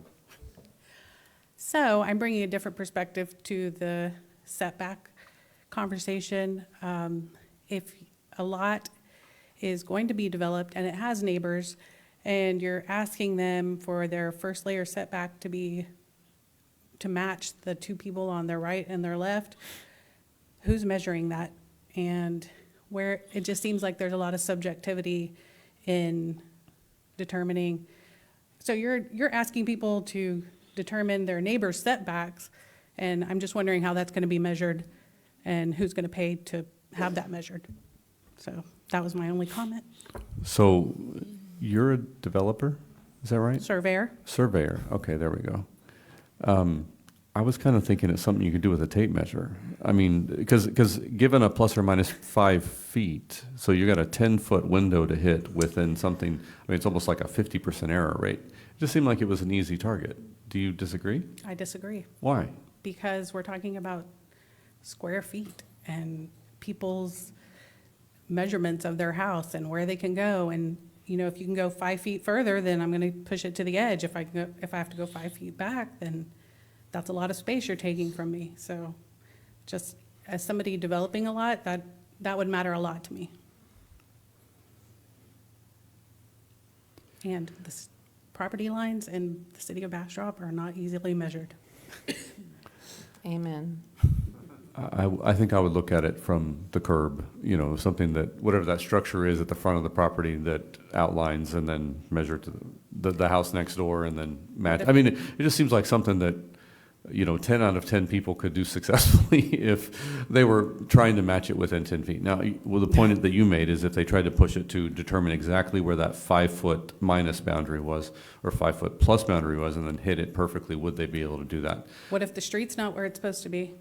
So I'm bringing a different perspective to the setback conversation. If a lot is going to be developed and it has neighbors, and you're asking them for their first layer setback to match the two people on their right and their left, who's measuring that? And where it just seems like there's a lot of subjectivity in determining. So you're asking people to determine their neighbors' setbacks, and I'm just wondering how that's going to be measured and who's going to pay to have that measured. So that was my only comment. So you're a developer, is that right? Surveyor. Surveyor, okay, there we go. I was kind of thinking it's something you could do with a tape measure. I mean, because given a plus or minus 5 feet, so you got a 10-foot window to hit within something, I mean, it's almost like a 50% error rate. It just seemed like it was an easy target. Do you disagree? I disagree. Why? Because we're talking about square feet and people's measurements of their house and where they can go. And, you know, if you can go 5 feet further, then I'm going to push it to the edge. If I have to go 5 feet back, then that's a lot of space you're taking from me. So just as somebody developing a lot, that would matter a lot to me. And the property lines in the city of Bastrop are not easily measured. Amen. I think I would look at it from the curb, you know, something that, whatever that structure is at the front of the property that outlines, and then measure to the house next door and then match. I mean, it just seems like something that, you know, 10 out of 10 people could do successfully if they were trying to match it within 10 feet. Now, well, the point that you made is if they tried to push it to determine exactly where that 5-foot minus boundary was, or 5-foot plus boundary was, and then hit it perfectly, would they be able to do that? What if the street's not where it's supposed to be?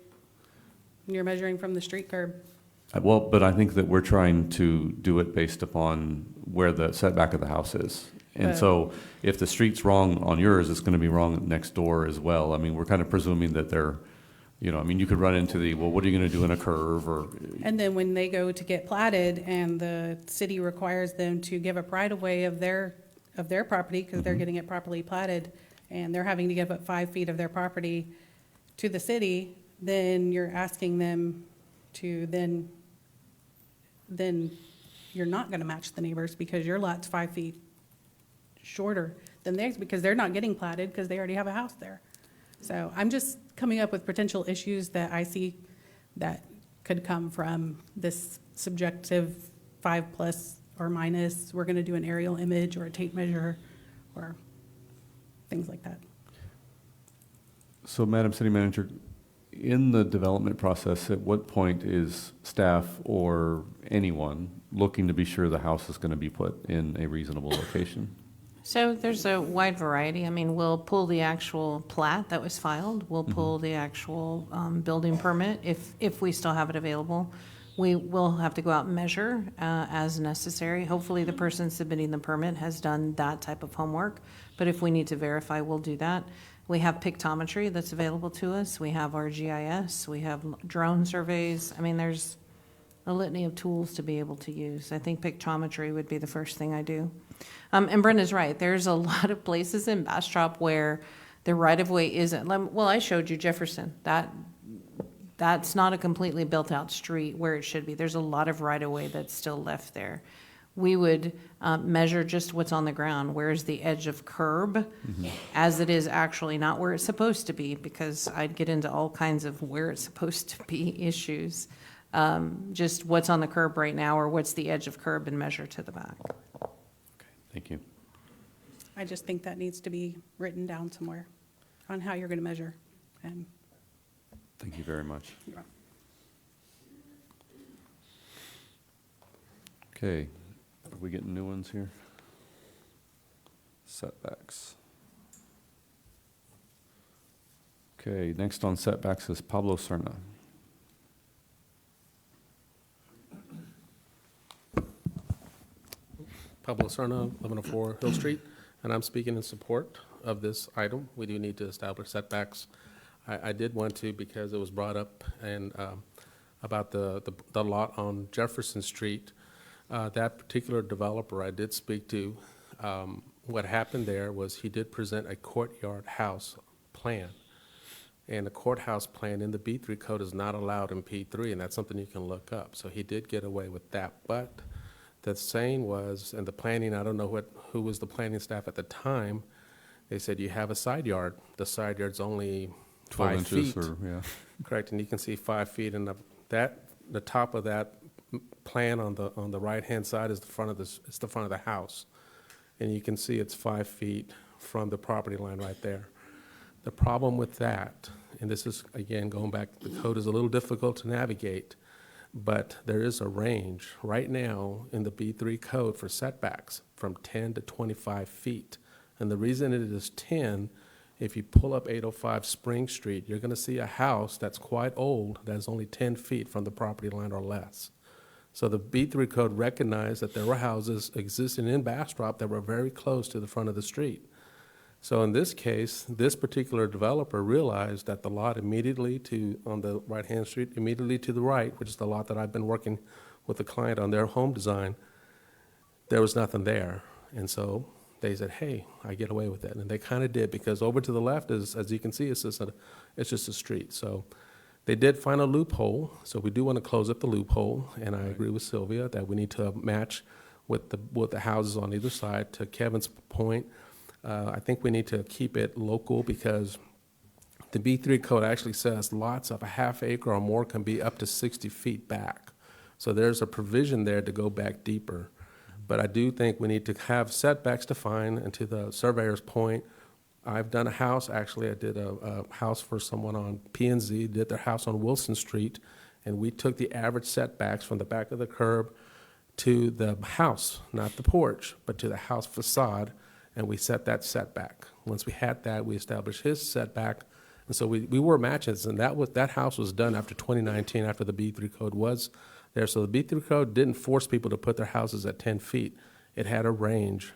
And you're measuring from the street curb? Well, but I think that we're trying to do it based upon where the setback of the house is. And so if the street's wrong on yours, it's going to be wrong next door as well. I mean, we're kind of presuming that they're, you know, I mean, you could run into the, well, what are you going to do in a curve or, And then when they go to get platted and the city requires them to give up right-of-way of their property, because they're getting it properly platted, and they're having to give up 5 feet of their property to the city, then you're asking them to then you're not gonna match the neighbors because your lot's 5 feet shorter than theirs, because they're not getting platted because they already have a house there. So I'm just coming up with potential issues that I see that could come from this subjective 5 plus or minus, we're gonna do an aerial image or a tape measure or things like that. so Madam City Manager, in the development process, at what point is staff or anyone looking to be sure the house is going to be put in a reasonable location? So there's a wide variety. I mean, we'll pull the actual plat that was filed. We'll pull the actual building permit if we still have it available. We will have to go out and measure as necessary. Hopefully, the person submitting the permit has done that type of homework. But if we need to verify, we'll do that. We have pictometry that's available to us. We have our GIS. We have drone surveys. I mean, there's a litany of tools to be able to use. I think pictometry would be the first thing I do. And Brenda's right. There's a lot of places in Bastrop where the right-of-way isn't. Well, I showed you Jefferson. That's not a completely built-out street where it should be. There's a lot of right-of-way that's still left there. We would measure just what's on the ground. Where's the edge of curb as it is actually not where it's supposed to be, because I'd get into all kinds of where it's supposed to be issues. Just what's on the curb right now or what's the edge of curb and measure to the back. Thank you. I just think that needs to be written down somewhere on how you're gonna measure. And Thank you very much. Okay, are we getting new ones here? Setbacks. Okay, next on setbacks is Pablo Serna. Pablo Serna, 1104 Hill Street, and I'm speaking in support of this item. We do need to establish setbacks. I did want to, because it was brought up and about the lot on Jefferson Street. That particular developer I did speak to, what happened there was he did present a courtyard house plan. And the courthouse plan in the B3 code is not allowed in P3, and that's something you can look up. So he did get away with that. But the saying was, and the planning, I don't know who was the planning staff at the time, they said you have a side yard. The side yard's only 12 5 inches feet. or, yeah. Correct, and you can see 5 feet, and the top of that plan on the right-hand side is the front of the house. And you can see it's 5 feet from the property line right there. The problem with that, and this is, again, going back, the code is a little difficult to navigate, but there is a range right now in the B3 code for setbacks from 10 to 25 feet. And the reason it is 10, if you pull up 805 Spring Street, you're going to see a house that's quite old that is only 10 feet from the property line or less. So the B3 code recognized that there were houses existing in Bastrop that were very close to the front of the street. So in this case, this particular developer realized that the lot immediately on the right-hand street, immediately to the right, which is the lot that I've been working with the client on their home design, there was nothing there. And so they said, hey, I get away with it. And they kind of did, because over to the left, as you can see, it's just a street. So they did find a loophole. So we do want to close up the loophole. And I agree with Sylvia that we need to match with the houses on either side. To Kevin's point, I think we need to keep it local, because the B3 code actually says lots of a half acre or more can be up to 60 feet back. So there's a provision there to go back deeper. But I do think we need to have setbacks defined, and to the surveyor's point, I've done a house, actually I did a house for someone on P&Z, did their house on Wilson Street, and we took the average setbacks from the back of the curb to the house, not the porch, but to the house facade, and we set that setback. Once we had that, we established his setback, and so we were matches, and that house was done after 2019, after the B3 code was there. So the B3 code didn't force people to put their houses at 10 feet. It had a range,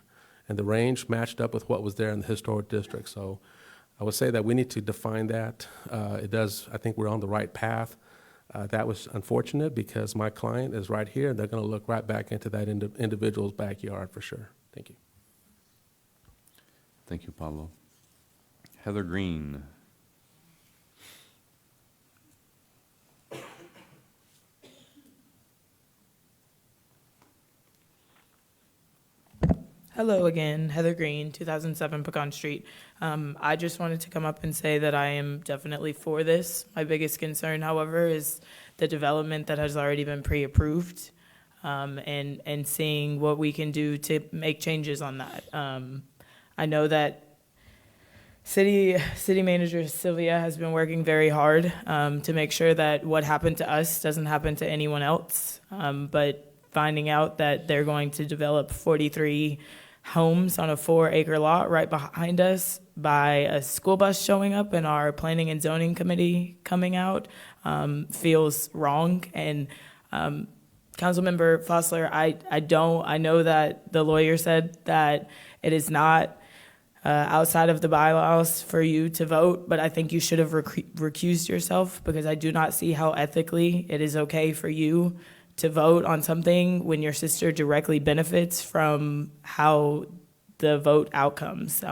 and the range matched up with what was there in the historic district. So I would say that we need to define that. I think we're on the right path. That was unfortunate because my client is right here, and they're going to look right back into that individual's backyard for sure. Thank you. Thank you, Pablo. Heather Green. Hello again, Heather Green, 2007 Pecan Street. I just wanted to come up and say that I am definitely for this. My biggest concern, however, is the development that has already been pre-approved, and seeing what we can do to make changes on that. I know that City Manager Sylvia has been working very hard to make sure that what happened to us doesn't happen to anyone else. But finding out that they're going to develop 43 homes on a 4-acre lot right behind us by a school bus showing up and our planning and zoning committee coming out feels wrong. And Councilmember Fossler, I know that the lawyer said that it is not outside of the bylaws for you to vote, but I think you should have recused yourself, because I do not see how ethically it is okay for you to vote on something when your sister directly benefits from how the vote outcomes.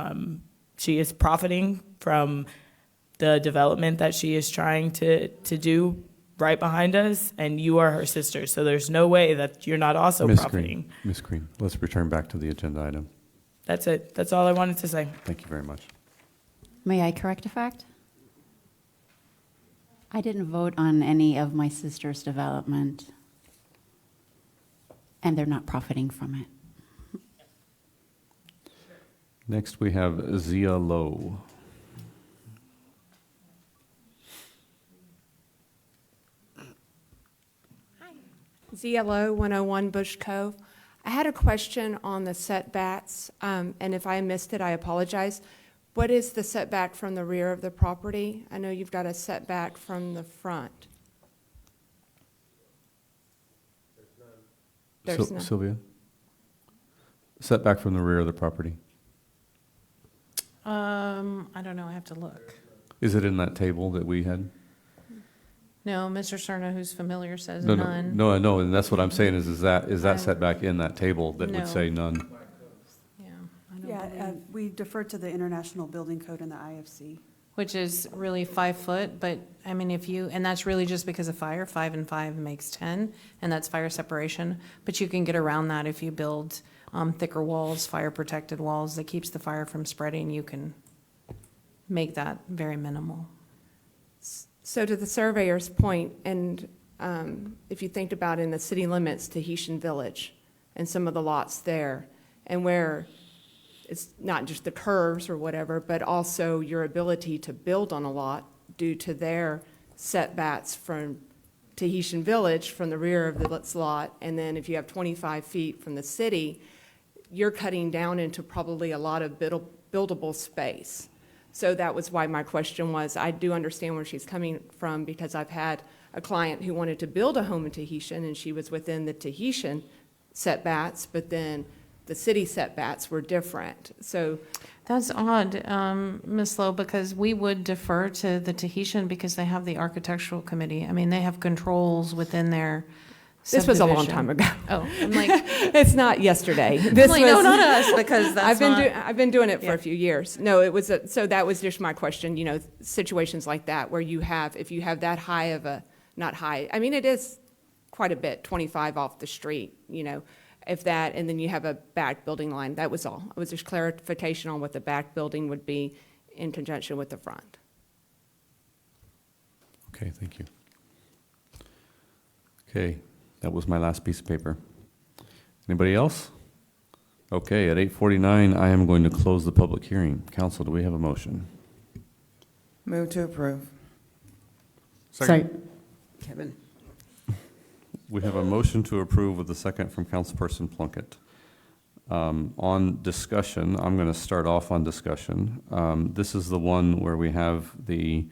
She is profiting from the development that she is trying to do right behind us, and you are her sister. So there's no way that you're not also profiting. Ms. Green, let's return back to the agenda item. That's it. That's all I wanted to say. Thank you very much. May I correct a fact? I didn't vote on any of my sister's development, and they're not profiting from it. Next, we have Zia Lowe. ZLO 101 Bush Cove. I had a question on the setbacks, and if I missed it, I apologize. What is the setback from the rear of the property? I know you've got a setback from the front. There's none. Sylvia? Setback from the rear of the property. I don't know, I have to look. Is it in that table that we had? No, Mr. Cerna, who's familiar, says No, none. no, no, and that's what I'm saying is that setback in that table that would say none? Yeah, we defer to the International Building Code and the IFC. Which is really 5 foot, but I mean, and that's really just because of fire, 5 and 5 makes 10, and that's fire separation. But you can get around that if you build thicker walls, fire protected walls that keeps the fire from spreading. You can make that very minimal. So to the surveyor's point, and if you think about in the city limits, Tahitian Village and some of the lots there, and where it's not just the curves or whatever, but also your ability to build on a lot due to their setbacks from Tahitian Village from the rear of the lot, and then if you have 25 feet from the city, you're cutting down into probably a lot of buildable space. So that was why my question was, I do understand where she's coming from, because I've had a client who wanted to build a home in Tahitian, and she was within the Tahitian setbacks, but then the city setbacks were different. So That's odd, Ms. Lowe, because we would defer to the Tahitian because they have the architectural committee. I mean, they have controls within their this was a long subdivision. time ago. Oh, I'm like, it's not yesterday. This was, no, not us, because that's I've been doing it for a few years. No, it was so that was just my question. You know, situations like that where you have, if you have that high of a, not high. I mean, it is quite a bit, 25 off the street. You know, if that, and then you have a back building line. That was all. It was just clarification on what the back building would be in conjunction with the front. Okay, thank you. Okay, that was my last piece of paper. Anybody else? Okay, at 8:49, I am going to close the public hearing. Council, do we have a motion? Move to approve. Second. Kevin. We have a motion to approve with a second from Councilperson Plunkett. On discussion, I'm going to start off on discussion. This is the one where we have the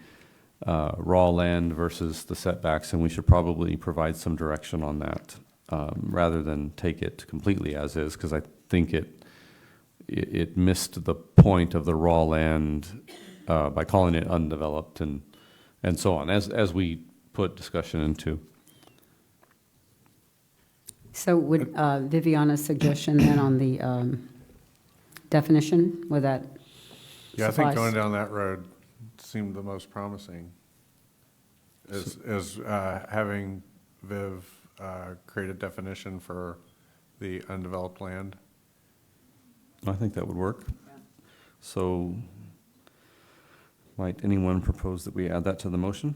raw land versus the setbacks, and we should probably provide some direction on that, rather than take it completely as is, because I think it missed the point of the raw land by calling it undeveloped and so on, as we put discussion into. So would Viviana's suggestion then on the definition, would that Yeah, I think suffice? going down that road seemed the most promising, is having Viv create a definition for the undeveloped land. I think that would work. So might anyone propose that we add that to the motion?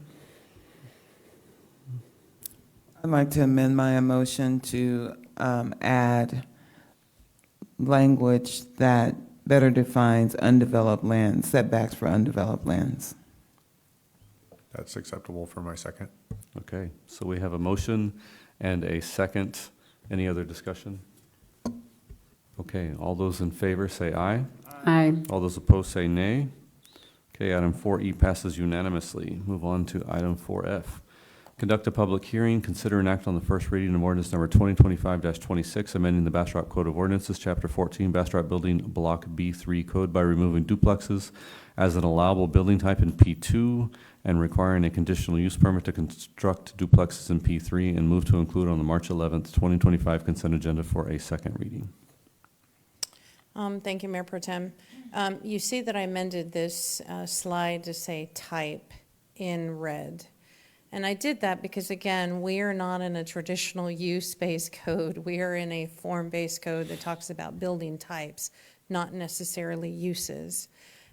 I'd like to amend my motion to add language that better defines undeveloped lands, setbacks for undeveloped lands. That's acceptable for my second. Okay, so we have a motion and a second. Any other discussion? Okay, all those in favor say aye. Aye. All those opposed say nay. Okay, item 4E passes unanimously. Move on to item 4F. Conduct a public hearing, consider and act on the first reading of ordinance number 2025-26, amending the Bastrop Code of Ordinances, Chapter 14, Bastrop Building Block B3 Code by removing duplexes as an allowable building type in P2 and requiring a conditional use permit to construct duplexes in P3, and move to include on the March 11th, 2025 consent agenda for a second reading. Thank you, Mayor Pro Tem. You see that I amended this slide to say type in red. And I did that because, again, we are not in a traditional use-based code. We are in a form-based code that talks about building types, not necessarily uses.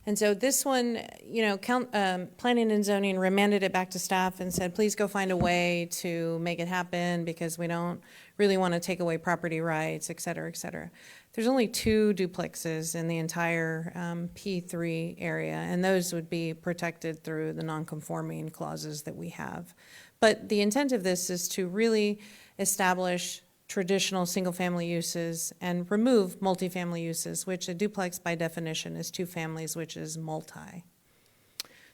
And so this one, you know, Planning and Zoning remanded it back to staff and said, please go find a way to make it happen because we don't really want to take away property rights, et cetera, et cetera. There's only 2 duplexes in the entire P3 area, and those would be protected through the non-conforming clauses that we have. But the intent of this is to really establish traditional single-family uses and remove multifamily uses, which a duplex by definition is 2 families, which is multi.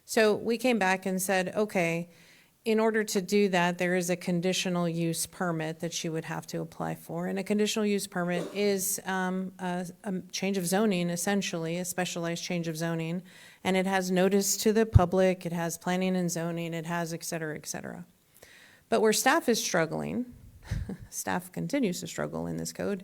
So we came back and said, okay, in order to do that, there is a conditional use permit that she would have to apply for. And a conditional use permit is a change of zoning, essentially, a specialized change of zoning. And it has notice to the public, it has planning and zoning, it has et cetera, et cetera. But where staff is struggling, staff continues to struggle in this code,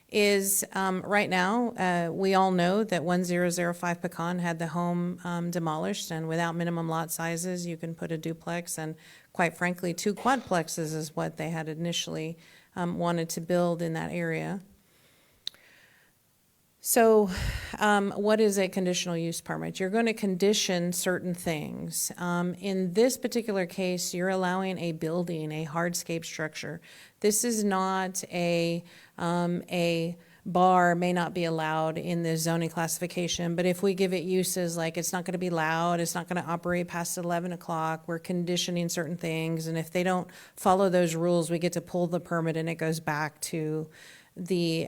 is right now, we all know that 1005 Pecan had the home demolished, and without minimum lot sizes, you can put a duplex, and quite frankly, 2 quadplexes is what they had initially wanted to build in that area. So what is a conditional use permit? You're going to condition certain things. In this particular case, you're allowing a building, a hardscape structure. This is not a bar may not be allowed in the zoning classification, but if we give it uses like it's not going to be loud, it's not going to operate past 11 o'clock, we're conditioning certain things, and if they don't follow those rules, we get to pull the permit and it goes back to the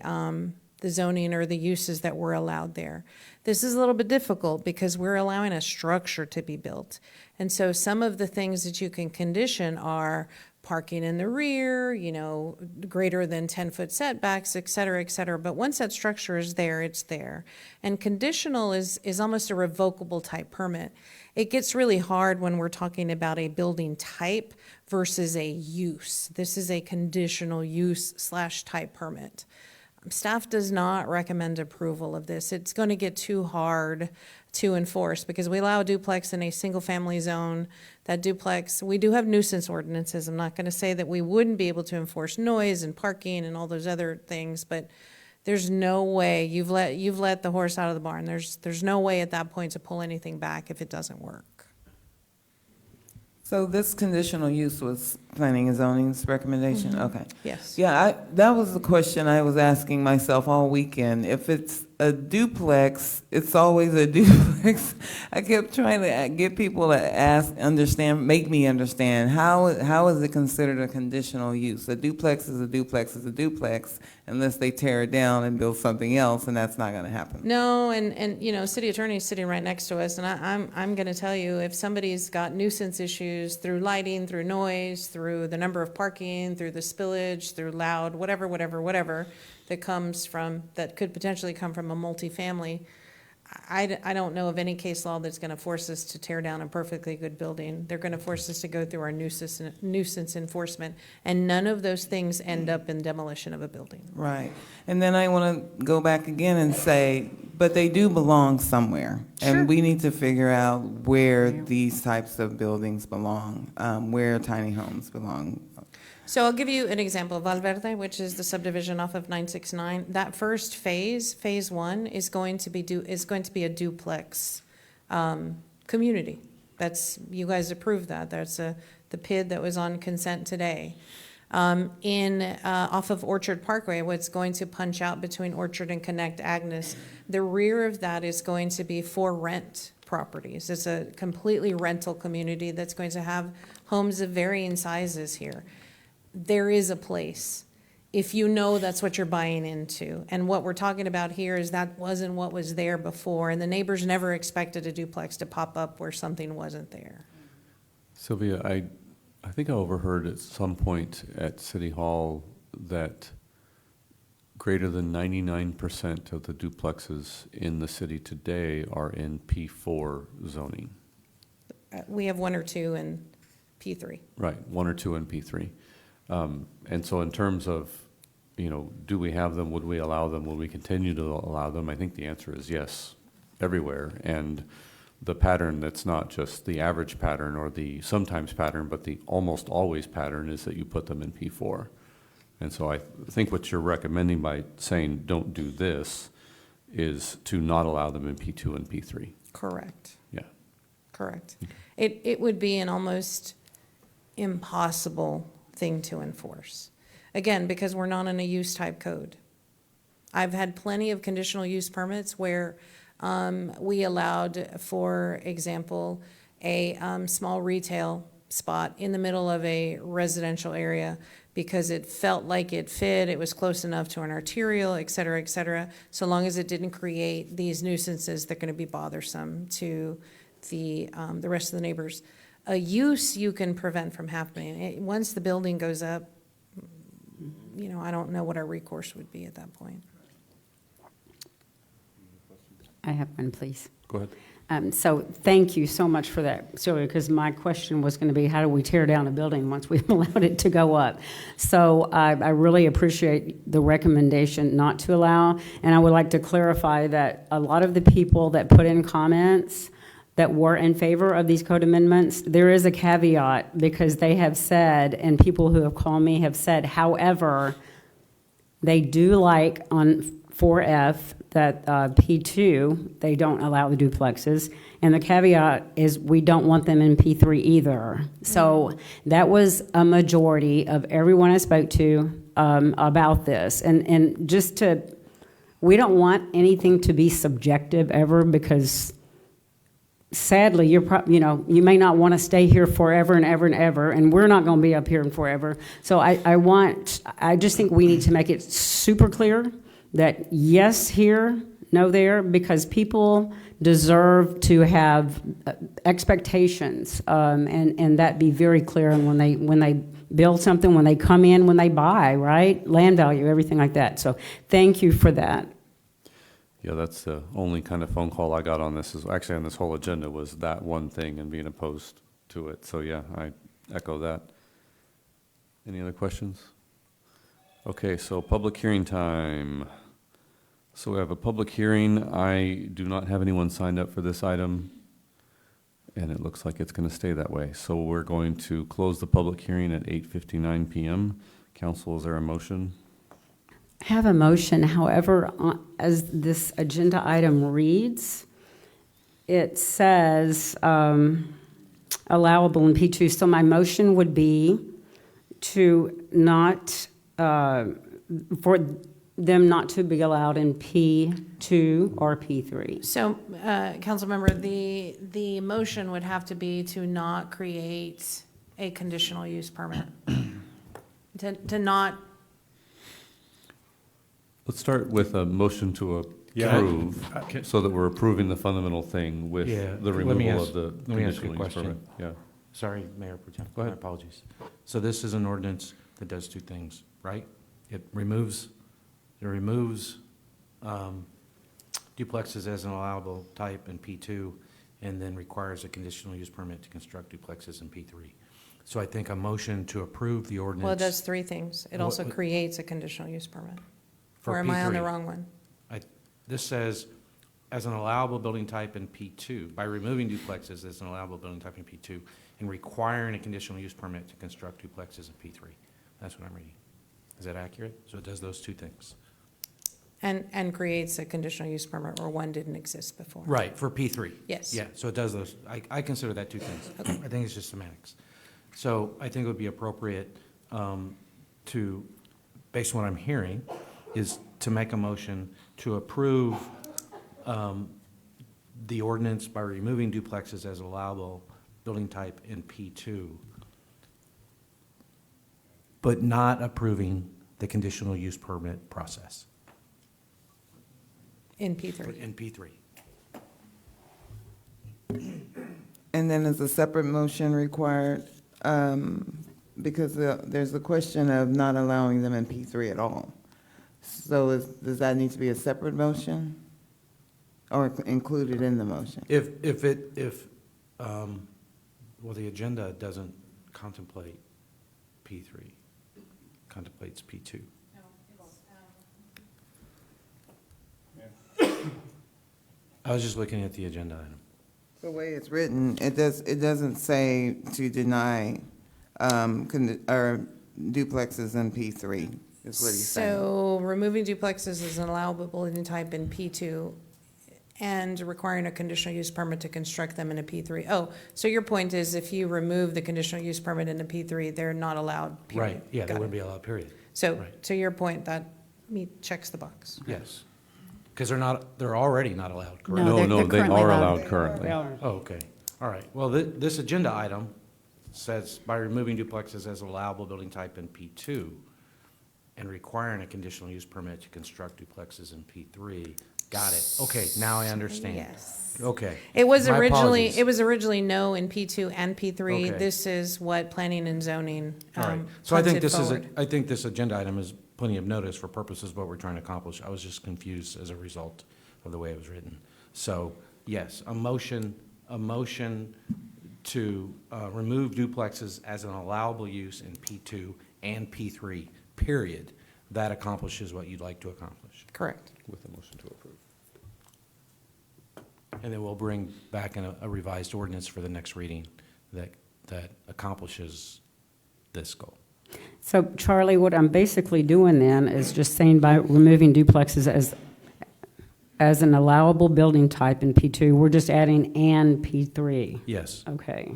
zoning or the uses that were allowed there. This is a little bit difficult because we're allowing a structure to be built. And so some of the things that you can condition are parking in the rear, you know, greater than 10-foot setbacks, et cetera, et cetera. But once that structure is there, it's there. And conditional is almost a revocable type permit. It gets really hard when we're talking about a building type versus a use. This is a conditional use / type permit. Staff does not recommend approval of this. It's going to get too hard to enforce because we allow a duplex in a single-family zone. That duplex, we do have nuisance ordinances. I'm not going to say that we wouldn't be able to enforce noise and parking and all those other things, but there's no way you've let the horse out of the barn. There's no way at that point to pull anything back if it doesn't work. So this conditional use was planning and zoning's recommendation? Okay. Yes. Yeah, that was the question I was asking myself all weekend. If it's a duplex, it's always a duplex. I kept trying to get people to make me understand, how is it considered a conditional use? A duplex is a duplex is a duplex, unless they tear it down and build something else, and that's not gonna happen. No, and you know, city attorney's sitting right next to us, and I'm gonna tell you, if somebody's got nuisance issues through lighting, through noise, through the number of parking, through the spillage, through loud, whatever, that could potentially come from a multifamily, I don't know of any case law that's gonna force us to tear down a perfectly good building. They're gonna force us to go through our nuisance enforcement, and none of those things end up in demolition of a building. Right. And then I want to go back again and say, but they do belong somewhere. Sure. And we need to figure out where these types of buildings belong, where tiny homes belong. So I'll give you an example. Valverde, which is the subdivision off of 969, that first phase 1, is going to be a duplex community. You guys approved that. That's the PID that was on consent today. Off of Orchard Parkway, what's going to punch out between Orchard and Connect Agnes, the rear of that is going to be for rent properties. It's a completely rental community that's going to have homes of varying sizes here. There is a place, if you know that's what you're buying into. And what we're talking about here is that wasn't what was there before, and the neighbors never expected a duplex to pop up where something wasn't there. Sylvia, I think I overheard at some point at City Hall that greater than 99% of the duplexes in the city today are in P4 zoning. We have 1 or 2 in P3. Right, 1 or 2 in P3. And so in terms of, do we have them, would we allow them, would we continue to allow them? I think the answer is yes, everywhere. And the pattern that's not just the average pattern or the sometimes pattern, but the almost always pattern is that you put them in P4. And so I think what you're recommending by saying don't do this is to not allow them in P2 and P3. Correct. Yeah. Correct. It would be an almost impossible thing to enforce. Again, because we're not in a use type code. I've had plenty of conditional use permits where we allowed, for example, a small retail spot in the middle of a residential area because it felt like it fit, it was close enough to an arterial, et cetera, so long as it didn't create these nuisances that are going to be bothersome to the rest of the neighbors. A use you can prevent from happening. Once the building goes up, I don't know what our recourse would be at that point. I have one, please. Go ahead. So thank you so much for that, Sylvia, because my question was going to be, how do we tear down a building once we've allowed it to go up? So I really appreciate the recommendation not to allow, and I would like to clarify that a lot of the people that put in comments that were in favor of these code amendments, there is a caveat because they have said, and people who have called me have said, however, they do like on 4F that P2, they don't allow the duplexes. And the caveat is we don't want them in P3 either. So that was a majority of everyone I spoke to about this. And we don't want anything to be subjective ever because sadly, you may not want to stay here forever and ever and ever, and we're not going to be up here forever. So I just think we need to make it super clear that yes here, no there, because people deserve to have expectations, and that be very clear. And when they build something, when they come in, when they buy, right, land value, everything like that. So thank you for that. Yeah, that's the only kind of phone call I got on this, is actually on this whole agenda, was that one thing and being opposed to it. So yeah, I echo that. Any other questions? Okay, so public hearing time. So we have a public hearing. I do not have anyone signed up for this item, and it looks like it's going to stay that way. So we're going to close the public hearing at 8:59 p.m. Council, is there a motion? I have a motion, however, as this agenda item reads, it says allowable in P2. So my motion would be to not, for them not to be allowed in P2 or P3. So, Councilmember, the motion would have to be to not create a conditional use permit. To not, Let's start with a motion to approve, so that we're approving the fundamental thing with Yeah, the let me removal ask- of the let me ask you conditional a use question. permit. Yeah. Sorry, Mayor Pro Tem. Go ahead. My apologies. So this is an ordinance that does two things, right? It removes duplexes as an allowable type in P2, and then requires a conditional use permit to construct duplexes in P3. So I think a motion to approve the ordinance. Well, it does three things. It also What- creates a conditional use permit. For Or am I on the P3. wrong one? This says, as an allowable building type in P2, by removing duplexes as an allowable building type in P2, and requiring a conditional use permit to construct duplexes in P3. That's what I'm reading. Is that accurate? So it does those two things. And creates a conditional use permit where one didn't exist before. Right, for P3. Yes. Yeah, so it does those. I consider that two things. I think it's just semantics. So I think it would be appropriate to, based on what I'm hearing, is to make a motion to approve the ordinance by removing duplexes as allowable building type in P2, but not approving the conditional use permit process In P3. in P3. And then is a separate motion required? Because there's a question of not allowing them in P3 at all. So does that need to be a separate motion? Or included in the motion? Well, the agenda doesn't contemplate P3, contemplates P2. I was just looking at the agenda item. The way it's written, it doesn't say to deny or duplexes in P3, is what he's saying. So removing duplexes is an allowable building type in P2 and requiring a conditional use permit to construct them in a P3. Oh, so your point is if you remove the conditional use permit in a P3, they're not allowed, period. Right, yeah, they Got wouldn't it. be allowed, period. So Right. to your point, that checks the box. Yes, because they're already not allowed, correct? No, they're they currently are allowed. allowed currently. Oh, okay, all right. Well, this agenda item says by removing duplexes as allowable building type in P2 and requiring a conditional use permit to construct duplexes in P3. Got it. Okay, now I understand. Yes. Okay. It was My originally, apologies. no in P2 and P3. Okay. This is what planning and zoning All right. So I think punted forward. I think this agenda item is plenty of notice for purposes of what we're trying to accomplish. I was just confused as a result of the way it was written. So, yes, a motion to remove duplexes as an allowable use in P2 and P3, period. That accomplishes what you'd like to accomplish. Correct. With a motion to approve. And then we'll bring back a revised ordinance for the next reading that accomplishes this goal. So Charlie, what I'm basically doing then is just saying by removing duplexes as an allowable building type in P2, we're just adding and P3. Yes. Okay.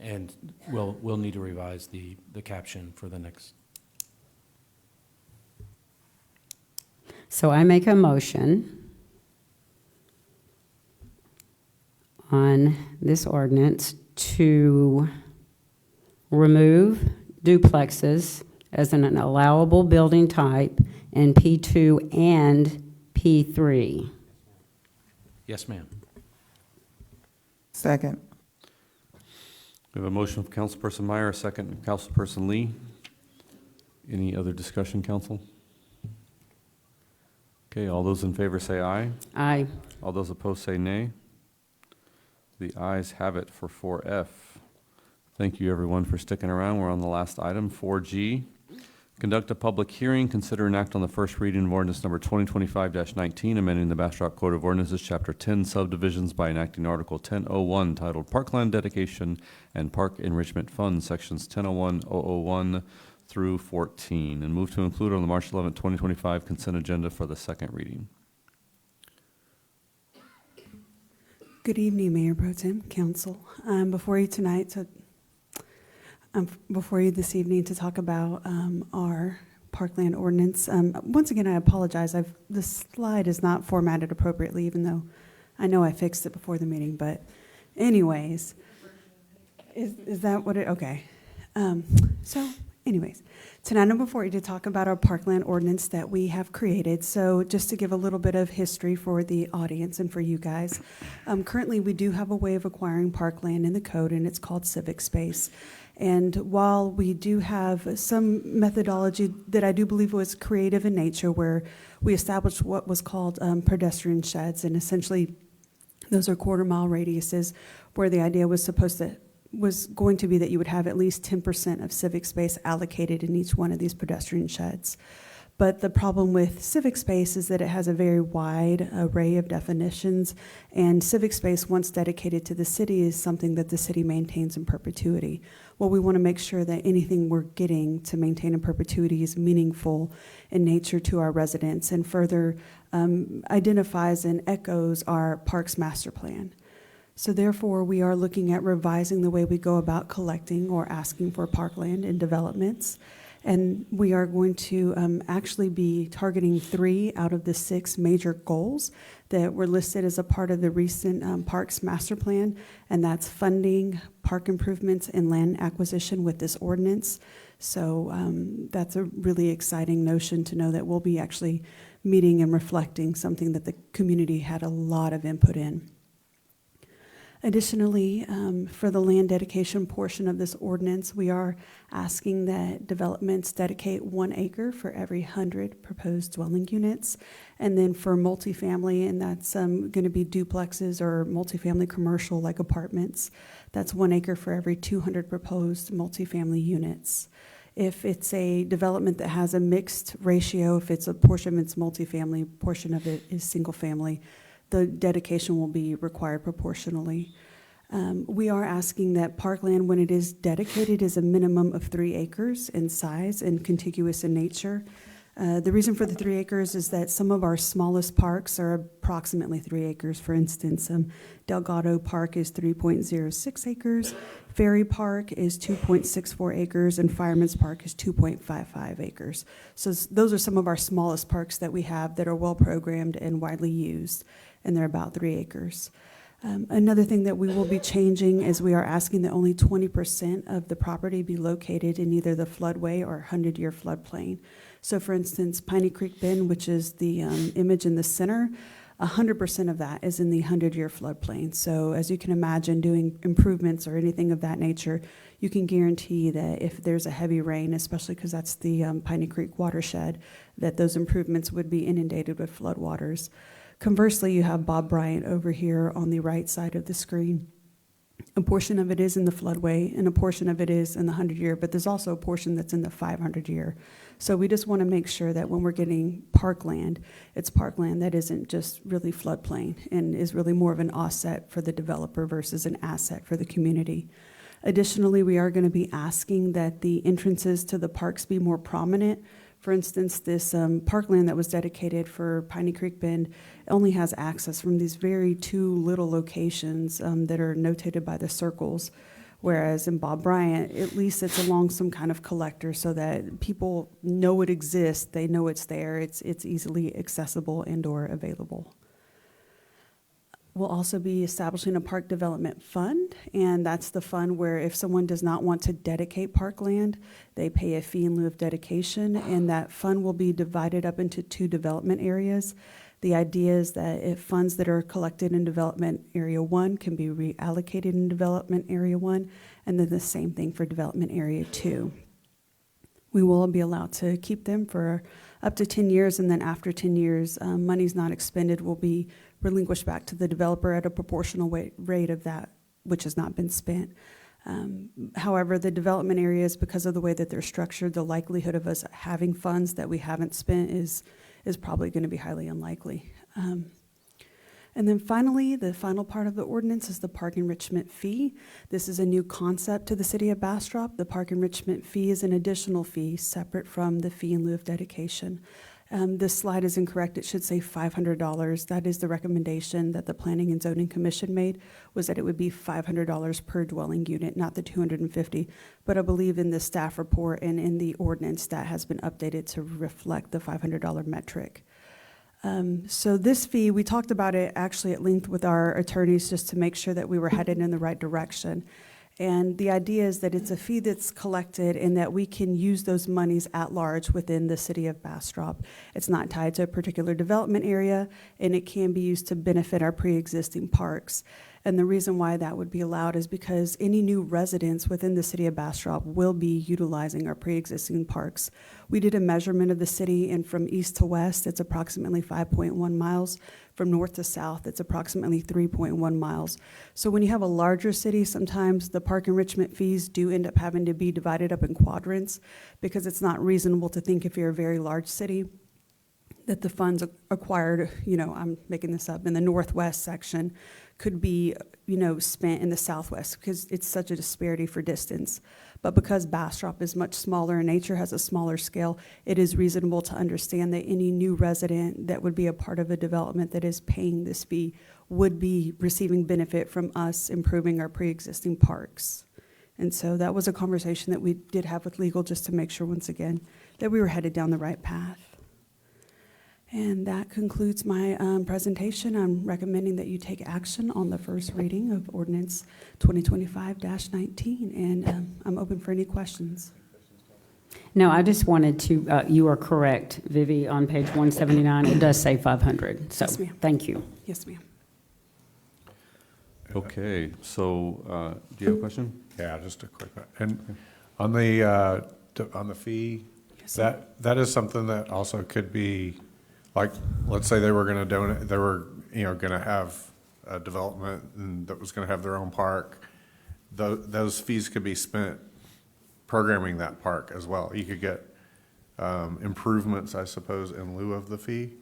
And we'll need to revise the caption for the next. So I make a motion on this ordinance to remove duplexes as an allowable building type in P2 and P3. Yes, ma'am. Second. We have a motion from Councilperson Meyer, a second from Councilperson Lee. Any other discussion, council? Okay, all those in favor say aye. Aye. All those opposed say nay. The ayes have it for 4F. Thank you, everyone, for sticking around. We're on the last item, 4G. Conduct a public hearing, consider and act on the first reading of ordinance number 2025-19, amending the Bastrop Code of Ordinances, Chapter 10, subdivisions by enacting Article 1001 titled Parkland Dedication and Park Enrichment Fund, Sections 1001-001 through 14, and move to include on the March 11, 2025 consent agenda for the second reading. Good evening, Mayor Pro Tem, Council. I'm before you tonight to, I'm before you this evening to talk about our parkland ordinance. Once again, I apologize. The slide is not formatted appropriately, even though I know I fixed it before the meeting. But anyways, is that what it? Okay. So anyways, tonight I'm before you to talk about our parkland ordinance that we have created. So just to give a little bit of history for the audience and for you guys, currently we do have a way of acquiring parkland in the code, and it's called civic space. And while we do have some methodology that I do believe was creative in nature, where we established what was called pedestrian sheds, and essentially those are quarter-mile radiuses, where the idea was going to be that you would have at least 10% of civic space allocated in each one of these pedestrian sheds. But the problem with civic space is that it has a very wide array of definitions, and civic space, once dedicated to the city, is something that the city maintains in perpetuity. Well, we want to make sure that anything we're getting to maintain in perpetuity is meaningful in nature to our residents, and further identifies and echoes our Parks Master Plan. So therefore, we are looking at revising the way we go about collecting or asking for parkland in developments. And we are going to actually be targeting 3 out of the 6 major goals that were listed as a part of the recent Parks Master Plan, and that's funding, park improvements, and land acquisition with this ordinance. So that's a really exciting notion to know that we'll be actually meeting and reflecting something that the community had a lot of input in. Additionally, for the land dedication portion of this ordinance, we are asking that developments dedicate 1 acre for every 100 proposed dwelling units. And then for multifamily, and that's going to be duplexes or multifamily commercial like apartments, that's 1 acre for every 200 proposed multifamily units. If it's a development that has a mixed ratio, if it's a portion of it's multifamily, portion of it is single family, the dedication will be required proportionally. We are asking that parkland, when it is dedicated, is a minimum of 3 acres in size and contiguous in nature. The reason for the 3 acres is that some of our smallest parks are approximately 3 acres. For instance, Delgado Park is 3.06 acres, Ferry Park is 2.64 acres, and Fireman's Park is 2.55 acres. So those are some of our smallest parks that we have that are well programmed and widely used, and they're about 3 acres. Another thing that we will be changing is we are asking that only 20% of the property be located in either the floodway or 100-year floodplain. So for instance, Piney Creek Bend, which is the image in the center, 100% of that is in the 100-year floodplain. So as you can imagine, doing improvements or anything of that nature, you can guarantee that if there's a heavy rain, especially because that's the Piney Creek watershed, that those improvements would be inundated with floodwaters. Conversely, you have Bob Bryant over here on the right side of the screen. A portion of it is in the floodway, and a portion of it is in the 100-year, but there's also a portion that's in the 500-year. So we just want to make sure that when we're getting parkland, it's parkland that isn't just really floodplain and is really more of an offset for the developer versus an asset for the community. Additionally, we are going to be asking that the entrances to the parks be more prominent. For instance, this parkland that was dedicated for Piney Creek Bend only has access from these very 2 little locations that are notated by the circles, whereas in Bob Bryant, at least it's along some kind of collector so that people know it exists, they know it's there, it's easily accessible and or available. We'll also be establishing a park development fund, and that's the fund where if someone does not want to dedicate parkland, they pay a fee in lieu of dedication, and that fund will be divided up into 2 development areas. The idea is that if funds that are collected in development area 1 can be reallocated in development area 1, and then the same thing for development area 2. We will be allowed to keep them for up to 10 years, and then after 10 years, monies not expended will be relinquished back to the developer at a proportional rate of that which has not been spent. However, the development areas, because of the way that they're structured, the likelihood of us having funds that we haven't spent is probably going to be highly unlikely. And then finally, the final part of the ordinance is the park enrichment fee. This is a new concept to the City of Bastrop. The park enrichment fee is an additional fee separate from the fee in lieu of dedication. This slide is incorrect. It should say $500. That is the recommendation that the Planning and Zoning Commission made, was that it would be $500 per dwelling unit, not the $250. But I believe in the staff report and in the ordinance that has been updated to reflect the $500 metric. So this fee, we talked about it actually at length with our attorneys just to make sure that we were headed in the right direction. And the idea is that it's a fee that's collected and that we can use those monies at large within the city of Bastrop. It's not tied to a particular development area, and it can be used to benefit our pre-existing parks. And the reason why that would be allowed is because any new residents within the city of Bastrop will be utilizing our pre-existing parks. We did a measurement of the city, and from east to west, it's approximately 5.1 miles. From north to south, it's approximately 3.1 miles. So when you have a larger city, sometimes the park enrichment fees do end up having to be divided up in quadrants, because it's not reasonable to think if you're a very large city that the funds acquired, I'm making this up, in the northwest section could be, spent in the southwest, because it's such a disparity for distance. But because Bastrop is much smaller in nature, has a smaller scale, it is reasonable to understand that any new resident that would be a part of a development that is paying this fee would be receiving benefit from us improving our pre-existing parks. And so that was a conversation that we did have with legal, just to make sure, once again, that we were headed down the right path. And that concludes my presentation. I'm recommending that you take action on the first reading of ordinance 2025-19, and I'm open for any questions. No, I just wanted to, you are correct, Vivi, on page 179, it does say 500, so Yes, ma'am. thank you. Yes, ma'am. Okay, so, do you have a question? Yeah, just a quick, and on the fee, that is something that also could be, like, let's say they were gonna donate, they were, gonna have a development and that was gonna have their own park. Those fees could be spent programming that park as well. You could get, improvements, I suppose, in lieu of the fee.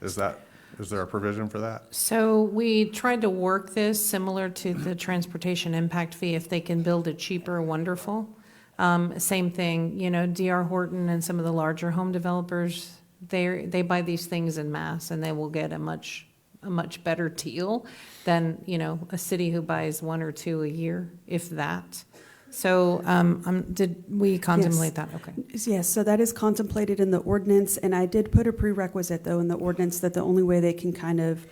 Is there a provision for that? So we tried to work this similar to the transportation impact fee. If they can build it cheaper, wonderful. Same thing, D.R. Horton and some of the larger home developers, they buy these things in mass, and they will get a much better deal than, a city who buys one or two a year, if that. So, did we contemplate that? Okay. Yes, so that is contemplated in the ordinance, and I did put a prerequisite, though, in the ordinance that the only way they can kind of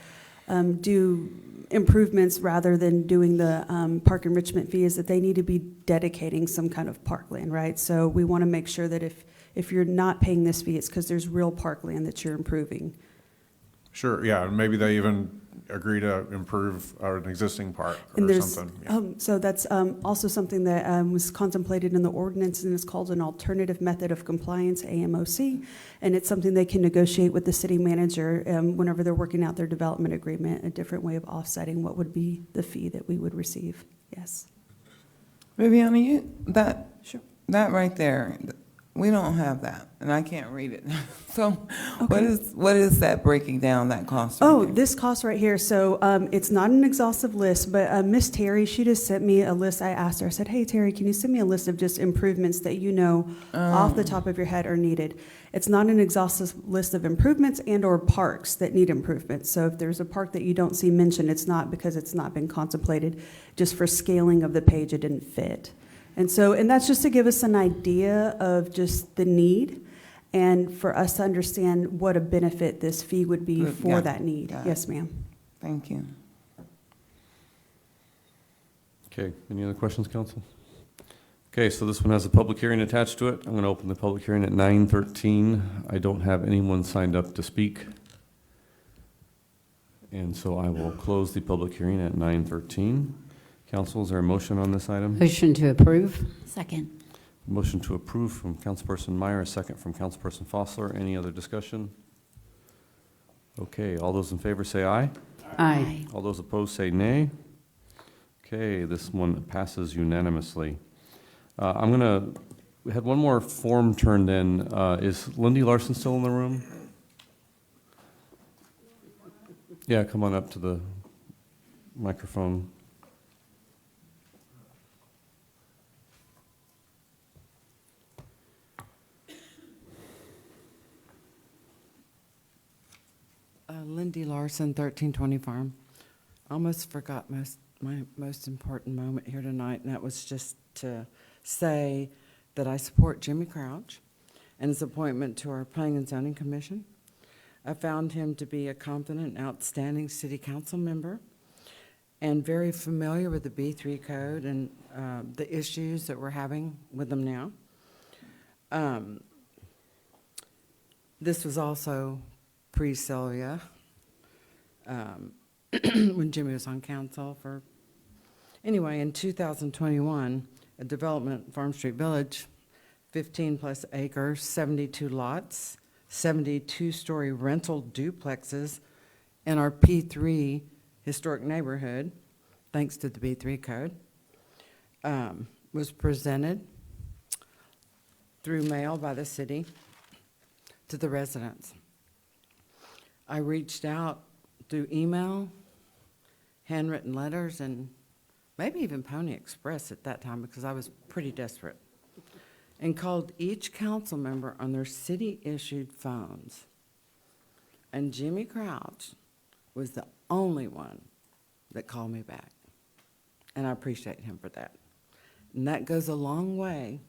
do improvements rather than doing the park enrichment fee is that they need to be dedicating some kind of parkland, right? So we want to make sure that if you're not paying this fee, it's because there's real parkland that you're improving. Sure, yeah, and maybe they even agree to improve an existing park And or there's, something. Yeah. so that's also something that was contemplated in the ordinance, and it's called an alternative method of compliance, AMOC, and it's something they can negotiate with the city manager whenever they're working out their development agreement, a different way of offsetting what would be the fee that we would receive. Yes. Viviana, Sure. that right there, we don't have that, and I can't read it. So Okay. what is that breaking down, that cost? right Oh, there? this cost right here. So it's not an exhaustive list, but Miss Terry, she just sent me a list. I asked her, I said, hey, Terry, can you send me a list of just improvements that off the top of your head are needed? It's not an exhaustive list of improvements and or parks that need improvements. So if there's a park that you don't see mentioned, it's not because it's not been contemplated. Just for scaling of the page, it didn't fit. And that's just to give us an idea of just the need and for us to understand what a benefit this fee would be Good, for yeah, that need. got it. Yes, ma'am. Thank you. Okay, any other questions, council? Okay, so this one has a public hearing attached to it. I'm going to open the public hearing at 9:13. I don't have anyone signed up to speak. And so I will close the public hearing at 9:13. Council, is there a motion on this item? Motion to approve? Second. Motion to approve from Councilperson Meyer, a second from Councilperson Fossler. Any other discussion? Okay, all those in favor say aye. Aye. All those opposed say nay. Okay, this one passes unanimously. We had one more form turned in. Is Lindy Larson still in the room? Yeah, come on up to the microphone. Lindy Larson, 1320 Farm. Almost forgot my most important moment here tonight, and that was just to say that I support Jimmy Crouch and his appointment to our Planning and Zoning Commission. I found him to be a competent and outstanding city council member and very familiar with the B3 code and the issues that we're having with them now. This was also pre-Sylvia, when Jimmy was on council for, anyway, in 2021, a development, Farm Street Village, 15 plus acres, 72 lots, 72-story rental duplexes in our P3 historic neighborhood, thanks to the B3 code, was presented through mail by the city to the residents. I reached out through email, handwritten letters, and maybe even Pony Express at that time because I was pretty desperate, and called each council member on their city-issued phones. And Jimmy Crouch was the only one that called me back. And I appreciate him for that. And that goes a long way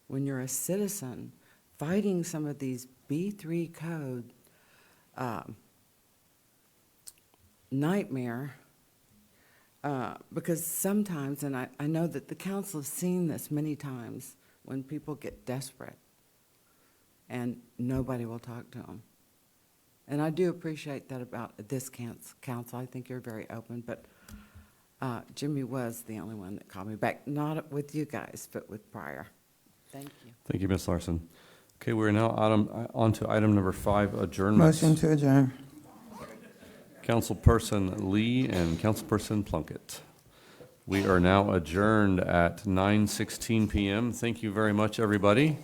when you're a citizen fighting some of these B3 code nightmare, because sometimes, and I know that the council has seen this many times, when people get desperate and nobody will talk to them. And I do appreciate that about this council. I think you're very open, but Jimmy was the only one that called me back, not with you guys, but with Pryor. Thank you. Thank you, Ms. Larson. Okay, we're now on to item number 5, adjournments. Motion to adjourn. Councilperson Lee and Councilperson Plunkett. We are now adjourned at 9:16 p.m. Thank you very much, everybody.